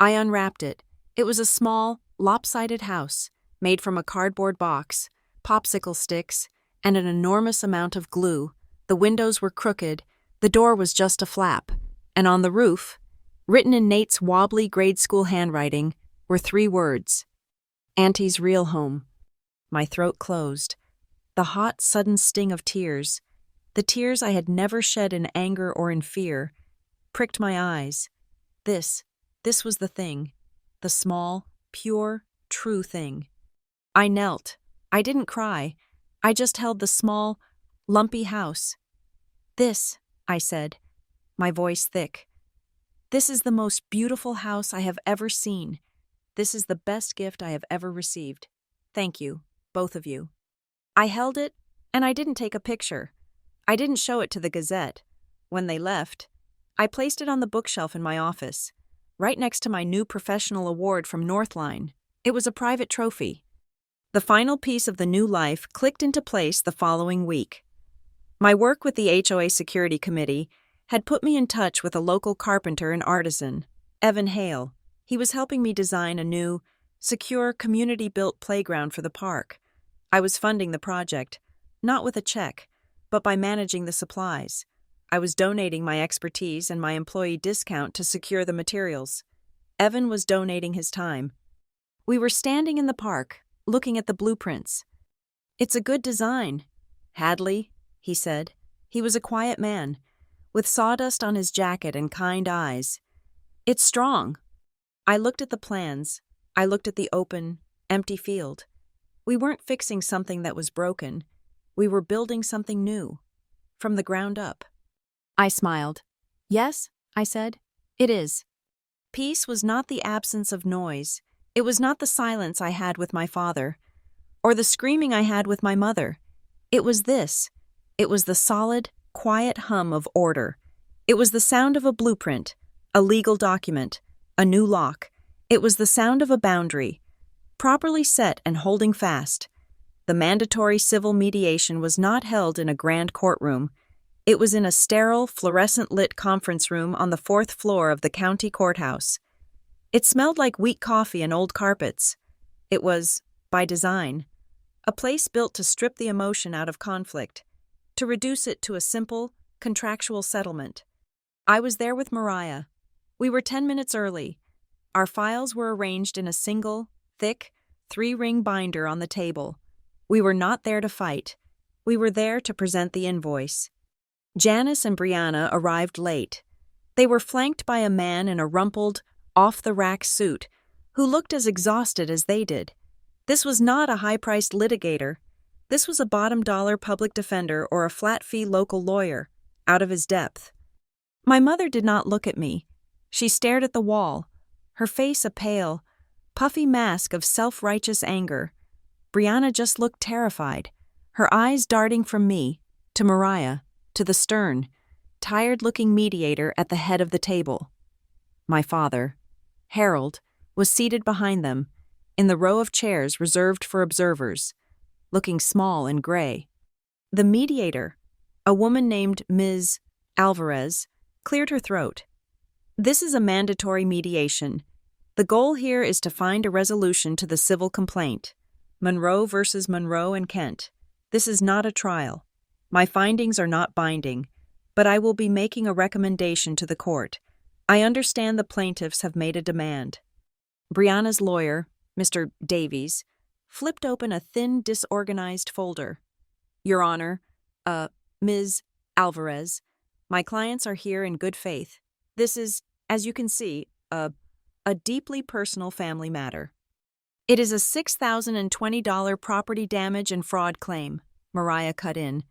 I unwrapped it. It was a small, lopsided house, made from a cardboard box, popsicle sticks, and an enormous amount of glue. The windows were crooked, the door was just a flap, and on the roof, written in Nate's wobbly grade school handwriting, were 3 words. Auntie's real home. My throat closed. The hot, sudden sting of tears, the tears I had never shed in anger or in fear, pricked my eyes. This was the thing, the small, pure, true thing. I knelt. I didn't cry. I just held the small, lumpy house. "This," I said, my voice thick. "This is the most beautiful house I have ever seen. This is the best gift I have ever received. Thank you, both of you." I held it, and I didn't take a picture. I didn't show it to the Gazette. When they left, I placed it on the bookshelf in my office, right next to my new professional award from Northline. It was a private trophy. The final piece of the new life clicked into place the following week. My work with the HOA Security Committee had put me in touch with a local carpenter and artisan, Evan Hale. He was helping me design a new, secure, community-built playground for the park. I was funding the project, not with a check, but by managing the supplies. I was donating my expertise and my employee discount to secure the materials. Evan was donating his time. We were standing in the park, looking at the blueprints. "It's a good design." "Hadley," he said. He was a quiet man, with sawdust on his jacket and kind eyes. "It's strong." I looked at the plans. I looked at the open, empty field. We weren't fixing something that was broken. We were building something new, from the ground up. I smiled. "Yes," I said, "it is." Peace was not the absence of noise. It was not the silence I had with my father, or the screaming I had with my mother. It was this. It was the solid, quiet hum of order. It was the sound of a blueprint, a legal document, a new lock. It was the sound of a boundary, properly set and holding fast. The mandatory civil mediation was not held in a grand courtroom. It was in a sterile, fluorescent-lit conference room on the 4th floor of the county courthouse. It smelled like weak coffee and old carpets. It was, by design, a place built to strip the emotion out of conflict, to reduce it to a simple, contractual settlement. I was there with Mariah. We were 10 minutes early. Our files were arranged in a single, thick, 3-ring binder on the table. We were not there to fight. We were there to present the invoice. Janice and Brianna arrived late. They were flanked by a man in a rumpled, off-the-rack suit who looked as exhausted as they did. This was not a high-priced litigator. This was a bottom-dollar public defender or a flat-fee local lawyer, out of his depth. My mother did not look at me. She stared at the wall, her face a pale, puffy mask of self-righteous anger. Brianna just looked terrified, her eyes darting from me, to Mariah, to the stern, tired-looking mediator at the head of the table. My father, Harold, was seated behind them, in the row of chairs reserved for observers, looking small and gray. The mediator, a woman named Ms. Alvarez, cleared her throat. This is a mandatory mediation. The goal here is to find a resolution to the civil complaint. Monroe versus Monroe and Kent. This is not a trial. My findings are not binding, but I will be making a recommendation to the court. I understand the plaintiffs have made a demand. Brianna's lawyer, Mr. Davies, flipped open a thin, disorganized folder. Your Honor, Ms. Alvarez, my clients are here in good faith. This is, as you can see, a deeply personal family matter. It is a $6,020 property damage and fraud claim, Mariah cut in,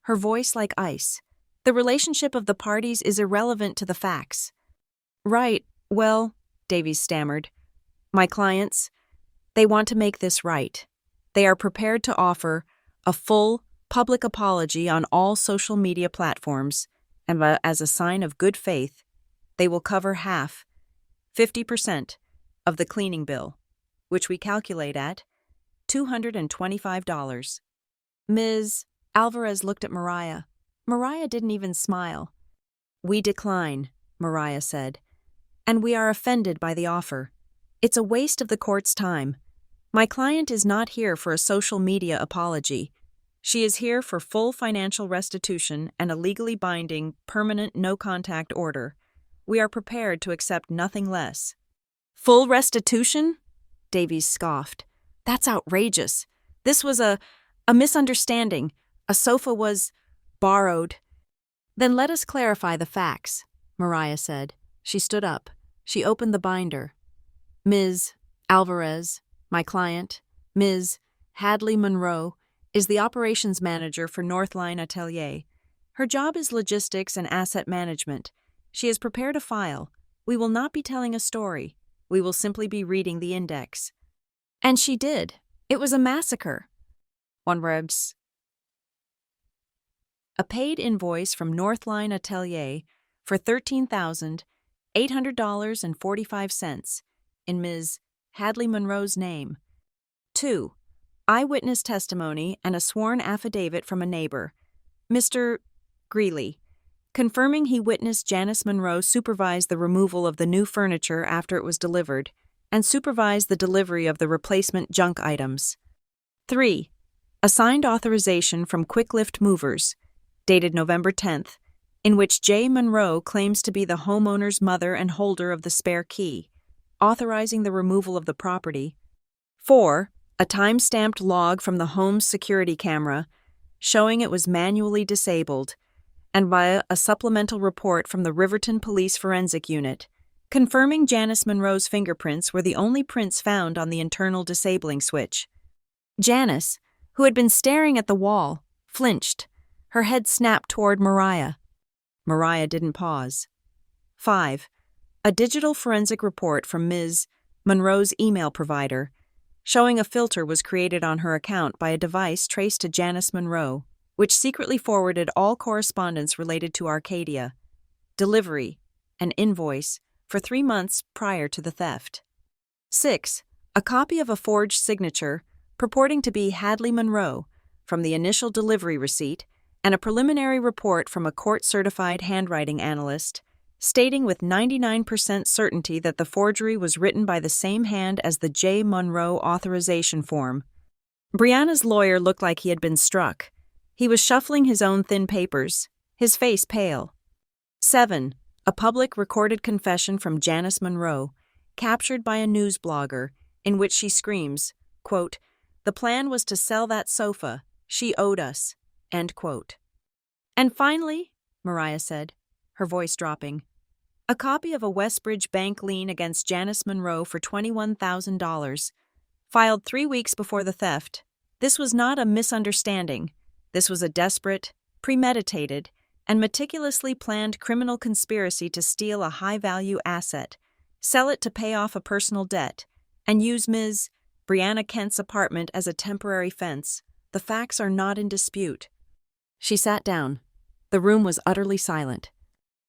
her voice like ice. The relationship of the parties is irrelevant to the facts. Right, well, Davies stammered. My clients, they want to make this right. They are prepared to offer a full, public apology on all social media platforms, and as a sign of good faith, they will cover half, 50%, of the cleaning bill, which we calculate at $225. Ms. Alvarez looked at Mariah. Mariah didn't even smile. We decline, Mariah said, and we are offended by the offer. It's a waste of the court's time. My client is not here for a social media apology. She is here for full financial restitution and a legally binding, permanent no-contact order. We are prepared to accept nothing less. Full restitution? Davies scoffed. That's outrageous. This was a misunderstanding. A sofa was borrowed. Then let us clarify the facts, Mariah said. She stood up. She opened the binder. Ms. Alvarez, my client, Ms. Hadley Monroe, is the operations manager for Northline Atelier. Her job is logistics and asset management. She has prepared a file. We will not be telling a story. We will simply be reading the index. And she did. It was a massacre. One words. A paid invoice from Northline Atelier for $13,800.45 in Ms. Hadley Monroe's name. 2. Eyewitness testimony and a sworn affidavit from a neighbor, Mr. Greeley, confirming he witnessed Janice Monroe supervise the removal of the new furniture after it was delivered and supervise the delivery of the replacement junk items. 3. A signed authorization from Quick Lift Movers, dated November 10th, in which J. Monroe claims to be the homeowner's mother and holder of the spare key, authorizing the removal of the property. 4. A time-stamped log from the home's security camera showing it was manually disabled, and by a supplemental report from the Riverton Police Forensic Unit, confirming Janice Monroe's fingerprints were the only prints found on the internal disabling switch. Janice, who had been staring at the wall, flinched. Her head snapped toward Mariah. Mariah didn't pause. 5. A digital forensic report from Ms. Monroe's email provider, showing a filter was created on her account by a device traced to Janice Monroe, which secretly forwarded all correspondence related to Arcadia, delivery, and invoice for 3 months prior to the theft. 6. A copy of a forged signature purporting to be Hadley Monroe from the initial delivery receipt and a preliminary report from a court-certified handwriting analyst stating with 99% certainty that the forgery was written by the same hand as the J. Monroe authorization form. Brianna's lawyer looked like he had been struck. He was shuffling his own thin papers, his face pale. 7. A public recorded confession from Janice Monroe, captured by a news blogger, in which she screams, quote, "The plan was to sell that sofa. She owed us." End quote. And finally, Mariah said, her voice dropping, a copy of a Westbridge Bank lien against Janice Monroe for $21,000, filed 3 weeks before the theft. This was not a misunderstanding. This was a desperate, premeditated, and meticulously planned criminal conspiracy to steal a high-value asset, sell it to pay off a personal debt, and use Ms. Brianna Kent's apartment as a temporary fence. The facts are not in dispute. She sat down. The room was utterly silent.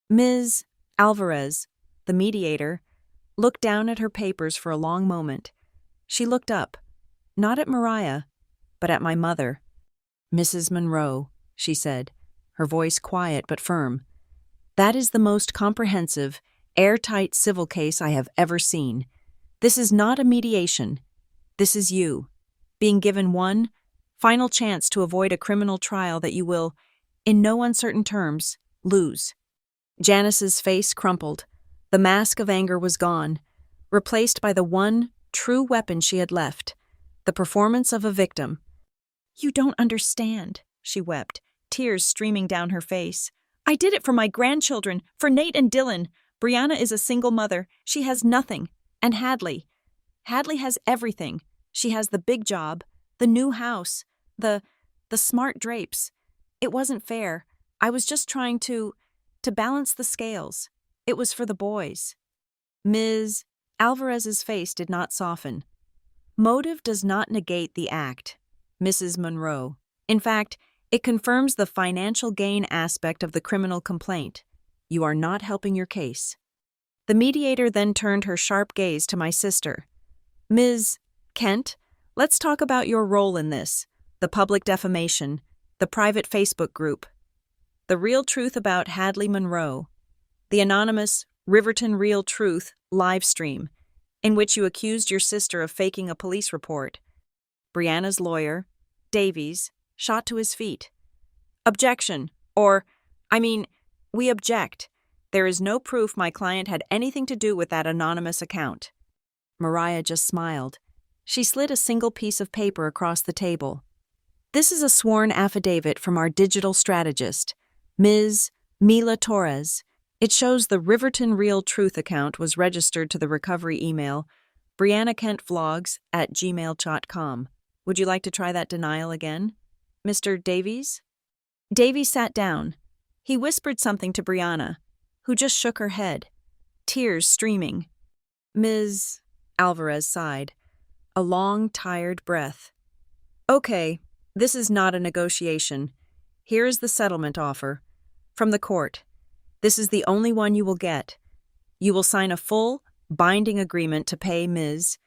Ms. Alvarez, the mediator, looked down at her papers for a long moment. She looked up, not at Mariah, but at my mother. "Mrs. Monroe," she said, her voice quiet but firm, "that is the most comprehensive, airtight civil case I have ever seen. This is not a mediation. This is you, being given one final chance to avoid a criminal trial that you will, in no uncertain terms, lose." Janice's face crumpled. The mask of anger was gone, replaced by the one true weapon she had left, the performance of a victim. "You don't understand," she wept, tears streaming down her face. "I did it for my grandchildren, for Nate and Dylan. Brianna is a single mother. She has nothing. And Hadley. Hadley has everything. She has the big job, the new house, the smart drapes. It wasn't fair. I was just trying to balance the scales. It was for the boys." Ms. Alvarez's face did not soften. "Motive does not negate the act, Mrs. Monroe. In fact, it confirms the financial gain aspect of the criminal complaint. You are not helping your case." The mediator then turned her sharp gaze to my sister. "Ms. Kent, let's talk about your role in this, the public defamation, the private Facebook group, the real truth about Hadley Monroe, the anonymous Riverton Real Truth live stream, in which you accused your sister of faking a police report." Brianna's lawyer, Davies, shot to his feet. "Objection, we object. There is no proof my client had anything to do with that anonymous account." Mariah just smiled. She slid a single piece of paper across the table. "This is a sworn affidavit from our digital strategist, Ms. Mila Torres. It shows the Riverton Real Truth account was registered to the recovery email, briannakentvlogs@gmail.com. Would you like to try that denial again, Mr. Davies?" Davies sat down. He whispered something to Brianna, who just shook her head, tears streaming. Ms. Alvarez sighed, a long, tired breath. "Okay, this is not a negotiation. Here is the settlement offer. From the court. This is the only one you will get. You will sign a full, binding agreement to pay Ms.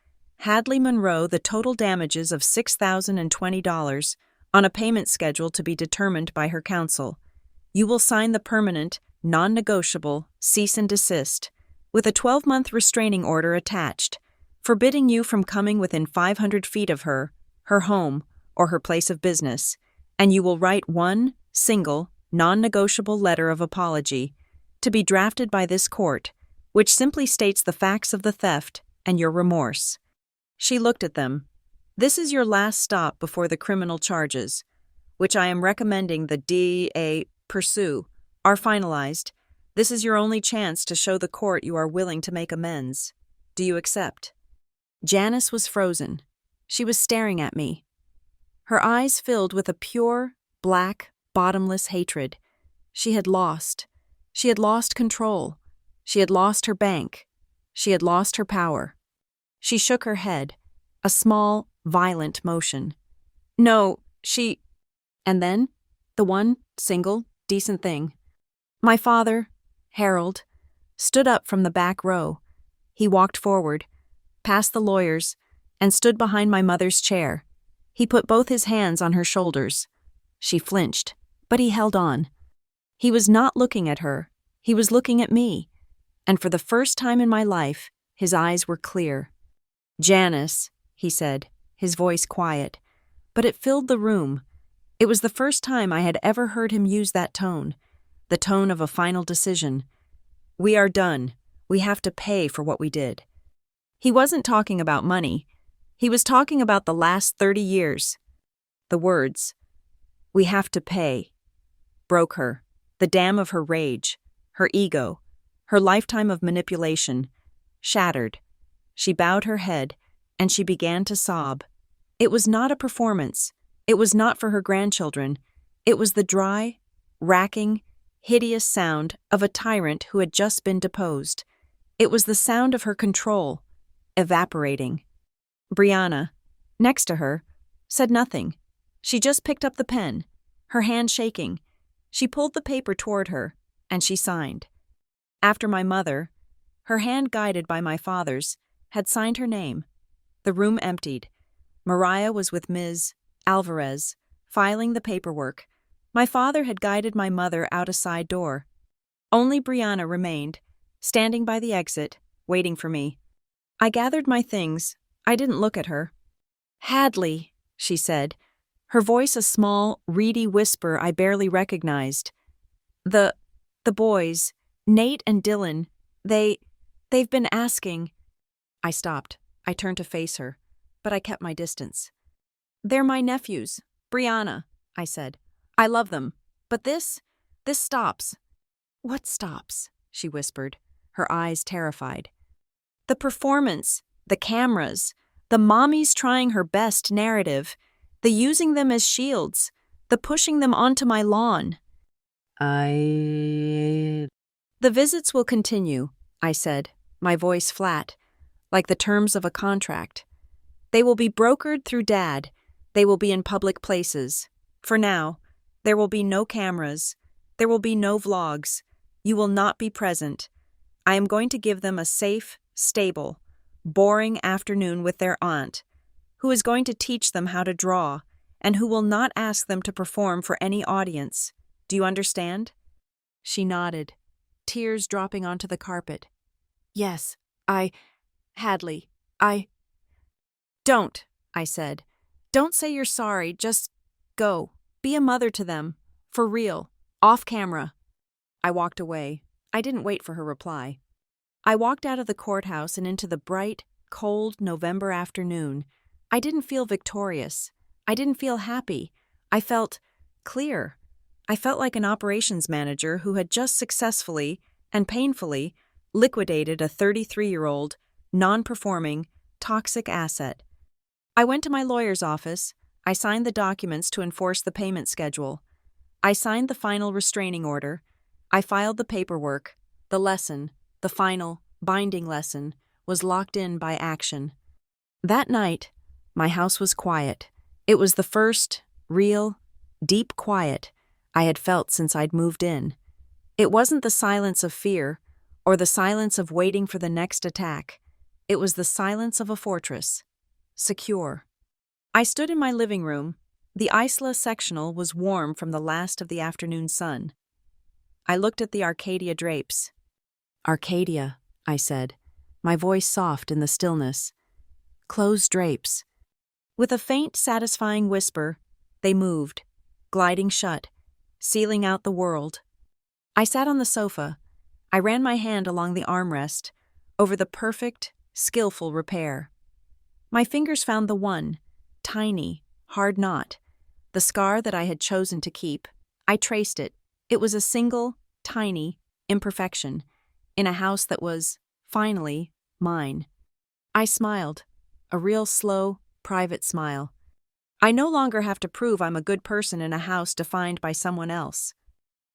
Hadley Monroe the total damages of $6,020 on a payment schedule to be determined by her counsel. You will sign the permanent, non-negotiable cease and desist, with a 12-month restraining order attached, forbidding you from coming within 500 feet of her home, or her place of business, and you will write one single, non-negotiable letter of apology, to be drafted by this court, which simply states the facts of the theft and your remorse." She looked at them. "This is your last stop before the criminal charges, which I am recommending the DA pursue, are finalized. This is your only chance to show the court you are willing to make amends. Do you accept?" Janice was frozen. She was staring at me. Her eyes filled with a pure, black, bottomless hatred. She had lost. She had lost control. She had lost her bank. She had lost her power. She shook her head, a small, violent motion. "No, she—" And then, the one, single, decent thing. My father, Harold, stood up from the back row. He walked forward, past the lawyers, and stood behind my mother's chair. He put both his hands on her shoulders. She flinched, but he held on. He was not looking at her. He was looking at me. And for the first time in my life, his eyes were clear. "Janice," he said, his voice quiet, but it filled the room. It was the first time I had ever heard him use that tone, the tone of a final decision. We are done. We have to pay for what we did. He wasn't talking about money. He was talking about the last 30 years. The words, "we have to pay," broke her, the dam of her rage, her ego, her lifetime of manipulation, shattered. She bowed her head, and she began to sob. It was not a performance. It was not for her grandchildren. It was the dry, racking, hideous sound of a tyrant who had just been deposed. It was the sound of her control, evaporating. Brianna, next to her, said nothing. She just picked up the pen, her hand shaking. She pulled the paper toward her, and she signed. After my mother, her hand guided by my father's, had signed her name. The room emptied. Mariah was with Ms. Alvarez, filing the paperwork. My father had guided my mother out a side door. Only Brianna remained, standing by the exit, waiting for me. I gathered my things. I didn't look at her. "Hadley," she said, her voice a small, reedy whisper I barely recognized. The boys, Nate and Dylan, they've been asking." I stopped. I turned to face her, but I kept my distance. "They're my nephews, Brianna," I said. "I love them, but this stops." "What stops?" she whispered, her eyes terrified. "The performance, the cameras, the mommy's trying her best narrative, the using them as shields, the pushing them onto my lawn." "The visits will continue," I said, my voice flat, like the terms of a contract. "They will be brokered through Dad. They will be in public places. For now, there will be no cameras. There will be no vlogs. You will not be present. I am going to give them a safe, stable, boring afternoon with their aunt, who is going to teach them how to draw, and who will not ask them to perform for any audience. Do you understand?" She nodded, tears dropping onto the carpet. "Yes, Hadley, Don't," I said. "Don't say you're sorry, just go. Be a mother to them. For real. Off camera." I walked away. I didn't wait for her reply. I walked out of the courthouse and into the bright, cold November afternoon. I didn't feel victorious. I didn't feel happy. I felt clear. I felt like an operations manager who had just successfully and painfully liquidated a 33-year-old, non-performing, toxic asset. I went to my lawyer's office. I signed the documents to enforce the payment schedule. I signed the final restraining order. I filed the paperwork. The lesson, the final, binding lesson, was locked in by action. That night, my house was quiet. It was the first, real, deep quiet I had felt since I'd moved in. It wasn't the silence of fear or the silence of waiting for the next attack. It was the silence of a fortress, secure. I stood in my living room. The Isla sectional was warm from the last of the afternoon sun. I looked at the Arcadia drapes. "Arcadia," I said, my voice soft in the stillness. "Closed drapes." With a faint, satisfying whisper, they moved, gliding shut, sealing out the world. I sat on the sofa. I ran my hand along the armrest, over the perfect, skillful repair. My fingers found the one, tiny, hard knot, the scar that I had chosen to keep. I traced it. It was a single, tiny imperfection in a house that was, finally, mine. I smiled, a real slow, private smile. I no longer have to prove I'm a good person in a house defined by someone else.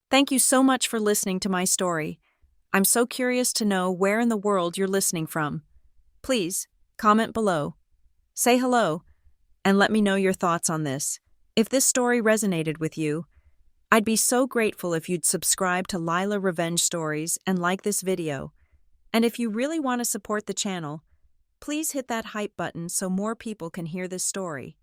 Thank you so much for listening to my story. I'm so curious to know where in the world you're listening from. Please, comment below. Say hello, and let me know your thoughts on this. If this story resonated with you, I'd be so grateful if you'd subscribe to Lila Revenge Stories and like this video. And if you really want to support the channel, please hit that hype button so more people can hear this story.